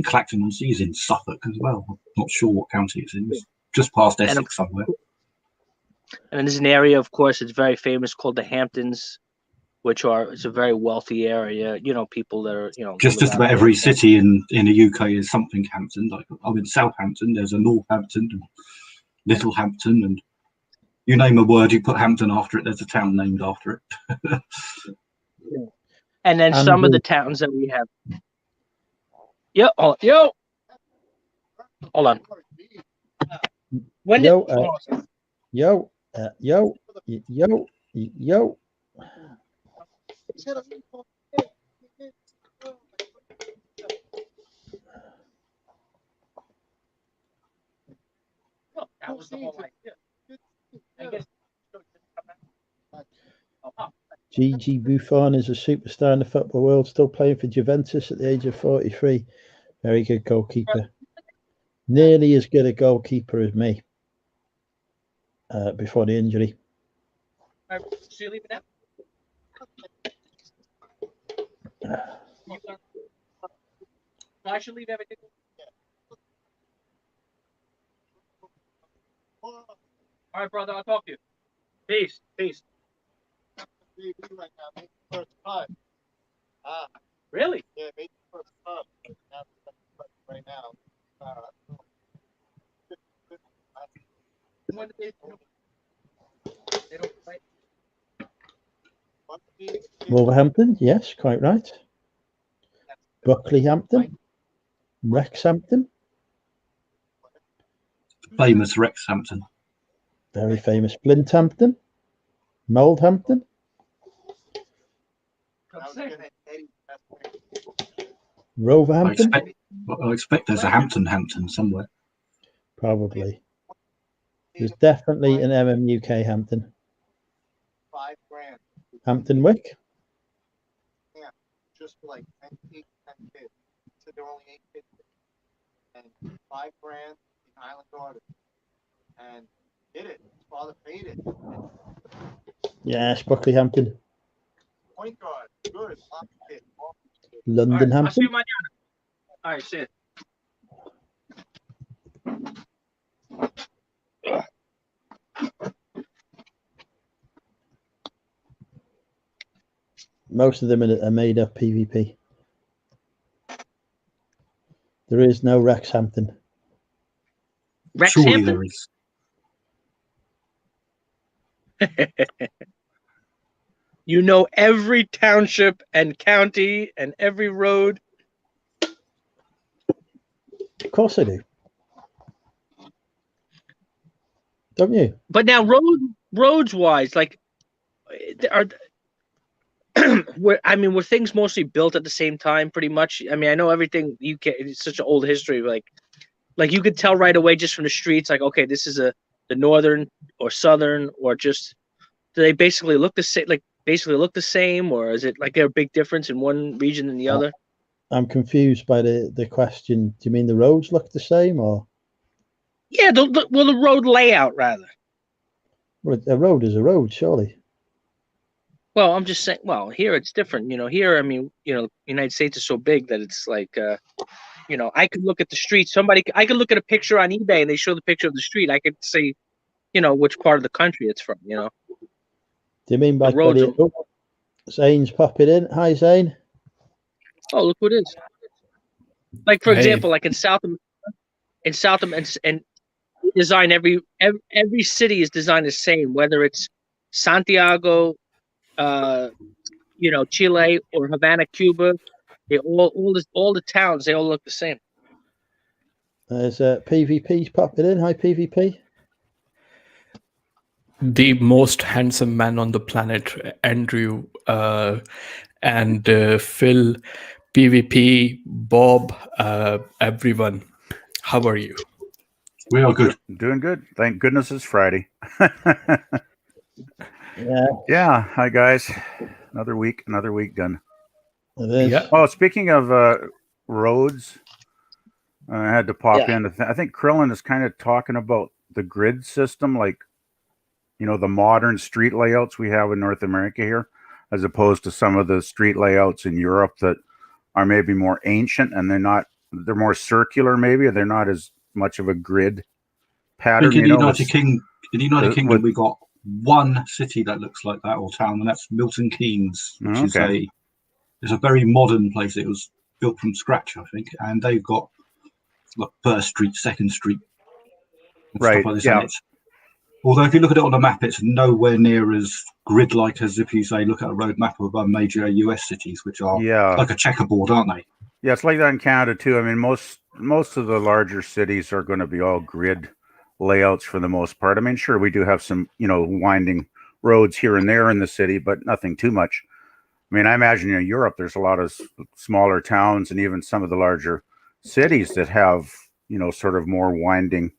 Speaker 2: Clacton-on-Sea is in Suffolk as well. I'm not sure what county it's in. It's just past Essex somewhere.
Speaker 7: And there's an area, of course, it's very famous called the Hamptons, it's a very wealthy area. People that are
Speaker 2: just about every city in the UK is something Hampton. Like I'm in Southampton, there's a Northampton, and Littlehampton, and you name a word, you put Hampton after it, there's a town named after it.
Speaker 7: And then some of the towns that we have. Hold on.
Speaker 1: Yo.
Speaker 7: That was the whole idea.
Speaker 1: Gigi Buffon is a superstar in the football world, still playing for Juventus at the age of 43. Very good goalkeeper. Nearly as good a goalkeeper as me before the injury.
Speaker 7: So you leave it now? I should leave everything. All right, brother. I'll talk to you. Peace.
Speaker 6: Right now, make the first cut.
Speaker 7: Really?
Speaker 6: Yeah, make the first cut. Right now.
Speaker 7: When did they don't play?
Speaker 1: Wolverhampton, yes, quite right. Buckleyhampton, Wrexhampton.
Speaker 2: Famous Wrexhampton.
Speaker 1: Very famous Blinthampton, Moldhampton. Roverhampton.
Speaker 2: I expect there's a Hampton somewhere.
Speaker 1: Probably. There's definitely an MMUK Hampton.
Speaker 6: $5,000.
Speaker 1: Hampton Wick.
Speaker 6: Yeah, just for like 10 kids. So there are only 8 kids. And $5,000 in Island Garden. And did it. His father paid it.
Speaker 1: Yes, Buckleyhampton.
Speaker 6: Point guard. Good.
Speaker 1: London Hampton.
Speaker 7: All right, see you.
Speaker 1: Most of them are made up PvP. There is no Rexhampton.
Speaker 2: Surely
Speaker 7: Rexhampton?
Speaker 2: there is.
Speaker 7: You know every township and county and every road.
Speaker 1: Of course I do. Don't you?
Speaker 7: But now roads wise, like are were things mostly built at the same time pretty much? I mean, I know everything it's such an old history, like you could tell right away just from the streets, like, okay, this is the northern or southern, or just do they basically look the same, or is it like there a big difference in one region than the other?
Speaker 1: I'm confused by the question. Do you mean the roads look the same, or?
Speaker 7: Yeah, the road layout rather.
Speaker 1: Well, a road is a road, surely.
Speaker 7: Well, I'm just saying. Well, here it's different. Here, I mean, United States is so big that it's like, I could look at the street. I could look at a picture on eBay and they show the picture of the street. I could see, which part of the country it's from. Do
Speaker 1: you mean by
Speaker 7: roads?
Speaker 1: Zane's popping in? Hi, Zane.
Speaker 7: Oh, look who it is. Like, for example, like in South and design every city is designed the same, whether it's Santiago, Chile or Havana, Cuba. They all the towns, they all look the same.
Speaker 1: There's PvP's popping in. Hi, PvP.
Speaker 8: The most handsome man on the planet, Andrew, and Phil, PvP, Bob, everyone. How are you?
Speaker 2: We are good.
Speaker 9: Doing good. Thank goodness it's Friday.
Speaker 1: Yeah.
Speaker 9: Yeah. Hi, guys. Another week done.
Speaker 1: It is.
Speaker 8: Yeah.
Speaker 9: Oh, speaking of roads, I had to pop in. I think Krillin is kind of talking about the grid system, like, the modern street layouts we have in North America here, as opposed to some of the street layouts in Europe that are maybe more ancient, and they're more circular, maybe, or they're not as much of a grid pattern.
Speaker 2: In the United Kingdom, we got one city that looks like that, or town, and that's Milton Keynes, which is a very modern place. It was built from scratch, I think, and they've got like First Street, Second Street, and stuff like this. Yeah. Although if you look at it on a map, it's nowhere near as grid-like as if you say look at a road map of major US cities, which are like a checkerboard, aren't they?
Speaker 9: Yeah, it's like that in Canada too. I mean, most of the larger cities are going to be all grid layouts for the most part. I mean, sure, we do have some, winding roads here and there in the city, but nothing too much. I mean, I imagine in Europe, there's a lot of smaller towns and even some of the larger cities that have, sort of more winding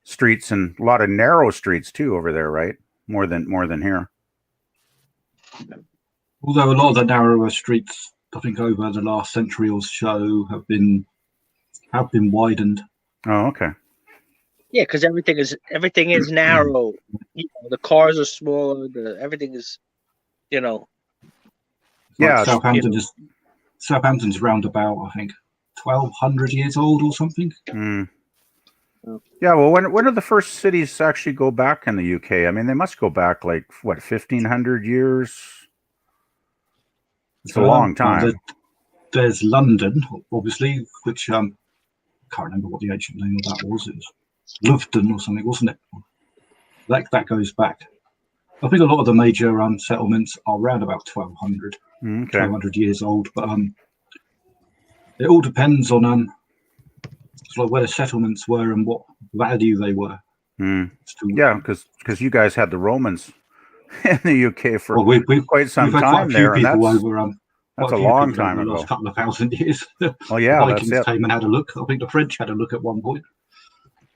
Speaker 9: streets and a lot of narrow streets too over there, right? More than here.
Speaker 2: Although a lot of the narrower streets, I think over the last century or so, have been widened.
Speaker 9: Oh, okay.
Speaker 7: Yeah, because everything is narrow. The cars are smaller. Everything is,
Speaker 2: Yeah, Southampton's round about, I think, 1,200 years old or something.
Speaker 9: Mm. Yeah, well, when did the first cities actually go back in the UK? I mean, they must go back like, what, 1,500 years? It's a long time.
Speaker 2: There's London, obviously, which I can't remember what the ancient name of that was. It was Loveton or something, wasn't it? That goes back. I think a lot of the major settlements are around about 1,200, 1,200 years old. But it all depends on like where the settlements were and what value they were.
Speaker 9: Yeah, because you guys had the Romans in the UK for quite some time there.
Speaker 2: And
Speaker 9: that's a long time ago.
Speaker 2: The last couple of thousand years.
Speaker 9: Oh yeah,
Speaker 2: the Vikings came and had a look. I think the French had a look at one point.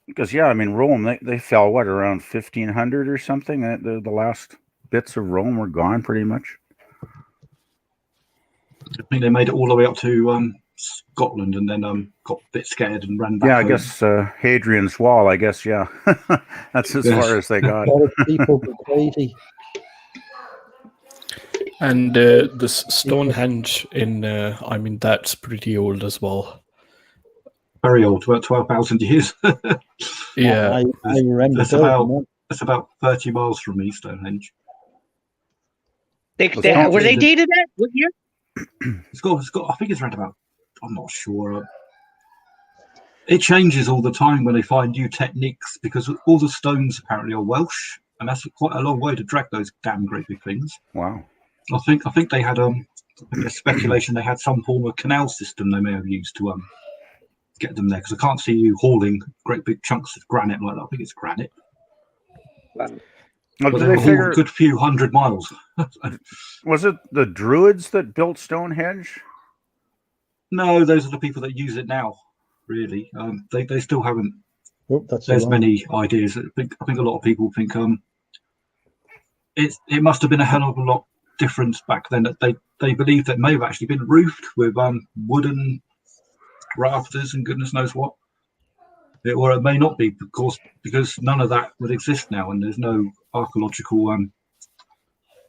Speaker 9: Because I mean, Rome they fell around 1,500 or something. The last bits of Rome were gone pretty much.
Speaker 2: I think they made it all the way up to Scotland and then got a bit scared and ran back.
Speaker 9: Yeah, I guess Hadrian's Wall. I guess that's as far as they got.
Speaker 1: People go crazy.
Speaker 8: And this Stonehenge that's pretty old as well.
Speaker 2: very old, about 12,000 years.
Speaker 8: Yeah,
Speaker 1: I remember
Speaker 2: That's about 30 miles from me, Stonehenge.
Speaker 7: Were they dated at what year?
Speaker 2: It's got. I think it's around about. I'm not sure. It changes all the time when they find new techniques because all the stones apparently are Welsh, and that's quite a long way to drag those damn great big things.
Speaker 9: Wow.
Speaker 2: I think they had there's speculation they had some form of canal system they may have used to get them there, because I can't see you hauling great big chunks of granite like that. I think it's granite.
Speaker 9: Well,
Speaker 2: But they haul a good few 100 miles.
Speaker 9: Was it the Druids that built Stonehenge?
Speaker 2: No, those are the people that use it now. Really, they still haven't.
Speaker 1: That's
Speaker 2: There's many ideas. I think a lot of people think it must have been a hell of a lot different back then. That they believe that may have actually been roofed with wooden rafters and goodness knows what. Or it may not be, because none of that would exist now, and there's no archaeological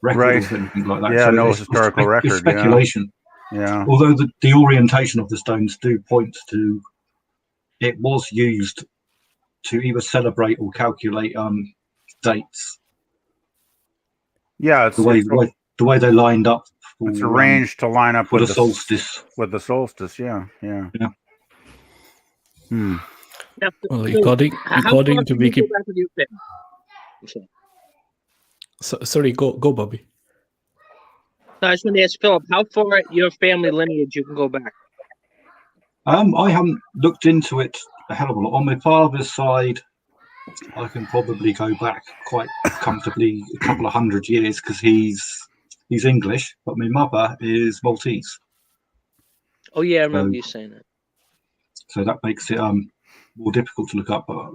Speaker 2: record of anything like that.
Speaker 9: Yeah,
Speaker 2: so
Speaker 9: no historical record.
Speaker 2: It's speculation.
Speaker 9: Yeah.
Speaker 2: Although the orientation of the stones do point to it was used to either celebrate or calculate dates.
Speaker 9: Yeah, it's
Speaker 2: the way they lined up.
Speaker 9: It's arranged to line up
Speaker 2: with the solstice.
Speaker 9: With the solstice, yeah. Hmm.
Speaker 7: Now,
Speaker 8: well, according to Wikipedia. Sorry, go, Bobby.
Speaker 7: No, I just want to ask Philip, how far your family lineage you can go back?
Speaker 2: I haven't looked into it a hell of a lot. On my father's side, I can probably go back quite comfortably a couple of 100 years because he's English, but my mother is Maltese.
Speaker 7: Oh yeah, I remember you saying that.
Speaker 2: So that makes it more difficult to look up. But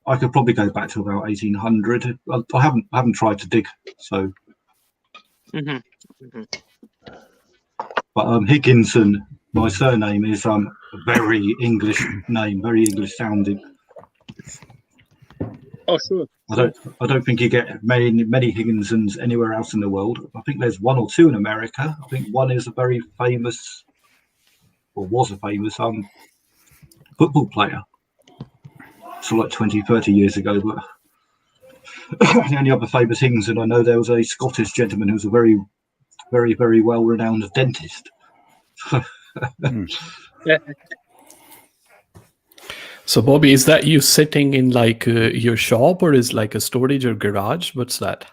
Speaker 2: I could probably go back to about 1800. I haven't tried to dig, so. But Higginson, my surname is a very English name, very English sounding.
Speaker 7: Oh sure.
Speaker 2: I don't think you get many Higginsons anywhere else in the world. I think there's one or two in America. I think one is a very famous, or was a famous football player. So like 20, 30 years ago, but the only other famous Higginson I know, there was a Scottish gentleman who was a very, very, very well-renowned dentist.
Speaker 8: So, Bobby, is that you sitting in like your shop, or is like a storage or garage? What's that?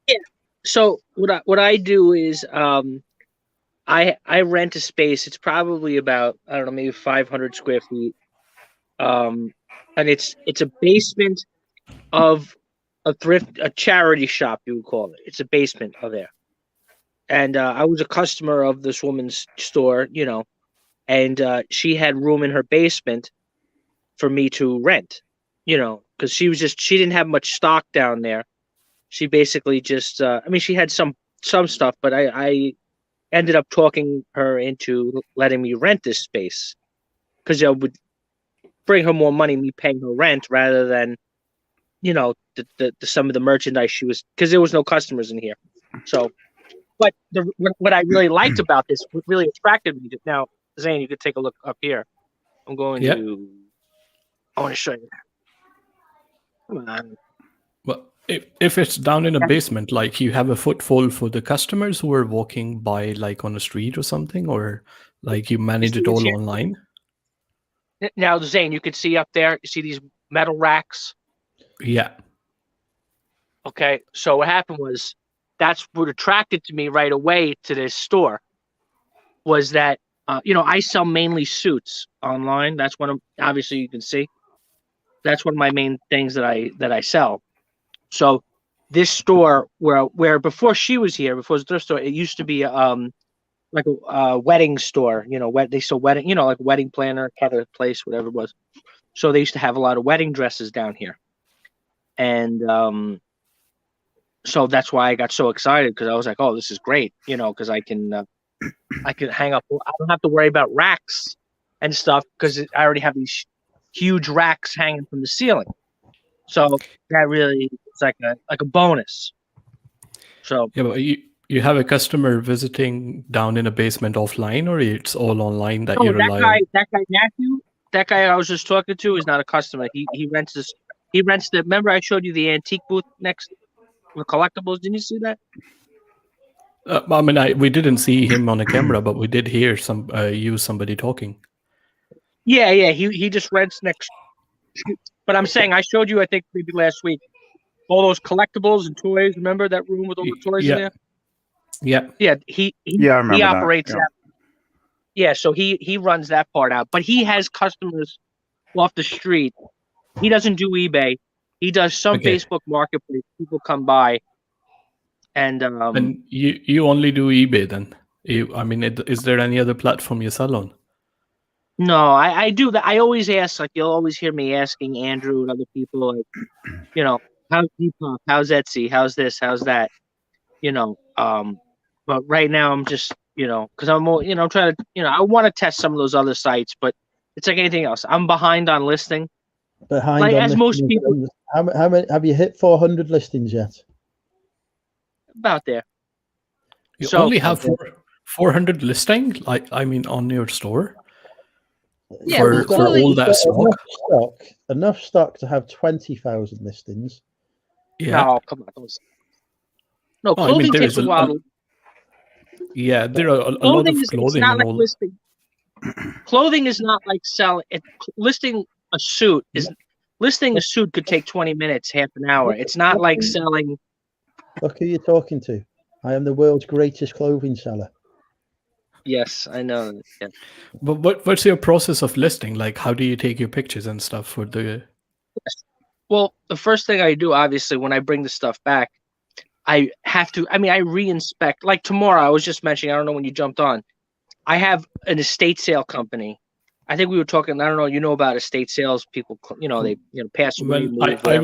Speaker 7: Yeah. So what I do is I rent a space. It's probably about, I don't know, maybe 500 square feet, and it's a basement of a charity shop, you would call it. It's a basement of there. And I was a customer of this woman's store, and she had room in her basement for me to rent, because she didn't have much stock down there. She basically just, she had some stuff, but I ended up talking her into letting me rent this space because it would bring her more money, me paying her rent rather than, the some of the merchandise she was, because there was no customers in here. So, but what I really liked about this, what really attracted me to, now, Zane, you could take a look up here. I'm going to, I want to show you. Come on.
Speaker 8: Well, if it's down in a basement, like you have a footfall for the customers who are walking by, like on a street or something, or like you manage it all online.
Speaker 7: Now, Zane, you can see up there. You see these metal racks?
Speaker 8: Yeah.
Speaker 7: Okay, so what happened was, that's what attracted to me right away to this store, was that I sell mainly suits online. That's one of, obviously you can see, that's one of my main things that I sell. So this store where before she was here, before it was a thrift store, it used to be like a wedding store. They sell wedding, like wedding planner kind of place, whatever it was. So they used to have a lot of wedding dresses down here, and so that's why I got so excited, because I was like, oh, this is great, because I can hang up. I don't have to worry about racks and stuff because I already have these huge racks hanging from the ceiling. So that really is like a bonus. So
Speaker 8: yeah, but you have a customer visiting down in a basement offline, or it's all online that you're relying?
Speaker 7: That guy Matthew, that guy I was just talking to is not a customer. He rents this. He rents the. Remember, I showed you the antique booth next with collectibles. Didn't you see that?
Speaker 8: I mean, we didn't see him on a camera, but we did hear somebody talking.
Speaker 7: Yeah. He just rents next. But I'm saying I showed you, I think maybe last week, all those collectibles and toys. Remember that room with all the toys in there? Yeah. He operates that. Yeah, so he runs that part out, but he has customers off the street. He doesn't do eBay. He does some Facebook Marketplace. People come by, and
Speaker 8: you only do eBay then? Is there any other platform you sell on?
Speaker 7: No, I do that. I always ask, like you'll always hear me asking Andrew and other people, like, how's Depop, how's Etsy, how's this, how's that, But right now I'm just. Because I'm trying to, I want to test some of those other sites, but it's like anything else. I'm behind on listing. Most people.
Speaker 1: How many have you hit 400 listings yet?
Speaker 7: About there.
Speaker 8: You only have 400 listing, on your store.
Speaker 7: Yeah,
Speaker 8: for all that stock.
Speaker 1: Enough stock to have 20,000 listings.
Speaker 8: Yeah.
Speaker 7: No, come on. No, clothing takes a while.
Speaker 8: Yeah, there are a lot of clothing and all.
Speaker 7: Clothing is not like selling. Listing a suit could take 20 minutes, half an hour. It's not like selling.
Speaker 1: Look who you're talking to. I am the world's greatest clothing seller.
Speaker 7: Yes, I know. Yeah.
Speaker 8: But what's your process of listing? Like, how do you take your pictures and stuff for the?
Speaker 7: Well, the first thing I do, obviously, when I bring the stuff back, I have to, I re-inspect. Like tomorrow, I was just mentioning, I don't know when you jumped on. I have an estate sale company. I think we were talking, I don't know, about estate sales. People, they pass away.
Speaker 8: Well, I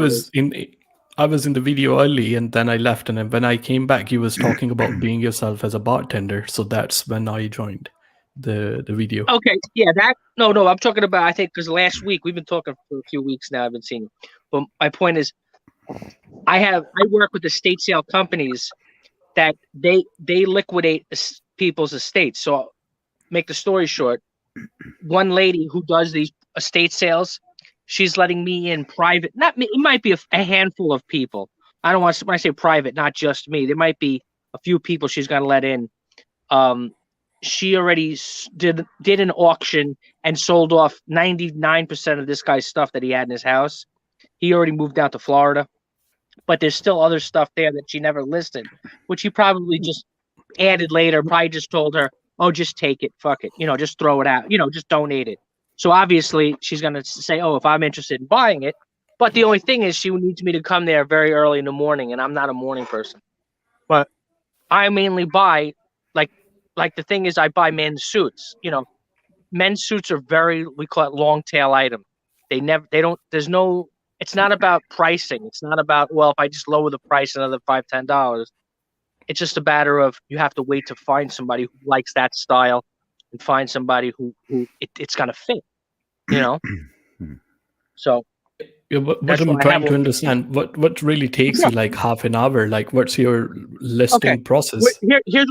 Speaker 8: was in the video early and then I left. And then when I came back, you was talking about being yourself as a bartender. So that's when I joined the video.
Speaker 7: Okay. Yeah, no, I'm talking about, I think, because last week, we've been talking for a few weeks now. I've been seeing. But my point is, I work with estate sale companies that they liquidate people's estates. So, make the story short, one lady who does these estate sales, she's letting me in private. Not me, it might be a handful of people. I don't want to, when I say private, not just me. There might be a few people she's going to let in. She already did an auction and sold off 99% of this guy's stuff that he had in his house. He already moved down to Florida. But there's still other stuff there that she never listed, which he probably just added later, probably just told her, oh, just take it, fuck it, just throw it out, just donate it. So obviously she's going to say, oh, if I'm interested in buying it. But the only thing is she needs me to come there very early in the morning, and I'm not a morning person. But I mainly buy, like the thing is I buy men's suits. Men's suits are we call it long tail item. It's not about pricing. It's not about, well, if I just lower the price another $5, $10. It's just a matter of you have to wait to find somebody who likes that style and find somebody who it's going to fit, So.
Speaker 8: Yeah, what I'm trying to understand, what really takes you like half an hour? Like, what's your listing process?
Speaker 7: Here's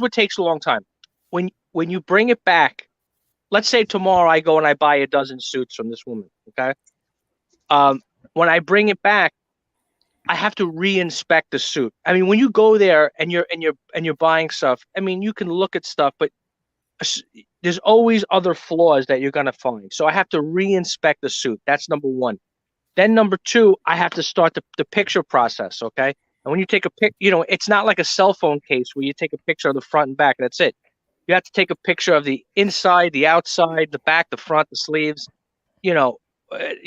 Speaker 7: what takes a long time. When you bring it back, let's say tomorrow I go and I buy a dozen suits from this woman, okay? When I bring it back, I have to re-inspect the suit. When you go there and you're buying stuff, you can look at stuff, but there's always other flaws that you're gonna find. So I have to re-inspect the suit. That's number one. Then number two, I have to start the picture process. Okay, and when you take a pic, it's not like a cell phone case where you take a picture of the front and back. And that's it. You have to take a picture of the inside, the outside, the back, the front, the sleeves. You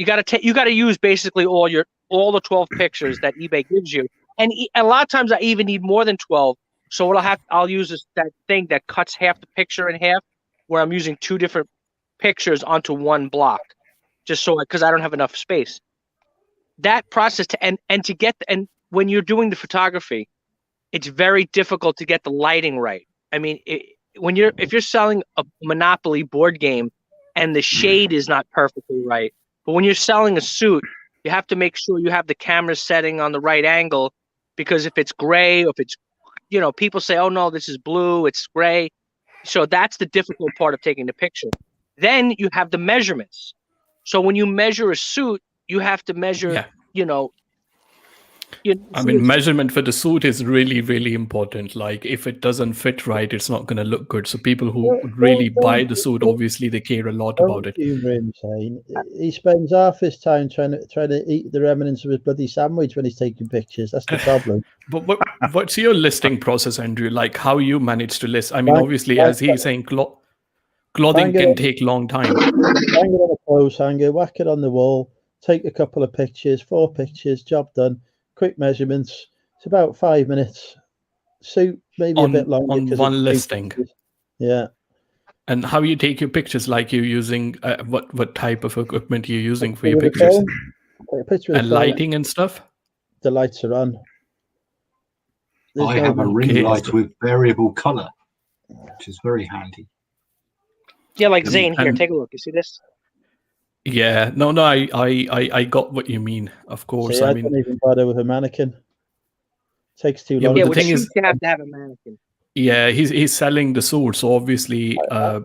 Speaker 7: got to use basically all the 12 pictures that eBay gives you, and a lot of times I even need more than 12. So what I'll use that thing that cuts half the picture in half, where I'm using two different pictures onto one block, just because I don't have enough space. That process and when you're doing the photography, it's very difficult to get the lighting right. If you're selling a Monopoly board game and the shade is not perfectly right, but when you're selling a suit, you have to make sure you have the camera setting on the right angle, because if it's gray or if it's people say, oh no, this is blue, it's gray. So that's the difficult part of taking the picture. Then you have the measurements. So when you measure a suit, you have to measure,
Speaker 8: measurement for the suit is really, really important. Like if it doesn't fit right, it's not going to look good. So people who really buy the suit, obviously they care a lot about it.
Speaker 1: He spends half his time trying to eat the remnants of his bloody sandwich when he's taking pictures. That's the problem.
Speaker 8: But what's your listing process, Andrew? Like how you manage to list? I mean, obviously, as he's saying, clothing can take a long time.
Speaker 1: Hang it on a clothes hanger, whack it on the wall, take a couple of pictures, 4 pictures, job done. Quick measurements. It's about 5 minutes. Suit maybe a bit longer.
Speaker 8: On one listing.
Speaker 1: Yeah.
Speaker 8: And how you take your pictures? Like you using what type of equipment you're using for your pictures? And lighting and stuff?
Speaker 1: The lights are on.
Speaker 2: I have a ring light with variable color, which is very handy.
Speaker 7: Yeah, like Zane here. Take a look. You see this?
Speaker 8: Yeah, no, I got what you mean. Of course,
Speaker 1: I don't even bother with a mannequin. Takes too long.
Speaker 7: Yeah, the thing is, you have to have a mannequin.
Speaker 8: Yeah, he's selling the suit, so obviously, I've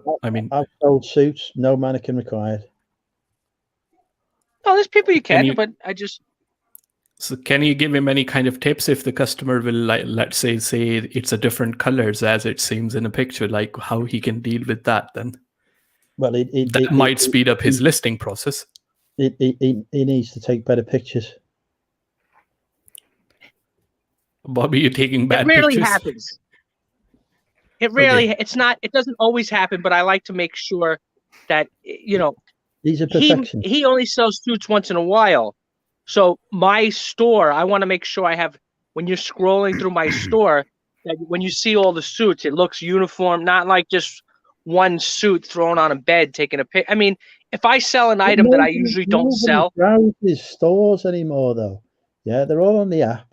Speaker 1: sold suits, no mannequin required.
Speaker 7: Oh, there's people you can, but I just.
Speaker 8: So, can you give him any kind of tips if the customer will, like, let's say it's a different colors as it seems in a picture, like how he can deal with that then?
Speaker 1: Well,
Speaker 8: that might speed up his listing process.
Speaker 1: He needs to take better pictures.
Speaker 8: Bobby, you're taking bad
Speaker 7: pictures? It rarely
Speaker 8: pictures?
Speaker 7: happens. It rarely, it's not, it doesn't always happen, but I like to make sure that,
Speaker 1: these are perfection.
Speaker 7: He only sells suits once in a while. So my store, I want to make sure I have, when you're scrolling through my store, that when you see all the suits, it looks uniform, not like just one suit thrown on a bed taking a pic. I mean, if I sell an item that I usually don't sell,
Speaker 1: browses stores anymore though. Yeah, they're all on the app.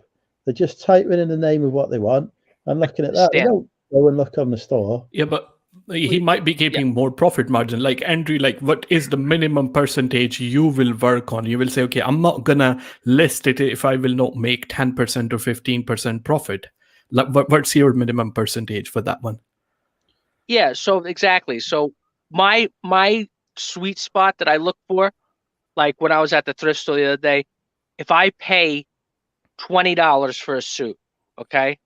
Speaker 1: They're just typing in the name of what they want and looking at that. They don't go and look on the store.
Speaker 8: Yeah, but he might be keeping more profit margin. Like Andrew, like what is the minimum percentage you will work on? You will say, okay, I'm not gonna list it if I will not make 10% or 15% profit. Like, what's your minimum percentage for that one?
Speaker 7: Yeah, so exactly. So my sweet spot that I look for, like when I was at the thrift store the other day, if I pay $20 for a suit, okay,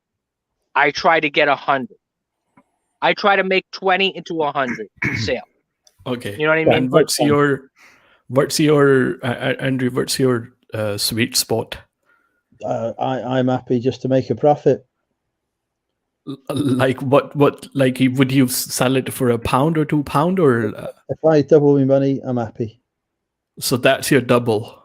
Speaker 7: I try to get 100. I try to make 20 into 100 sale.
Speaker 8: Okay,
Speaker 7: you know what I mean.
Speaker 8: And what's your Andrew? What's your sweet spot?
Speaker 1: I'm happy just to make a profit.
Speaker 8: Like what like would you sell it for £1 or £2 or
Speaker 1: if I double my money, I'm happy.
Speaker 8: So that's your double.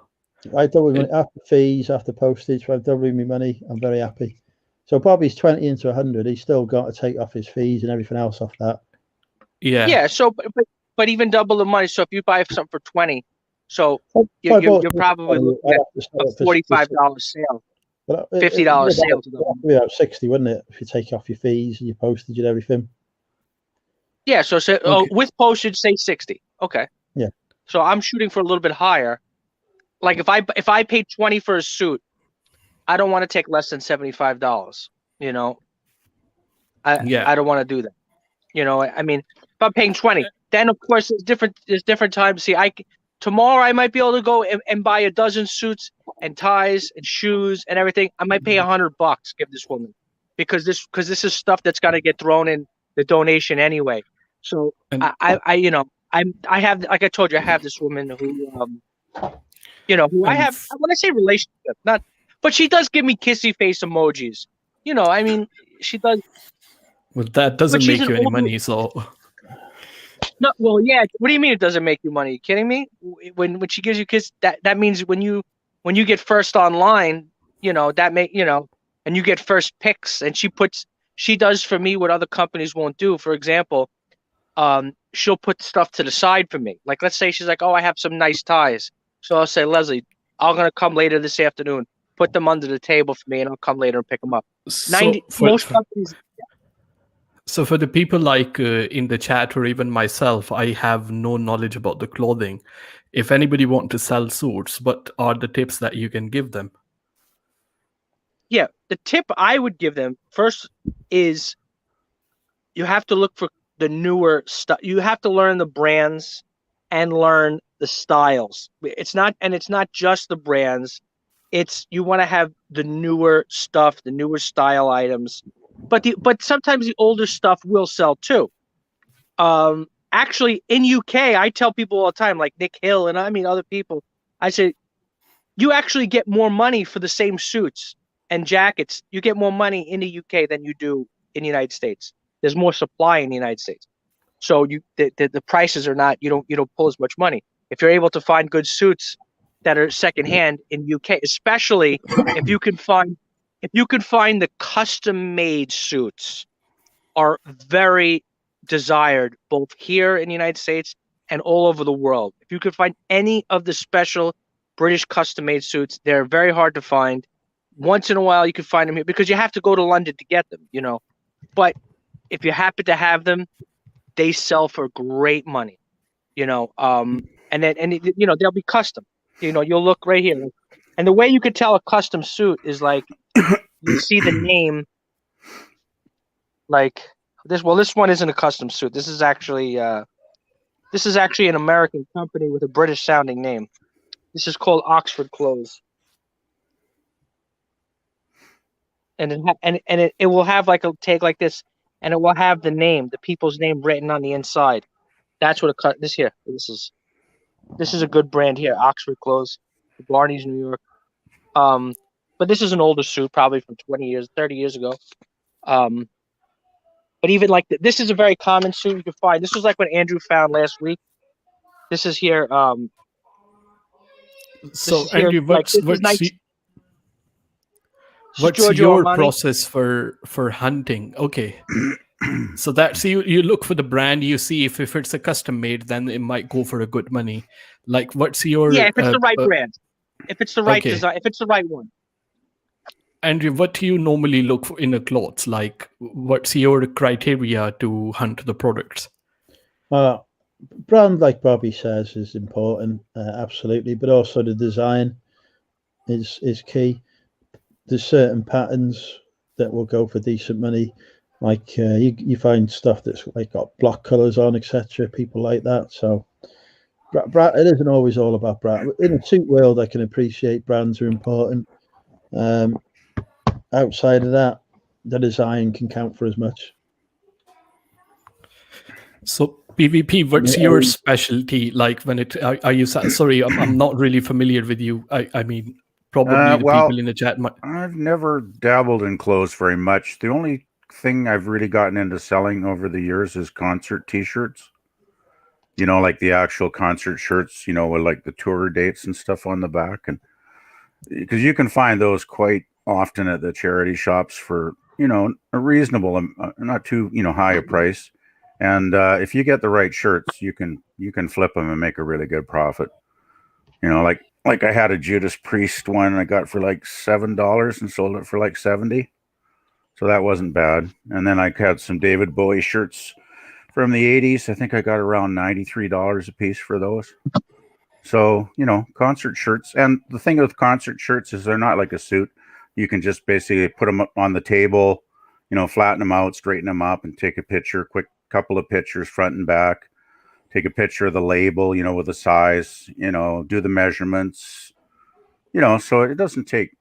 Speaker 1: I double my money after fees, after postage. If I'm doubling my money, I'm very happy. So Bobby's 20 into 100. He's still got to take off his fees and everything else off that.
Speaker 7: Yeah. So but even double the money. So if you buy something for 20, so you're probably looking at a $45 sale. $50 sale to
Speaker 1: them. It'd be about 60, wouldn't it? If you take off your fees and your postage and everything.
Speaker 7: Yeah, so with postage, say 60. Okay.
Speaker 1: Yeah.
Speaker 7: So I'm shooting for a little bit higher. Like if I paid 20 for a suit, I don't want to take less than $75. I don't want to do that. I mean, if I'm paying 20, then of course there's different times. See, tomorrow I might be able to go and buy a dozen suits and ties and shoes and everything. I might pay $100, give this woman, because this is stuff that's got to get thrown in the donation anyway. So I have, like I told you, I have this woman who, who I have, when I say relationship, but she does give me kissy face emojis. I mean, she does.
Speaker 8: Well, that doesn't make you any money, so.
Speaker 7: No, well, yeah. What do you mean it doesn't make you money? Are you kidding me? When she gives you a kiss, that means when you get first online, and you get first picks, and she does for me what other companies won't do. For example, she'll put stuff to the side for me. Like, let's say she's like, oh, I have some nice ties. So I'll say, Leslie, I'm going to come later this afternoon. Put them under the table for me, and I'll come later and pick them up. Most companies.
Speaker 8: So for the people like in the chat or even myself, I have no knowledge about the clothing. If anybody wants to sell suits, what are the tips that you can give them?
Speaker 7: Yeah, the tip I would give them first is you have to look for the newer stuff. You have to learn the brands and learn the styles. It's not just the brands. You want to have the newer stuff, the newer style items. But sometimes the older stuff will sell too. Actually, in UK, I tell people all the time, like Nick Hill and I mean other people, I say, you actually get more money for the same suits and jackets. You get more money in the UK than you do in the United States. There's more supply in the United States, so the prices are not. You don't pull as much money if you're able to find good suits that are secondhand in UK, especially if you can find the custom-made suits are very desired both here in the United States and all over the world. If you could find any of the special British custom-made suits, they're very hard to find. Once in a while, you can find them here because you have to go to London to get them, But if you happen to have them, they sell for great money, and they'll be custom. You'll look right here, and the way you could tell a custom suit is like you see the name, like this. Well, this one isn't a custom suit. This is actually an American company with a British sounding name. This is called Oxford Clothes, and it will have like a tag like this, and it will have the people's name written on the inside. That's what this is a good brand here, Oxford Clothes, Barney's, New York. But this is an older suit, probably from 20 years, 30 years ago. But even like this is a very common suit you can find. This was like what Andrew found last week. This is here.
Speaker 8: So Andrew, what's your process for hunting? Okay. So that's you look for the brand, you see if it's a custom made, then it might go for a good money. Like what's your
Speaker 7: if it's the right brand, if it's the right design, if it's the right one.
Speaker 8: Andrew, what do you normally look for in a clothes? Like what's your criteria to hunt the products?
Speaker 1: Brand, like Bobby says, is important, absolutely, but also the design is key. There's certain patterns that will go for decent money. Like you find stuff that's like got block colors on, etc. People like that. So it isn't always all about brand. In a suit world, I can appreciate brands are important. Outside of that, the design can count for as much.
Speaker 8: So PvP, what's your specialty? Like when are you? Sorry, I'm not really familiar with you. I mean, probably people in the chat might.
Speaker 9: I've never dabbled in clothes very much. The only thing I've really gotten into selling over the years is concert T-shirts. Like the actual concert shirts. With like the tour dates and stuff on the back, and because you can find those quite often at the charity shops for a reasonable, not too high a price. And if you get the right shirts, you can flip them and make a really good profit. Like I had a Judas Priest one I got for like $7 and sold it for like $70. So that wasn't bad. And then I had some David Bowie shirts from the 80s. I think I got around $93 a piece for those. So, concert shirts. And the thing with concert shirts is they're not like a suit. You can just basically put them up on the table, flatten them out, straighten them up, and take a picture, quick couple of pictures front and back. Take a picture of the label, with the size, do the measurements, so it doesn't take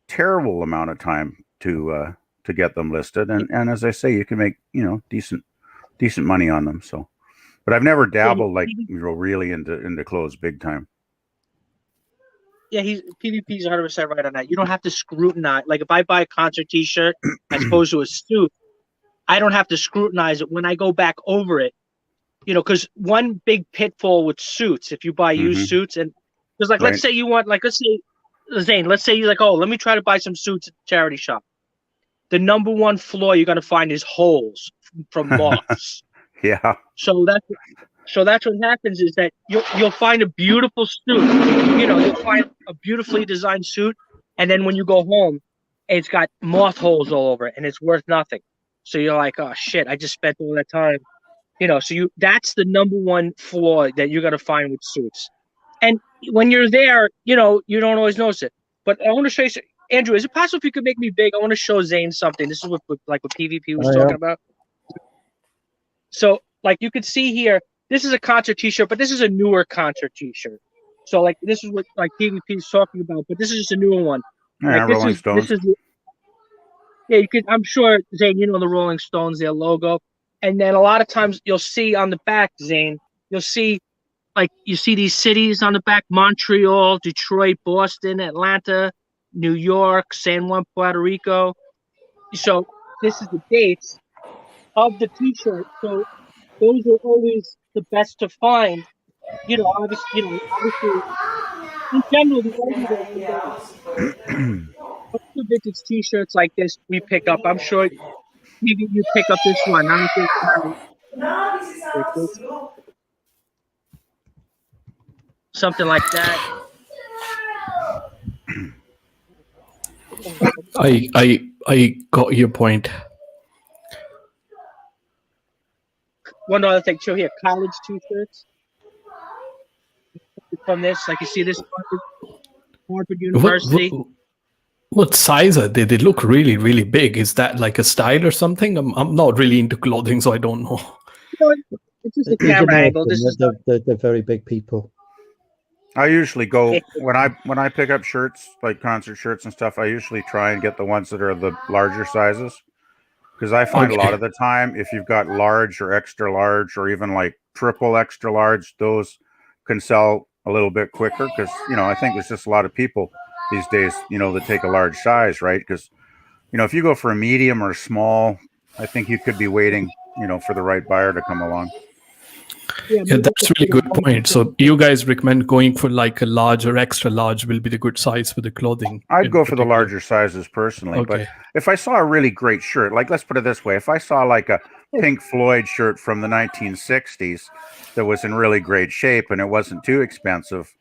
Speaker 9: terrible amount of time to get them listed. And as I say, you can make, decent money on them. So, but I've never dabbled really into clothes big time.
Speaker 7: Yeah, PvP's 100% right on that. You don't have to scrutinize. Like if I buy a concert T-shirt as opposed to a suit, I don't have to scrutinize it when I go back over it. Because one big pitfall with suits, if you buy used suits, and because let's say you want, let's say Zane, let's say you're like, oh, let me try to buy some suits at the charity shop. The number one flaw you're gonna find is holes from moths.
Speaker 9: Yeah.
Speaker 7: So that's what happens is that you'll find a beautiful suit. You'll find a beautifully designed suit, and then when you go home, it's got moth holes all over it, and it's worth nothing. So you're like, oh shit, I just spent all that time. So that's the number one flaw that you're going to find with suits. And when you're there, you don't always notice it. But I want to show you, Andrew, is it possible if you could make me big? I want to show Zane something. This is what PvP was talking about. So like you could see here, this is a concert T-shirt, but this is a newer concert T-shirt. So like this is what like PvP is talking about, but this is just a newer one.
Speaker 9: Yeah,
Speaker 7: Like,
Speaker 9: Rolling Stones.
Speaker 7: Yeah, you could. I'm sure, Zane, you know the Rolling Stones, their logo, and then a lot of times you'll see on the back, Zane, you'll see you see these cities on the back: Montreal, Detroit, Boston, Atlanta, New York, San Juan, Puerto Rico. So this is the dates of the T-shirt. So those are always the best to find. Obviously, in general, the older the vintage T-shirts like this we pick up. I'm sure maybe you pick up this one. I don't think something like that.
Speaker 8: I got your point.
Speaker 7: One other thing too here, college T-shirts from this, like you see this Harvard University.
Speaker 8: What size are they? They look really, really big. Is that like a style or something? I'm not really into clothing, so I don't know.
Speaker 7: It's just a camera angle.
Speaker 1: They're very big people.
Speaker 9: I usually go when I pick up shirts, like concert shirts and stuff. I usually try and get the ones that are the larger sizes, because I find a lot of the time, if you've got large or extra large or even like triple extra large, those can sell a little bit quicker. Because I think there's just a lot of people these days, that take a large size, right? Because if you go for a medium or a small, I think you could be waiting, for the right buyer to come along.
Speaker 8: Yeah, that's a really good point. So you guys recommend going for like a large or extra large will be the good size for the clothing?
Speaker 9: I'd go for the larger sizes personally. Okay. But if I saw a really great shirt, like let's put it this way, if I saw like a Pink Floyd shirt from the 1960s that was in really great shape and it wasn't too expensive,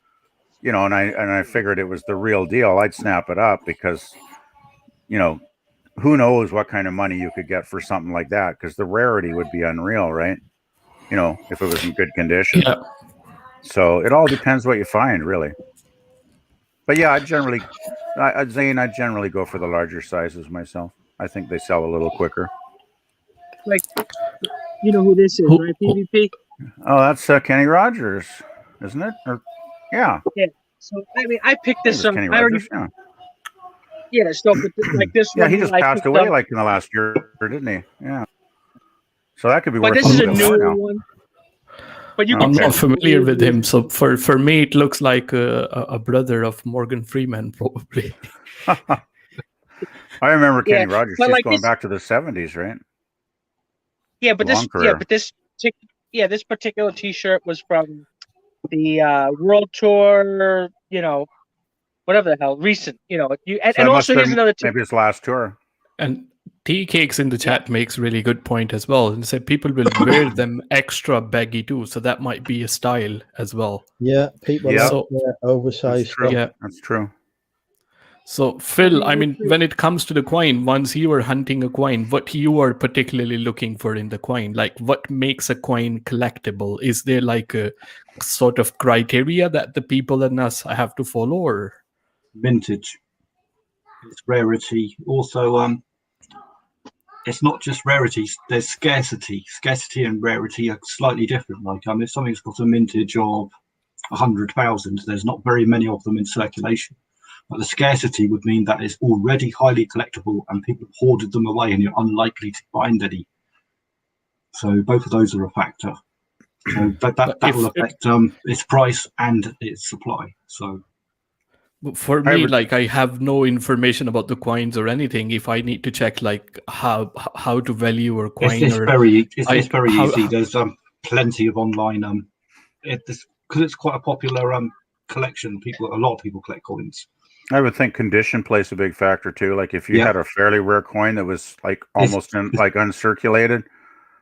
Speaker 9: and I figured it was the real deal, I'd snap it up, because, who knows what kind of money you could get for something like that, because the rarity would be unreal, right? If it was in good condition.
Speaker 8: Yeah.
Speaker 9: So it all depends what you find, really. But yeah, I generally go for the larger sizes myself. I think they sell a little quicker.
Speaker 7: Like, you know who this is, right? PvP?
Speaker 9: Oh, that's Kenny Rogers, isn't it? Yeah.
Speaker 7: Yeah. So I picked this up.
Speaker 9: Kenny Rogers,
Speaker 7: yeah. So like this one.
Speaker 9: Yeah, he just passed away like in the last year, didn't he? Yeah. So that could be worth.
Speaker 7: But this is a new one. But
Speaker 8: I'm not familiar with him, so for me it looks like a brother of Morgan Freeman, probably.
Speaker 9: I remember Kenny Rogers just going back to the 70s, right?
Speaker 7: Yeah, but this particular T-shirt was from the World Tour, whatever the hell, recent, and also here's another
Speaker 9: maybe his last tour.
Speaker 8: And Tea Cakes in the chat makes really good point as well, and said people will wear them extra baggy too, so that might be a style as well.
Speaker 1: Yeah, people oversized.
Speaker 8: Yeah,
Speaker 9: that's true.
Speaker 8: So Phil, when it comes to the coin, once you are hunting a coin, what you are particularly looking for in the coin, like what makes a coin collectible? Is there like a sort of criteria that the people and us have to follow, or
Speaker 2: vintage? It's rarity. Also, it's not just rarities. There's scarcity. Scarcity and rarity are slightly different. Like, if something's got a mintage of 100,000, there's not very many of them in circulation. But the scarcity would mean that it's already highly collectible and people have hoarded them away and you're unlikely to find any. So both of those are a factor. So that will affect its price and its supply. So
Speaker 8: for me, like, I have no information about the coins or anything. If I need to check like how to value a coin,
Speaker 2: it's very easy. There's plenty of online because it's quite a popular collection. A lot of people collect coins.
Speaker 9: I would think condition plays a big factor too. Like if you had a fairly rare coin that was like almost uncirculated,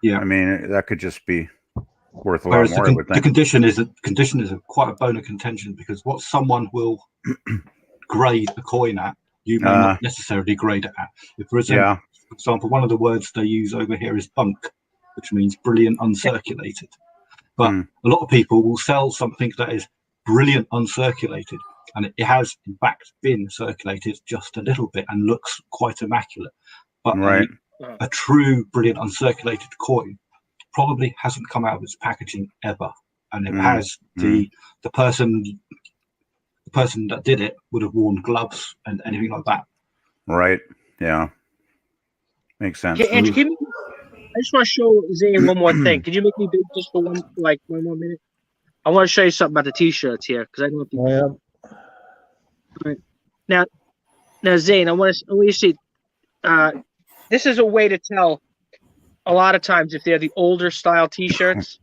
Speaker 9: that could just be worth a lot more.
Speaker 2: The condition is quite a bone of contention, because what someone will grade a coin at, you may not necessarily grade it at. If, for example, one of the words they use over here is bunk, which means brilliant uncirculated. But a lot of people will sell something that is brilliant uncirculated, and it has in fact been circulated just a little bit and looks quite immaculate. But a true brilliant uncirculated coin probably hasn't come out of its packaging ever, and it has the person that did it would have worn gloves and anything like that.
Speaker 9: Right. Yeah. Makes sense.
Speaker 7: Okay, Andrew, I just want to show Zane one more thing. Could you make me big just for one more minute? I want to show you something about the T-shirts here because I don't know if you. Right. Now, Zane, I want you to see. This is a way to tell. A lot of times, if they're the older style T-shirts,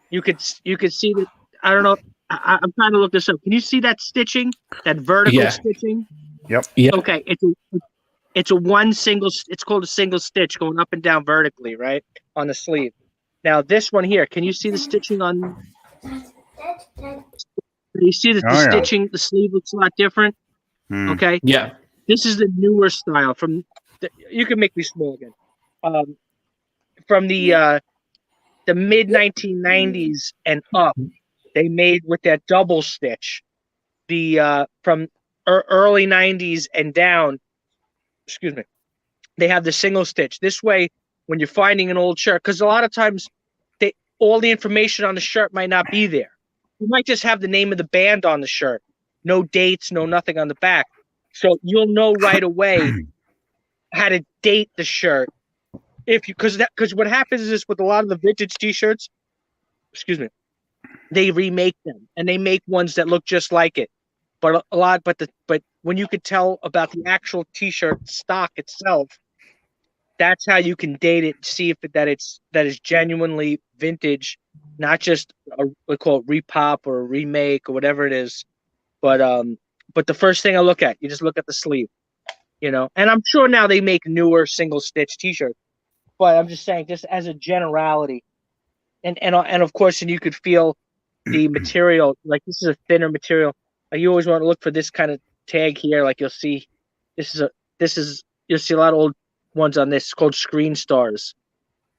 Speaker 7: you could see that. I don't know. I'm trying to look this up. Can you see that stitching? That vertical stitching?
Speaker 9: Yep.
Speaker 8: Yeah.
Speaker 7: Okay. It's it's called a single stitch going up and down vertically, right? On the sleeve. Now this one here, can you see the stitching on? You see that the stitching, the sleeve looks a lot different. Okay.
Speaker 8: Yeah.
Speaker 7: This is the newer style you can make me small again. From the mid 1990s and up, they made with that double stitch. From early 90s and down, they have the single stitch. This way, when you're finding an old shirt, because a lot of times all the information on the shirt might not be there. You might just have the name of the band on the shirt, no dates, no nothing on the back. So you'll know right away how to date the shirt. Because what happens is with a lot of the vintage T-shirts, they remake them and they make ones that look just like it. But when you could tell about the actual T-shirt stock itself, that's how you can date it, see if that is genuinely vintage, not just we call it repop or a remake or whatever it is. But the first thing I look at, you just look at the sleeve, and I'm sure now they make newer single stitch T-shirts. But I'm just saying, just as a generality, and of course, and you could feel the material. Like this is a thinner material. You always want to look for this kind of tag here. Like you'll see, you'll see a lot of old ones on this. It's called Screen Stars.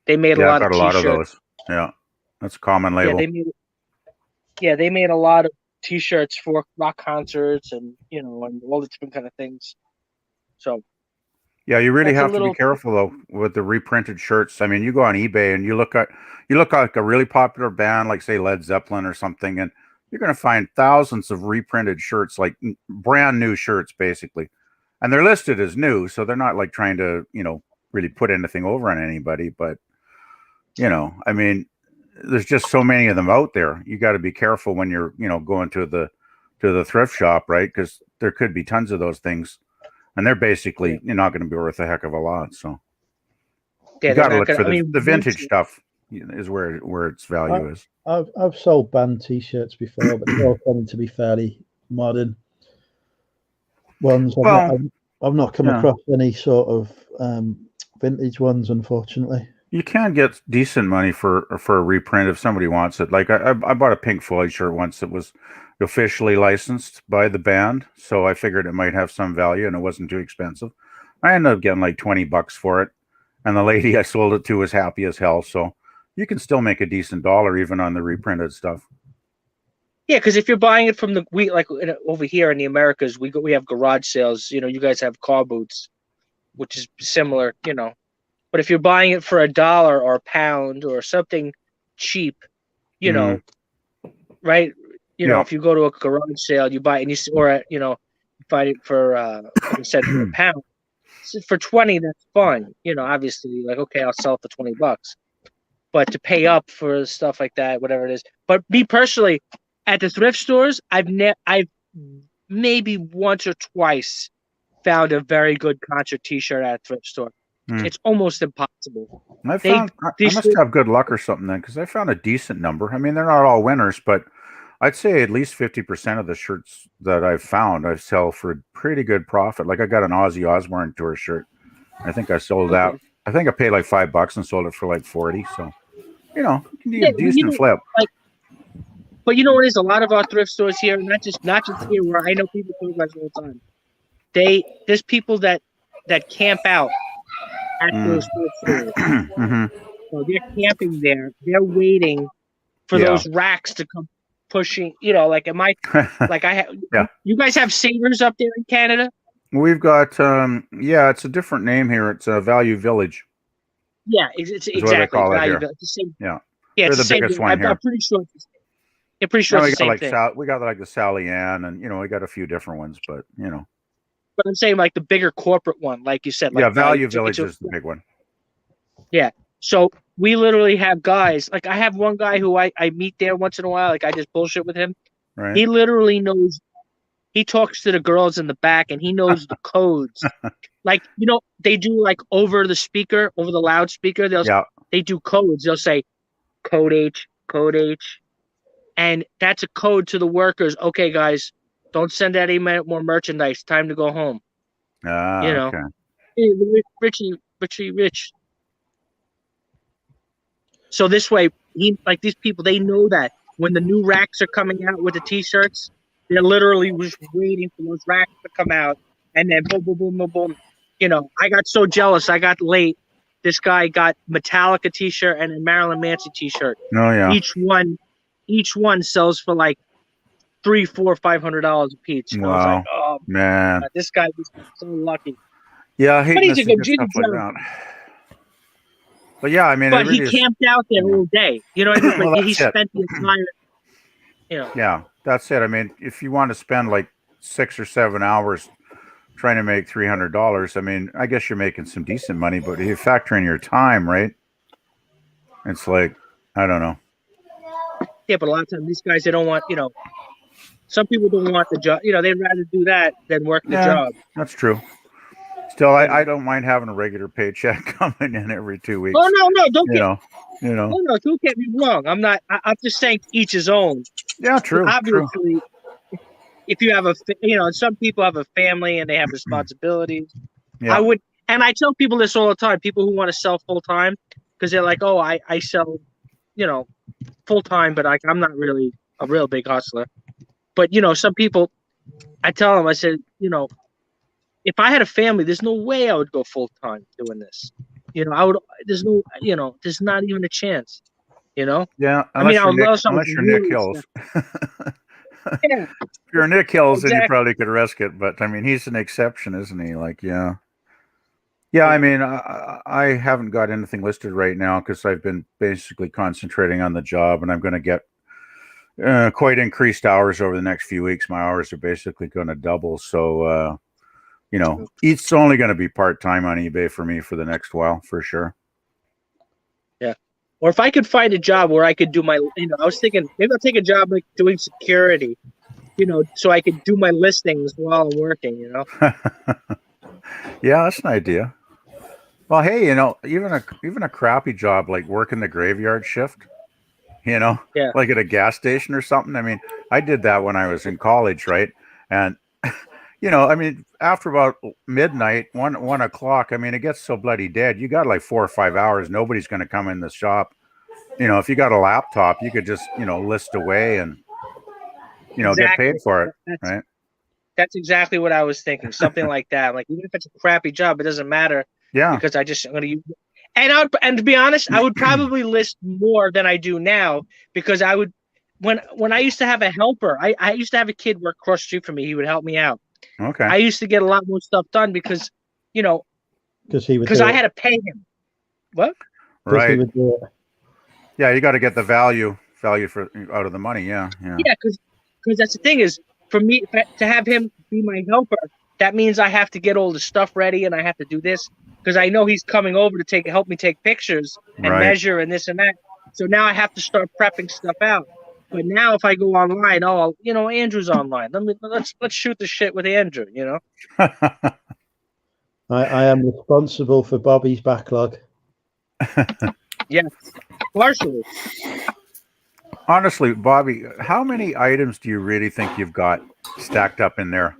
Speaker 7: They made a lot of T-shirts.
Speaker 9: Of those. Yeah, that's a common label.
Speaker 7: They made a lot of T-shirts for rock concerts and and all the different kind of things. So.
Speaker 9: Yeah, you really have to be careful though with the reprinted shirts. I mean, you go on eBay and you look at like a really popular band, like say Led Zeppelin or something, and you're going to find thousands of reprinted shirts, like brand new shirts, basically, and they're listed as new, so they're not like trying to really put anything over on anybody. But I mean, there's just so many of them out there. You got to be careful when you're going to the thrift shop, right? Because there could be tons of those things. And they're basically not going to be worth a heck of a lot. So you got to look for the vintage stuff is where its value is.
Speaker 1: I've sold band T-shirts before, but they're all coming to be fairly modern ones. I've not come across any sort of vintage ones, unfortunately.
Speaker 9: You can get decent money for a reprint if somebody wants it. Like I bought a Pink Floyd shirt once that was officially licensed by the band, so I figured it might have some value and it wasn't too expensive. I ended up getting like $20 for it, and the lady I sold it to was happy as hell. So you can still make a decent dollar even on the reprinted stuff.
Speaker 7: Yeah, because if you're buying it from over here in the Americas, we have garage sales. You guys have car boots, which is similar. But if you're buying it for $1 or £1 or something cheap, right? If you go to a garage sale, you buy it, and you find it for like I said, for £1. For 20, that's fine. Obviously, like okay, I'll sell it for $20. But to pay up for stuff like that, whatever it is. But me personally, at the thrift stores, I've maybe once or twice found a very good concert T-shirt at a thrift store. It's almost impossible.
Speaker 9: I must have good luck or something then, because I found a decent number. I mean, they're not all winners, but I'd say at least 50% of the shirts that I've found I sell for a pretty good profit. Like I got an Ozzy Osbourne tour shirt. I think I sold that. I think I paid like $5 and sold it for like 40. So, you can do a decent flip.
Speaker 7: But you know what is a lot of our thrift stores here, not just here where I know people go guys all the time. There's people that camp out at those thrift stores. So they're camping there. They're waiting for those racks to come pushing. Like am I like I have you guys have Savers up there in Canada?
Speaker 9: We've got it's a different name here. It's Value Village.
Speaker 7: Yeah, it's
Speaker 9: Is what they
Speaker 7: exactly
Speaker 9: call it here.
Speaker 7: value. It's the same.
Speaker 9: Yeah.
Speaker 7: Yeah,
Speaker 9: They're
Speaker 7: it's
Speaker 9: the
Speaker 7: the same
Speaker 9: biggest
Speaker 7: thing.
Speaker 9: one here.
Speaker 7: I'm pretty sure. Pretty sure
Speaker 9: Now
Speaker 7: it's the same thing.
Speaker 9: we got like the Sally Ann, and we got a few different ones, but
Speaker 7: But I'm saying like the bigger corporate one, like you said. Like,
Speaker 9: yeah, Value Village is the big one.
Speaker 7: Yeah. So we literally have guys. Like I have one guy who I meet there once in a while. Like I just bullshit with him.
Speaker 9: Right.
Speaker 7: He literally knows. He talks to the girls in the back, and he knows the codes. Like they do like over the loudspeaker. They do codes. They'll say code H, and that's a code to the workers. Okay, guys, don't send any more merchandise. Time to go home.
Speaker 9: Okay.
Speaker 7: Hey, Rich. So this way, these people, they know that when the new racks are coming out with the T-shirts, they're literally just waiting for those racks to come out, and then boom, boom, boom, boom, boom. I got so jealous. I got late. This guy got Metallica T-shirt and a Marilyn Manson T-shirt.
Speaker 9: Oh yeah.
Speaker 7: Each one sells for like $300, $400, $500 a piece.
Speaker 9: Wow.
Speaker 7: I was like, oh
Speaker 9: man,
Speaker 7: this guy is so lucky.
Speaker 9: Yeah, I hate
Speaker 7: but he's a good
Speaker 9: stuff like that. But yeah, I mean,
Speaker 7: but he camped out there all day. You know what I mean? Like, he spent the entire.
Speaker 9: Yeah, that's it. I mean, if you want to spend like 6 or 7 hours trying to make $300, I mean, I guess you're making some decent money, but if you factor in your time, right? It's like, I don't know.
Speaker 7: Yeah, but a lot of times these guys, they don't want, some people don't want the job. They'd rather do that than work the job.
Speaker 9: That's true. Still, I don't mind having a regular paycheck coming in every 2 weeks.
Speaker 7: Oh no, don't get
Speaker 9: no,
Speaker 7: don't get me wrong. I'm not. I'm just saying each his own.
Speaker 9: Yeah, true.
Speaker 7: Obviously, if you have some people have a family and they have responsibilities. Yeah. I would, and I tell people this all the time. People who want to sell full time, because they're like, oh, I sell, full time, but I'm not really a real big hustler. But some people, I tell them, I said, if I had a family, there's no way I would go full time doing this. I would. There's no. There's not even a chance.
Speaker 9: Yeah.
Speaker 7: I mean,
Speaker 9: unless you're Nick Hills.
Speaker 7: Yeah.
Speaker 9: If you're Nick Hills, then you probably could risk it. But I mean, he's an exception, isn't he? Like, yeah. Yeah. I mean, I haven't got anything listed right now because I've been basically concentrating on the job, and I'm going to get quite increased hours over the next few weeks. My hours are basically going to double. So. It's only going to be part-time on eBay for me for the next while, for sure.
Speaker 7: Yeah. Or if I could find a job where I could do my, I was thinking maybe I'll take a job like doing security, so I could do my listings while I'm working,
Speaker 9: Yeah, that's an idea. Well, hey, even a crappy job like working the graveyard shift, like at a gas station or something. I mean, I did that when I was in college, right? And I mean, after about midnight, 1 o'clock, I mean, it gets so bloody dead. You got like 4 or 5 hours. Nobody's going to come in the shop. If you got a laptop, you could just, list away and, get paid for it. Right.
Speaker 7: That's exactly what I was thinking. Something like that. Like, even if it's a crappy job, it doesn't matter.
Speaker 9: Yeah.
Speaker 7: Because I'm going to use it. And to be honest, I would probably list more than I do now because I would, when I used to have a helper, I used to have a kid work across the street from me. He would help me out.
Speaker 9: Okay.
Speaker 7: I used to get a lot more stuff done because I had to pay him. What?
Speaker 9: Right. Yeah, you got to get the value for out of the money. Yeah.
Speaker 7: Yeah, because that's the thing is, for me to have him be my helper, that means I have to get all the stuff ready and I have to do this because I know he's coming over to help me take pictures and measure and this and that. So now I have to start prepping stuff out. But now if I go online, Andrew's online. Let's shoot the shit with Andrew,
Speaker 1: I am responsible for Bobby's backlog.
Speaker 7: Yeah, partially.
Speaker 9: Honestly, Bobby, how many items do you really think you've got stacked up in there,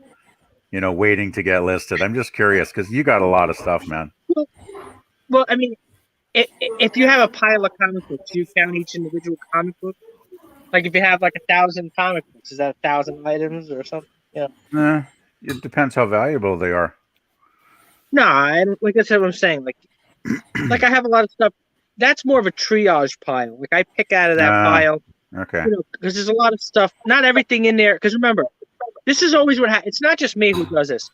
Speaker 9: waiting to get listed? I'm just curious because you got a lot of stuff, man.
Speaker 7: Well, I mean, if you have a pile of comic books, do you count each individual comic book? Like if you have like 1,000 comic books, is that 1,000 items or something? Yeah.
Speaker 9: It depends how valuable they are.
Speaker 7: No, and like I said, what I'm saying, like I have a lot of stuff. That's more of a triage pile. Like I pick out of that pile.
Speaker 9: Okay.
Speaker 7: Because there's a lot of stuff. Not everything in there. Because remember, this is always what happens. It's not just me who does this.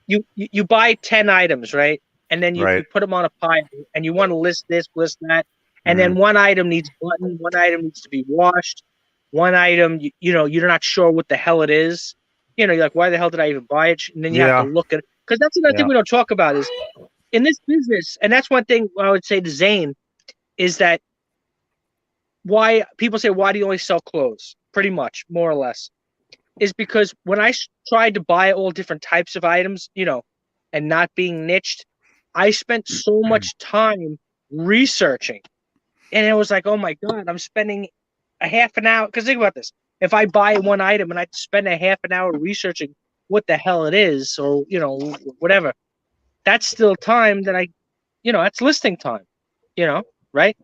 Speaker 7: You buy 10 items, right? and then you,
Speaker 9: Right.
Speaker 7: you put them on a pile, and you want to list this, list that, and then one item needs button, one item needs to be washed, one item you're not sure what the hell it is. You're like, why the hell did I even buy it? And then you have to look at it, because that's another thing we don't talk about is in this business, and that's one thing I would say to Zane is that why people say, why do you only sell clothes? Pretty much, more or less, is because when I tried to buy all different types of items, and not being niched, I spent so much time researching, and it was like, oh my God, I'm spending a half an hour. Because think about this: if I buy one item and I spend a half an hour researching what the hell it is, or whatever, that's still time that that's listing time, right?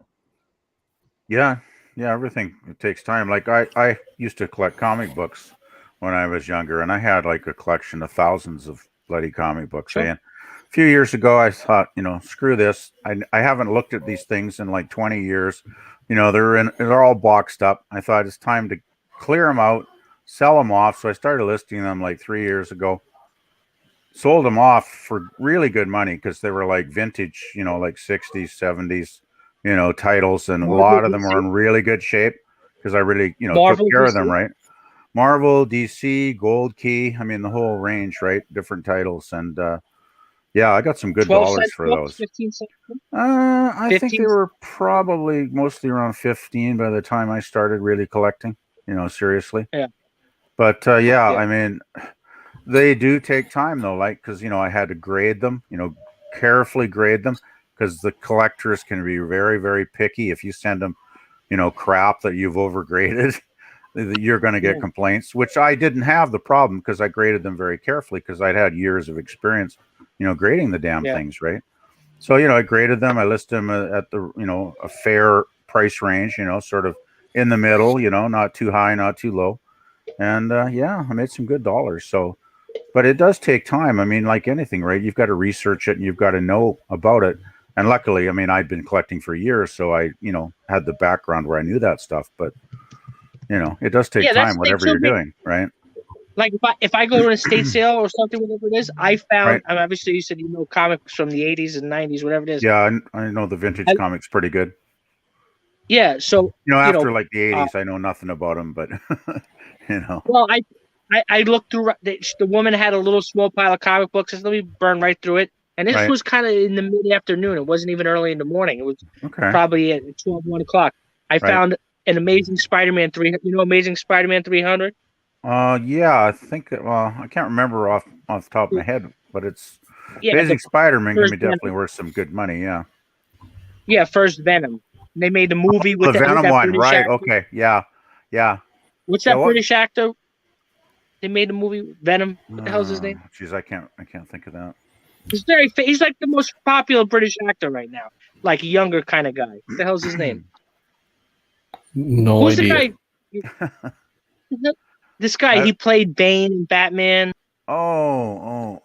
Speaker 9: Yeah, everything takes time. Like I used to collect comic books when I was younger, and I had like a collection of thousands of bloody comic books.
Speaker 7: Sure.
Speaker 9: And a few years ago, I thought, screw this. I haven't looked at these things in like 20 years. They're all boxed up. I thought it's time to clear them out, sell them off. So I started listing them like 3 years ago. Sold them off for really good money because they were like vintage, like 60s, 70s, titles, and a lot of them were in really good shape because I really, took care of them, right? Marvel, DC, Gold Key, I mean the whole range, right? Different titles, and I got some good dollars for those.
Speaker 7: 15 cents?
Speaker 9: I think they were probably mostly around 15 by the time I started really collecting, seriously.
Speaker 7: Yeah.
Speaker 9: But I mean, they do take time though, like because I had to grade them, carefully grade them, because the collectors can be very, very picky. If you send them, crap that you've overgraded, you're going to get complaints, which I didn't have the problem because I graded them very carefully because I'd had years of experience, grading the damn things, right? So, I graded them. I listed them at the, a fair price range, sort of in the middle, not too high, not too low. And I made some good dollars. So, but it does take time. I mean, like anything, right? You've got to research it and you've got to know about it. And luckily, I mean, I'd been collecting for years, so I, had the background where I knew that stuff. But, it does take time, whatever you're doing, right?
Speaker 7: Like if I go to an estate sale or something, whatever it is, I found, I mean, obviously you said comics from the 80s and 90s, whatever it is.
Speaker 9: Yeah, I know the vintage comics pretty good.
Speaker 7: Yeah, so
Speaker 9: after like the 80s, I know nothing about them, but
Speaker 7: Well, I looked through. The woman had a little small pile of comic books. Let me burn right through it. And this was kind of in the mid-afternoon. It wasn't even early in the morning. It was probably at 12, 1 o'clock. I found an Amazing Spider-Man 300. Amazing Spider-Man 300?
Speaker 9: Yeah, I think. Well, I can't remember off the top of my head, but it's Amazing Spider-Man can be definitely worth some good money. Yeah.
Speaker 7: Yeah, first Venom. They made the movie with
Speaker 9: the Venom one,
Speaker 7: British
Speaker 9: right?
Speaker 7: actor.
Speaker 9: Okay, yeah.
Speaker 7: What's that British actor? They made the movie Venom. What the hell's his name?
Speaker 9: Jeez, I can't think of that.
Speaker 7: He's like the most popular British actor right now, like a younger kind of guy. What the hell's his name?
Speaker 8: No
Speaker 7: Who's
Speaker 8: idea.
Speaker 7: The guy? This guy, he played Bane in Batman.
Speaker 9: Oh,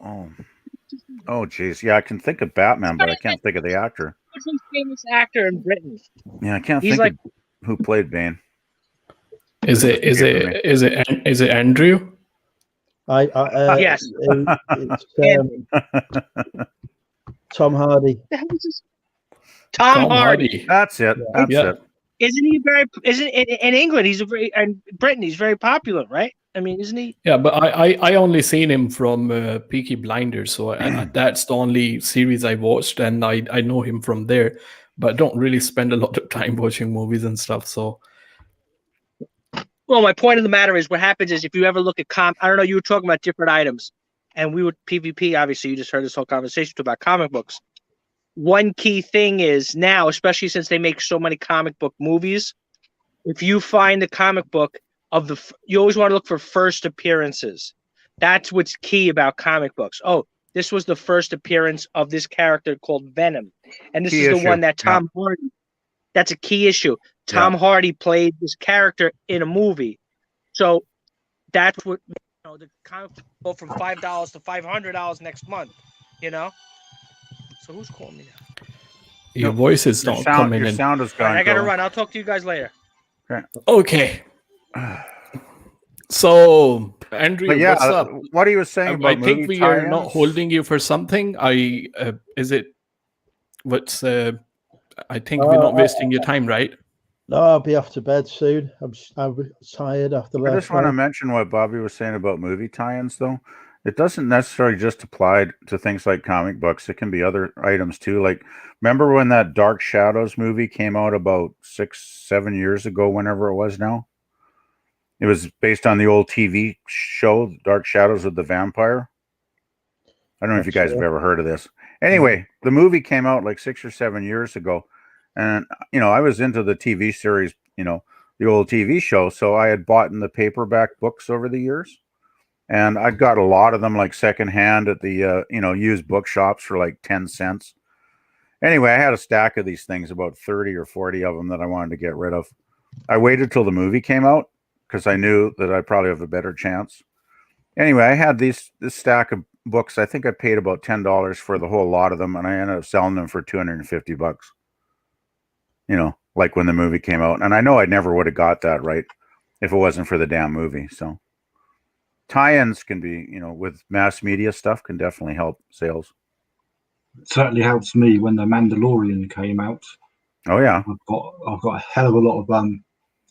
Speaker 9: jeez. Yeah, I can think of Batman, but I can't think of the actor.
Speaker 7: What's his famous actor in Britain?
Speaker 9: Yeah, I can't think of who played Bane.
Speaker 8: Is it Andrew?
Speaker 7: Yes.
Speaker 1: It's, Tom Hardy.
Speaker 7: Tom Hardy.
Speaker 9: That's it. That's it.
Speaker 7: Isn't he isn't in England? And Britain. He's very popular, right? I mean, isn't he?
Speaker 8: Yeah, but I only seen him from Peaky Blinders, so that's the only series I watched, and I know him from there, but I don't really spend a lot of time watching movies and stuff. So,
Speaker 7: well, my point of the matter is, what happens is if you ever look at I don't know, you were talking about different items, and we would PvP. Obviously, you just heard this whole conversation about comic books. One key thing is now, especially since they make so many comic book movies, if you find a comic book you always want to look for first appearances. That's what's key about comic books. Oh, this was the first appearance of this character called Venom. And this is the one that Tom Hardy, that's a key issue. Tom Hardy played this character in a movie. So that's what, the comic book go from $5 to $500 next month, So who's calling me now?
Speaker 8: Your voice is not coming in.
Speaker 9: Your sound is gone.
Speaker 7: I got to run. I'll talk to you guys later.
Speaker 8: Okay. So Andrew,
Speaker 9: But yeah,
Speaker 8: what's up?
Speaker 9: what he was saying about
Speaker 8: I think
Speaker 9: movie
Speaker 8: we are not
Speaker 9: tie-ins?
Speaker 8: holding you for something. Is it? What's? I think we're not wasting your time, right?
Speaker 1: No, I'll be off to bed soon. I'm tired after
Speaker 9: I
Speaker 1: last
Speaker 9: just want to
Speaker 1: night.
Speaker 9: mention what Bobby was saying about movie tie-ins, though. It doesn't necessarily just apply to things like comic books. It can be other items too. Like, remember when that Dark Shadows movie came out about 6-7 years ago, whenever it was now? It was based on the old TV show, Dark Shadows of the Vampire. I don't know if you guys have ever heard of this. Anyway, the movie came out like 6 or 7 years ago. And, I was into the TV series, the old TV show. So I had bought in the paperback books over the years. And I got a lot of them like secondhand at the, used bookshops for like 10 cents. Anyway, I had a stack of these things, about 30 or 40 of them that I wanted to get rid of. I waited till the movie came out because I knew that I'd probably have a better chance. Anyway, I had this stack of books. I think I paid about $10 for the whole lot of them, and I ended up selling them for $250. Like when the movie came out. And I know I never would have got that right if it wasn't for the damn movie. So tie-ins can be, with mass media stuff, can definitely help sales.
Speaker 2: It certainly helps me when The Mandalorian came out.
Speaker 9: Oh yeah,
Speaker 2: I've got a hell of a lot of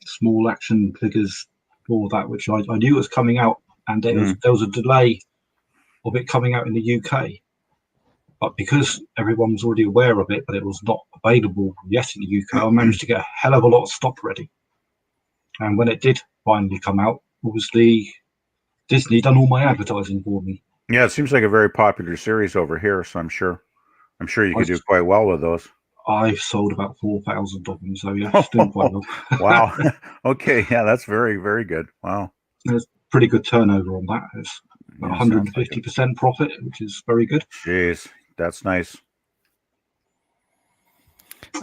Speaker 2: small action figures for that, which I knew was coming out, and there was a delay of it coming out in the UK. But because everyone was already aware of it, but it was not available yet in the UK, I managed to get a hell of a lot of stock ready. And when it did finally come out, obviously Disney done all my advertising for me.
Speaker 9: Yeah, it seems like a very popular series over here, so I'm sure you could do quite well with those.
Speaker 2: I've sold about 4,000 of them, so yeah, it's doing quite well.
Speaker 9: Wow. Okay, yeah, that's very, very good. Wow.
Speaker 2: There's pretty good turnover on that. It's 150% profit, which is very good.
Speaker 9: Jeez, that's nice.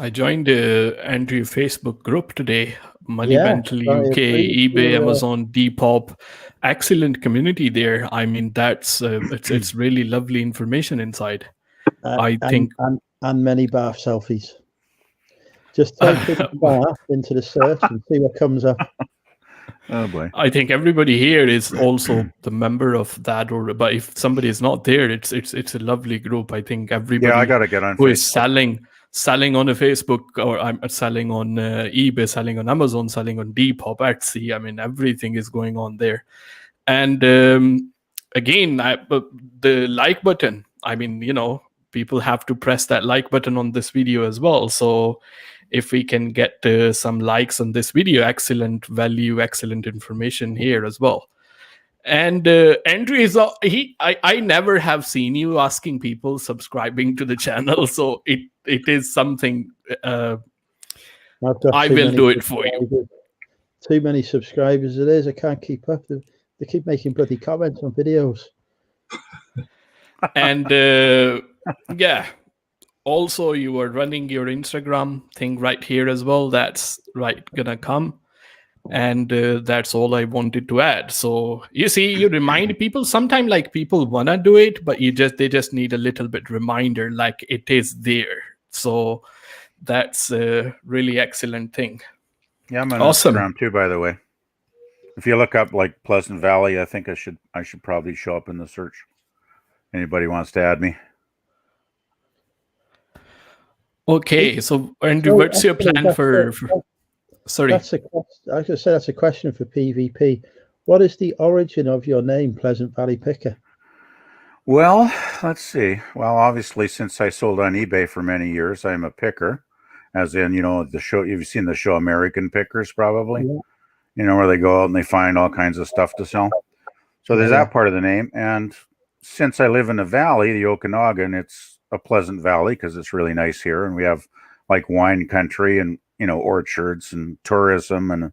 Speaker 8: I joined Andrew Facebook group today. Money Mental UK, eBay, Amazon, Depop. Excellent community there. I mean, that's it's really lovely information inside. I think
Speaker 1: and many bath selfies. Just type in bath into the search and see what comes up.
Speaker 9: Oh boy!
Speaker 8: I think everybody here is also the member of that, but if somebody is not there, it's a lovely group. I think everybody.
Speaker 9: Yeah, I gotta get on.
Speaker 8: Who is selling on a Facebook, or I'm selling on eBay, selling on Amazon, selling on Depop, Etsy. I mean, everything is going on there. And again, the like button. I mean, people have to press that like button on this video as well. So if we can get some likes on this video, excellent value, excellent information here as well. And Andrew is I never have seen you asking people subscribing to the channel, so it is something I will do it for you.
Speaker 1: Too many subscribers it is. I can't keep up. They keep making bloody comments on videos.
Speaker 8: And yeah, also you are running your Instagram thing right here as well. That's gonna come. And that's all I wanted to add. So you see, you remind people. Sometimes like people wanna do it, but they just need a little bit reminder, like it is there. So that's a really excellent thing.
Speaker 9: Yeah, I'm on
Speaker 8: awesome.
Speaker 9: Instagram too, by the way. If you look up like Pleasant Valley, I think I should probably show up in the search. Anybody wants to add me?
Speaker 8: Okay, so Andrew, what's your plan for sorry?
Speaker 1: I was going to say that's a question for PvP. What is the origin of your name, Pleasant Valley Picker?
Speaker 9: Well, let's see. Well, obviously, since I sold on eBay for many years, I'm a picker. As in, the show, you've seen the show American Pickers, probably. Yeah. Where they go out and they find all kinds of stuff to sell. So there's that part of the name. And since I live in the valley, the Okanagan, it's a pleasant valley because it's really nice here. And we have like wine country and, orchards and tourism. And,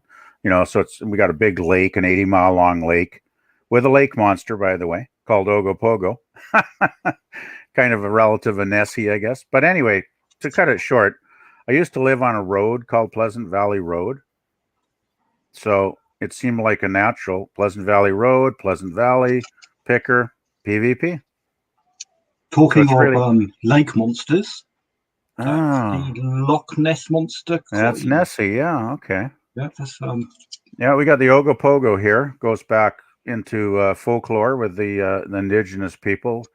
Speaker 9: so we got a big lake, an 80-mile long lake with a lake monster, by the way, called Ogopogo. Kind of a relative of Nessie, I guess. But anyway, to cut it short, I used to live on a road called Pleasant Valley Road. So it seemed like a natural Pleasant Valley Road, Pleasant Valley, Picker, PvP.
Speaker 2: Talking of lake monsters, the Loch Ness monster.
Speaker 9: That's Nessie, yeah, okay.
Speaker 2: Yeah, that's
Speaker 9: Yeah, we got the Ogopogo here. Goes back into folklore with the indigenous people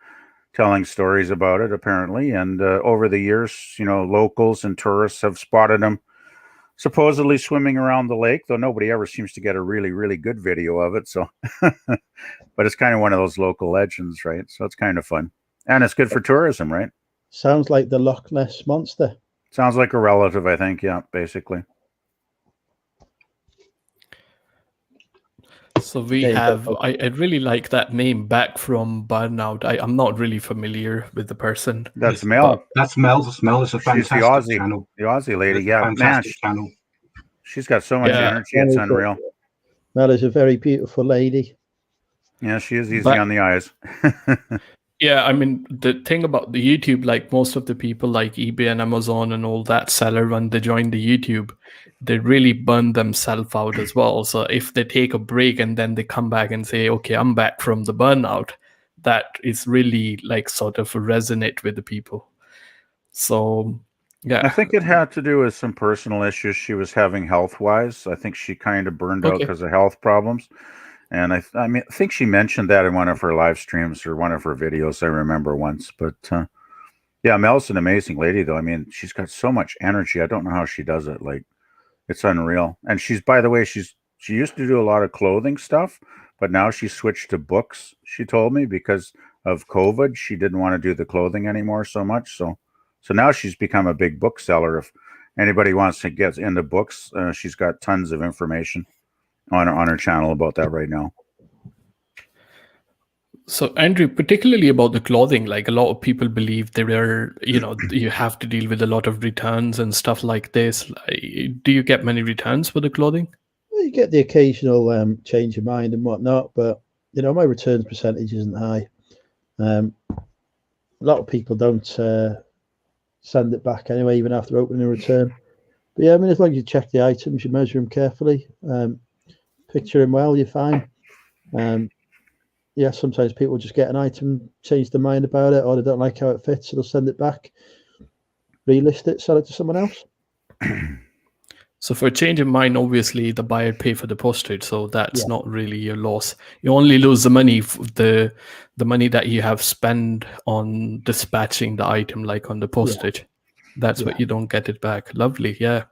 Speaker 9: telling stories about it, apparently. And over the years, locals and tourists have spotted them supposedly swimming around the lake, though nobody ever seems to get a really, really good video of it. So, but it's kind of one of those local legends, right? So it's kind of fun. And it's good for tourism, right?
Speaker 1: Sounds like the Loch Ness Monster.
Speaker 9: Sounds like a relative, I think. Yeah, basically.
Speaker 8: So we have, I really like that name, Back from Burnout. I'm not really familiar with the person.
Speaker 9: That's Mel.
Speaker 2: That's Mel. Mel is a fantastic channel.
Speaker 9: The Aussie lady, yeah.
Speaker 2: Fantastic channel.
Speaker 9: She's got so much energy, it's unreal.
Speaker 1: Mel is a very beautiful lady.
Speaker 9: Yeah, she is easy on the eyes.
Speaker 8: Yeah, I mean, the thing about the YouTube, like most of the people like eBay and Amazon and all that seller, when they join the YouTube, they really burn themselves out as well. So if they take a break and then they come back and say, okay, I'm back from the burnout, that is really like sort of resonate with the people. So, yeah.
Speaker 9: I think it had to do with some personal issues she was having health-wise. I think she kind of burned out because of health problems. And I think she mentioned that in one of her live streams or one of her videos, I remember once. But yeah, Mel's an amazing lady, though. I mean, she's got so much energy. I don't know how she does it. Like, it's unreal. And she's, by the way, she used to do a lot of clothing stuff, but now she switched to books, she told me, because of COVID. She didn't want to do the clothing anymore so much. So now she's become a big bookseller. If anybody wants to get into books, she's got tons of information on her channel about that right now.
Speaker 8: So Andrew, particularly about the clothing, like a lot of people believe there are, you have to deal with a lot of returns and stuff like this. Do you get many returns for the clothing?
Speaker 1: Well, you get the occasional change of mind and whatnot, but my returns percentage isn't high. A lot of people don't send it back anyway, even after opening a return. But yeah, I mean, as long as you check the items, you measure them carefully, picture them well, you're fine. Yeah, sometimes people just get an item, change their mind about it, or they don't like how it fits, so they'll send it back, relist it, sell it to someone else.
Speaker 8: So for a change of mind, obviously the buyer pay for the postage, so that's not really your loss. You only lose the money, the money that you have spent on dispatching the item, like on the postage. That's what you don't get it back. Lovely, yeah.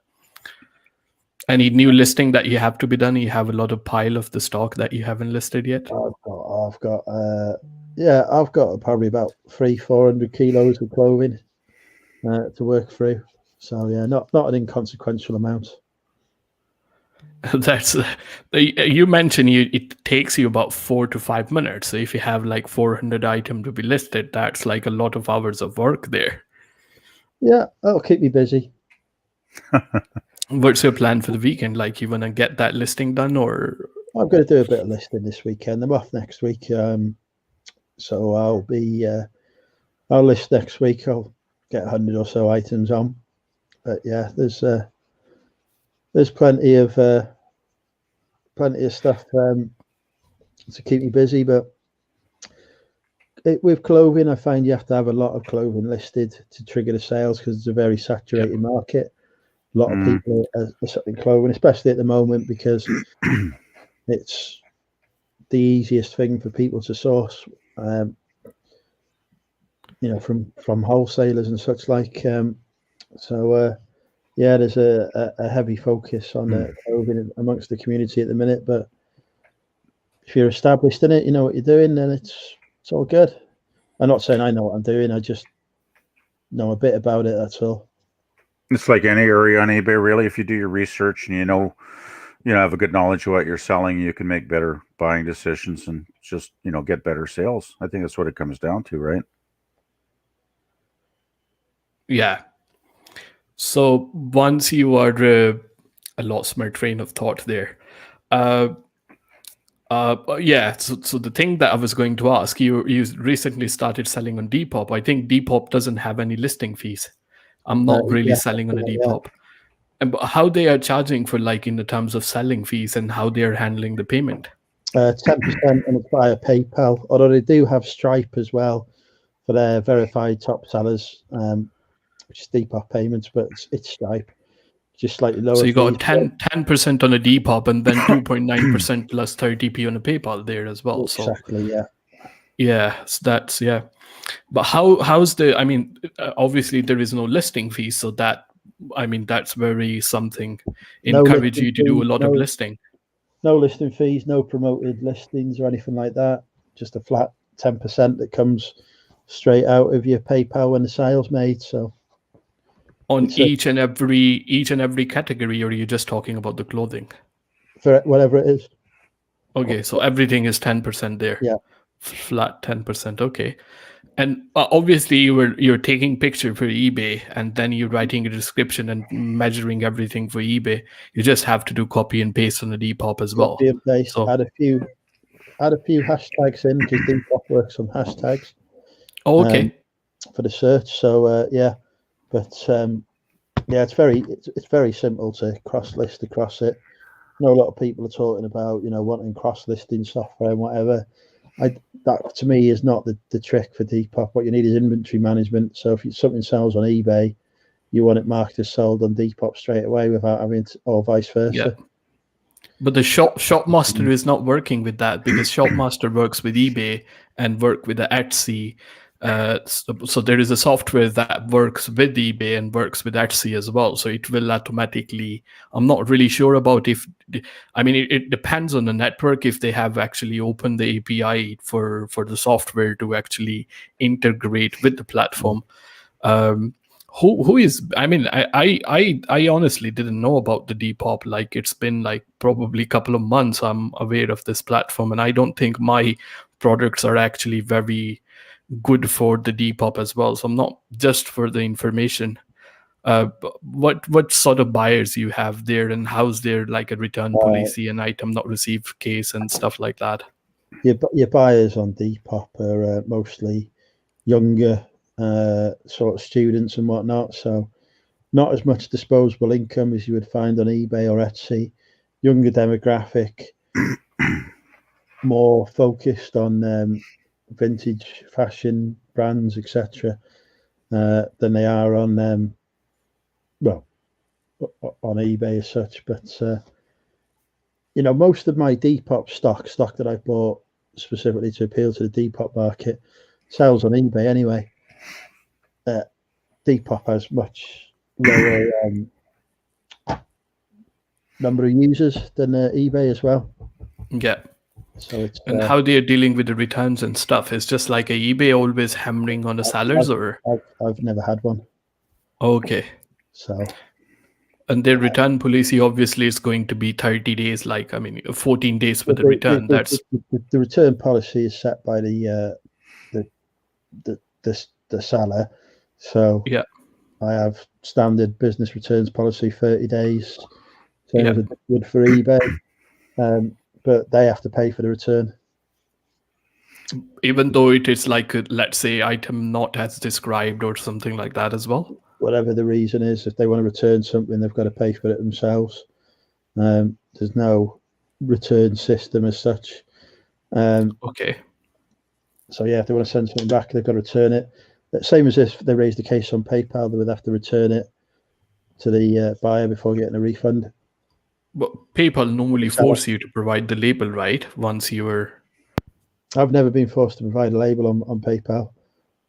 Speaker 8: Any new listing that you have to be done? You have a lot of pile of the stock that you haven't listed yet?
Speaker 1: I've got probably about 300-400 kilos of clothing to work through. So yeah, not an inconsequential amount.
Speaker 8: That's you mentioned it takes you about 4 to 5 minutes. So if you have like 400 items to be listed, that's like a lot of hours of work there.
Speaker 1: Yeah, that'll keep me busy.
Speaker 8: What's your plan for the weekend? Like, you want to get that listing done, or?
Speaker 1: I'm going to do a bit of listing this weekend. I'm off next week, so I'll list next week. I'll get 100 or so items on. But yeah, there's plenty of stuff to keep me busy. But with clothing, I find you have to have a lot of clothing listed to trigger the sales, because it's a very saturated market. A lot of people are selling clothing, especially at the moment, because it's the easiest thing for people to source, from wholesalers and such like. There's a heavy focus on clothing amongst the community at the minute. But if you're established in it, you know what you're doing, then it's all good. I'm not saying I know what I'm doing. I just know a bit about it. That's all.
Speaker 9: It's like any area on eBay, really. If you do your research and have a good knowledge of what you're selling, you can make better buying decisions and just, get better sales. I think that's what it comes down to, right?
Speaker 8: Yeah. So once you are, I lost my train of thought there. So the thing that I was going to ask, you recently started selling on Depop. I think Depop doesn't have any listing fees. I'm not really selling on a Depop. And how they are charging for, like, in the terms of selling fees, and how they are handling the payment? 10%,
Speaker 1: and it's via PayPal. Although they do have Stripe as well for their verified top sellers, which is Depop payments, but it's Stripe. just slightly lower.
Speaker 8: So you got 10% on a Depop and then 2.9% plus 30p on a PayPal there as well.
Speaker 1: Exactly,
Speaker 8: so, yeah. So that's But how's the? I mean, obviously there is no listing fee, so that's very something. Encourage you to do a lot of listing.
Speaker 1: No listing fees, no promoted listings or anything like that. Just a flat 10% that comes straight out of your PayPal when the sale's made. So
Speaker 8: on each and every category, or are you just talking about the clothing?
Speaker 1: For whatever it is.
Speaker 8: Okay, so everything is 10% there.
Speaker 1: Yeah,
Speaker 8: flat 10%. Okay, and obviously you're taking picture for eBay, and then you're writing a description and measuring everything for eBay. You just have to do copy and paste on the Depop as well.
Speaker 1: Copy and paste. Add a few hashtags in, because Depop works on hashtags.
Speaker 8: Oh, okay.
Speaker 1: For the search. So it's very simple to cross list across it. I know a lot of people are talking about wanting cross listing software and whatever. That to me is not the trick for Depop. What you need is inventory management. So if something sells on eBay, you want it marked as sold on Depop straight away without having to, or vice versa.
Speaker 8: Yeah. But the Shopmaster is not working with that, because Shopmaster works with eBay and work with the Etsy. So there is a software that works with eBay and works with Etsy as well. So it will automatically. I'm not really sure about it depends on the network if they have actually opened the API for the software to actually integrate with the platform. Who is? I mean, I honestly didn't know about the Depop. Like, it's been like probably a couple of months I'm aware of this platform, and I don't think my products are actually very good for the Depop as well. So I'm not just for the information. What sort of buyers you have there, and how's there like a return policy and item not received case and stuff like that?
Speaker 1: Your buyers on Depop are mostly younger sort of students and whatnot, so not as much disposable income as you would find on eBay or Etsy. Younger demographic, more focused on vintage fashion brands, etc., than they are on on eBay as such. But most of my Depop stock that I bought specifically to appeal to the Depop market sells on eBay anyway. Depop has much lower number of users than eBay as well.
Speaker 8: Yeah.
Speaker 1: So it's
Speaker 8: and how they're dealing with the returns and stuff is just like a eBay always hammering on the sellers, or
Speaker 1: I've never had one.
Speaker 8: Okay.
Speaker 1: So
Speaker 8: and their return policy obviously is going to be 30 days, 14 days for the return. That's
Speaker 1: the return policy is set by the seller. So
Speaker 8: yeah,
Speaker 1: I have standard business returns policy 30 days. So good for eBay. But they have to pay for the return.
Speaker 8: Even though it is like, let's say, item not as described or something like that as well?
Speaker 1: Whatever the reason is, if they want to return something, they've got to pay for it themselves. There's no return system as such.
Speaker 8: Okay.
Speaker 1: So yeah, if they want to send something back, they've got to return it. Same as if they raised a case on PayPal, they would have to return it to the buyer before getting a refund.
Speaker 8: But PayPal normally force you to provide the label, right? Once you were...
Speaker 1: I've never been forced to provide a label on PayPal.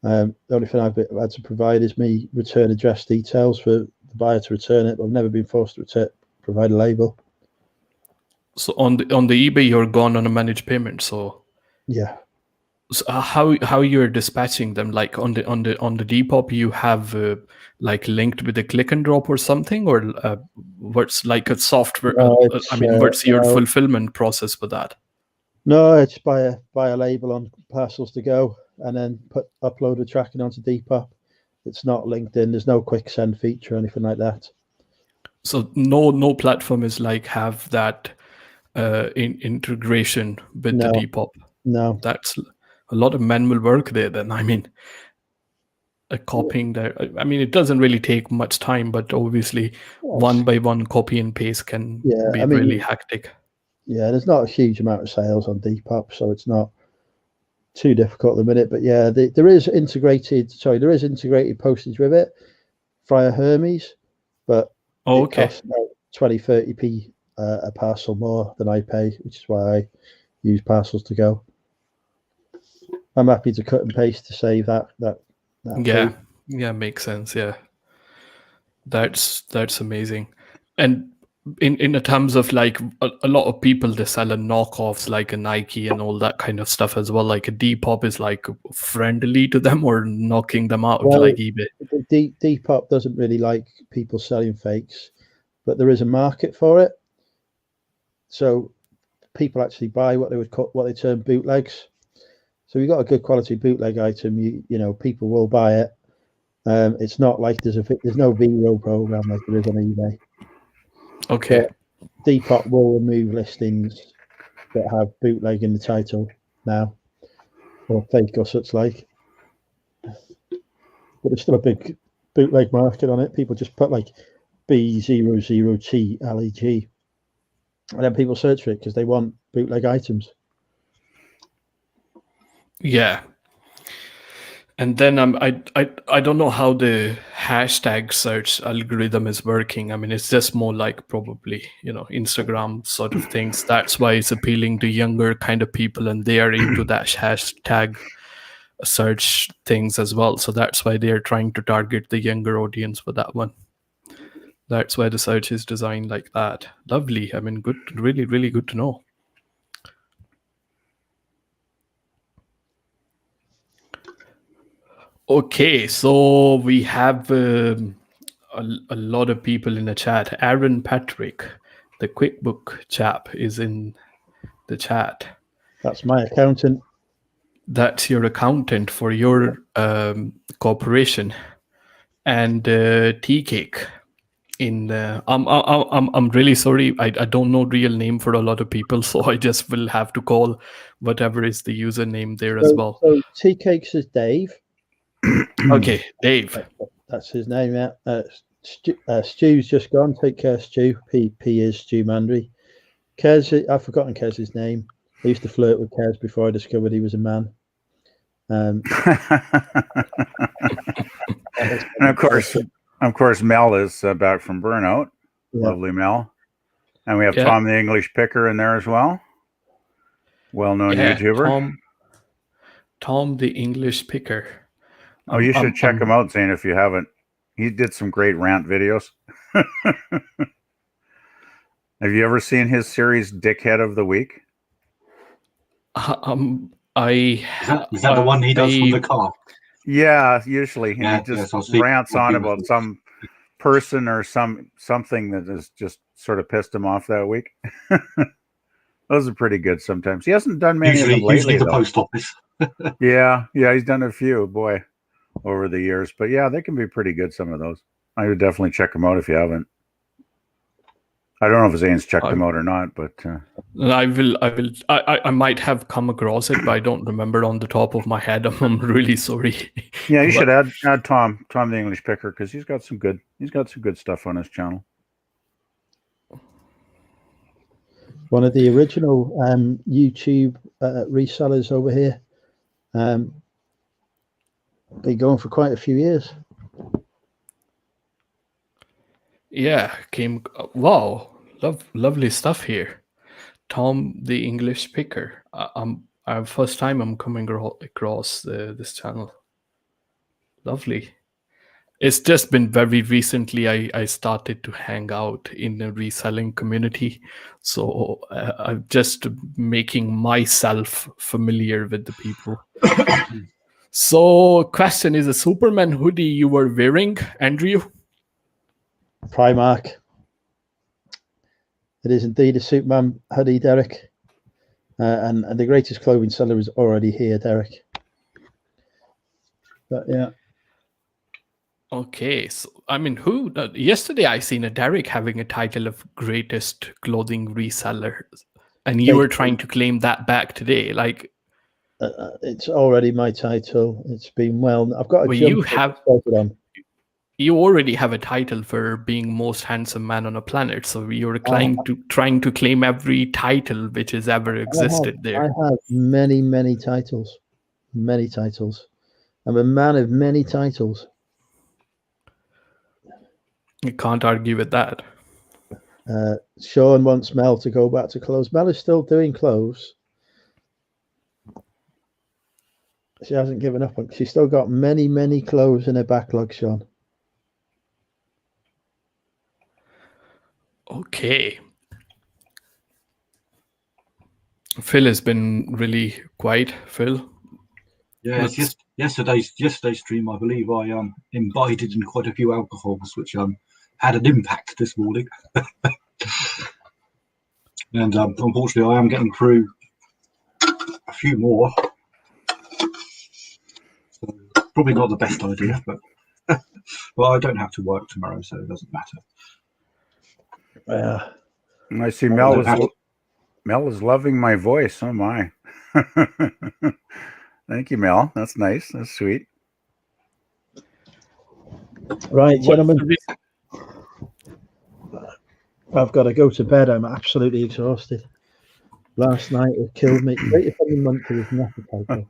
Speaker 1: The only thing I've had to provide is me return address details for the buyer to return it, but I've never been forced to provide a label.
Speaker 8: So on the eBay, you're gone on a managed payment. So
Speaker 1: yeah.
Speaker 8: So how you're dispatching them? Like on the Depop, you have like linked with a click and drop or something, or what's like a software? What's your fulfillment process for that?
Speaker 1: No, it's buy a label on Parcels to Go and then upload the tracking onto Depop. It's not linked in. There's no quick send feature or anything like that.
Speaker 8: So no platform is like have that integration with the Depop.
Speaker 1: No,
Speaker 8: that's a lot of manual work there. Then copying there. I mean, it doesn't really take much time, but obviously one by one copy and paste can be really hectic.
Speaker 1: Yeah, there's not a huge amount of sales on Depop, so it's not too difficult at the minute. But yeah, there is integrated postage with it via Hermes, but
Speaker 8: Oh,
Speaker 1: it
Speaker 8: okay.
Speaker 1: costs about 20-30p a parcel more than I pay, which is why I use Parcels to Go. I'm happy to cut and paste to save that
Speaker 8: Yeah,
Speaker 1: fee.
Speaker 8: yeah, makes sense. Yeah, that's amazing. And in terms of like a lot of people, they sell a knockoffs like a Nike and all that kind of stuff as well. Like a Depop is like friendly to them or knocking them out
Speaker 1: Well,
Speaker 8: like eBay.
Speaker 1: Depop doesn't really like people selling fakes, but there is a market for it. So people actually buy what they term bootlegs. So you got a good quality bootleg item, you know, people will buy it. It's not like there's no VRO program like there is on eBay.
Speaker 8: Okay.
Speaker 1: But Depop will remove listings that have bootleg in the title now, or fake or such like. But there's still a big bootleg market on it. People just put like B00T LEG, and then people search for it because they want bootleg items.
Speaker 8: Yeah. And then I don't know how the hashtag search algorithm is working. I mean, it's just more like probably, you know, Instagram sort of things. That's why it's appealing to younger kind of people, and they are into that hashtag search things as well. So that's why they are trying to target the younger audience for that one. That's why the search is designed like that. Lovely. I mean, good, really, really good to know. Okay, so we have a lot of people in the chat. Aaron Patrick, the QuickBook chap, is in the chat.
Speaker 1: That's my accountant.
Speaker 8: That's your accountant for your corporation. And T-Cake. I'm really sorry. I don't know real name for a lot of people, so I just will have to call whatever is the username there as well.
Speaker 1: So T-Cakes is Dave.
Speaker 8: Okay, Dave.
Speaker 1: That's his name. Yeah. Stu's just gone. Take care, Stu. P is Stu Mandry. Kez, I've forgotten Kez's name. I used to flirt with Kez before I discovered he was a man.
Speaker 9: And of course, Mel is back from burnout. Yeah. Lovely Mel. And we have Tom the English Picker in there as well. Well-known YouTuber.
Speaker 8: Tom the English Picker.
Speaker 9: Oh, you should check him out, Zane, if you haven't. He did some great rant videos. Have you ever seen his series Dickhead of the Week?
Speaker 2: Is that the one he does from the car?
Speaker 9: Yeah, usually. He just rants on about some person or something that has just sort of pissed him off that week. Those are pretty good sometimes. He hasn't done many of them lately.
Speaker 2: Usually the post office.
Speaker 9: yeah, he's done a few, boy, over the years. But yeah, they can be pretty good, some of those. I would definitely check them out if you haven't. I don't know if Zane's checked them out or not, but
Speaker 8: I will. I might have come across it, but I don't remember on the top of my head. I'm really sorry.
Speaker 9: Yeah, you should add Tom the English Picker, because he's got some good stuff on his channel.
Speaker 1: One of the original YouTube resellers over here. Been going for quite a few years.
Speaker 8: Yeah, wow, lovely stuff here. Tom the English Picker. First time I'm coming across this channel. Lovely. It's just been very recently I started to hang out in the reselling community. So I'm just making myself familiar with the people. So question is, a Superman hoodie you were wearing, Andrew?
Speaker 1: Primark. It is indeed a Superman hoodie, Derek. And the greatest clothing seller is already here, Derek. But yeah.
Speaker 8: Okay, so I mean, yesterday I seen a Derek having a title of greatest clothing reseller, and you were trying to claim that back today. Like,
Speaker 1: it's already my title. It's been I've got a jump on.
Speaker 8: You already have a title for being most handsome man on a planet, so you're trying to claim every title which has ever existed there.
Speaker 1: I have many titles, many titles. I'm a man of many titles.
Speaker 8: You can't argue with that.
Speaker 1: Sean wants Mel to go back to clothes. Mel is still doing clothes. She hasn't given up on. She's still got many, many clothes in her backlog, Sean.
Speaker 8: Okay. Phil has been really quiet. Phil.
Speaker 2: Yeah, it's just yesterday's stream. I believe I imbibed in quite a few alcohols, which had an impact this morning. And unfortunately, I am getting through a few more. So, probably not the best idea, but well, I don't have to work tomorrow, so it doesn't matter.
Speaker 9: I see Mel is loving my voice. Oh my. Thank you, Mel. That's nice. That's sweet.
Speaker 1: Right, gentlemen. I've got to go to bed. I'm absolutely exhausted. Last night it killed me. Great funny month was nothing.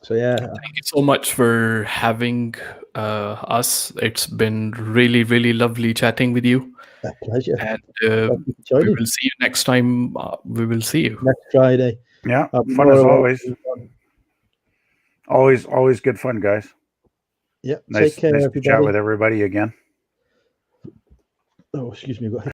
Speaker 1: So yeah.
Speaker 8: Thank you so much for having us. It's been really, really lovely chatting with you.
Speaker 1: A pleasure.
Speaker 8: And we will see you next time. We will see you
Speaker 1: next Friday.
Speaker 9: Yeah, fun as always. Always good fun, guys.
Speaker 1: Yeah,
Speaker 9: nice,
Speaker 1: take care,
Speaker 9: nice
Speaker 1: everybody.
Speaker 9: to chat with everybody again.
Speaker 1: Oh, excuse me.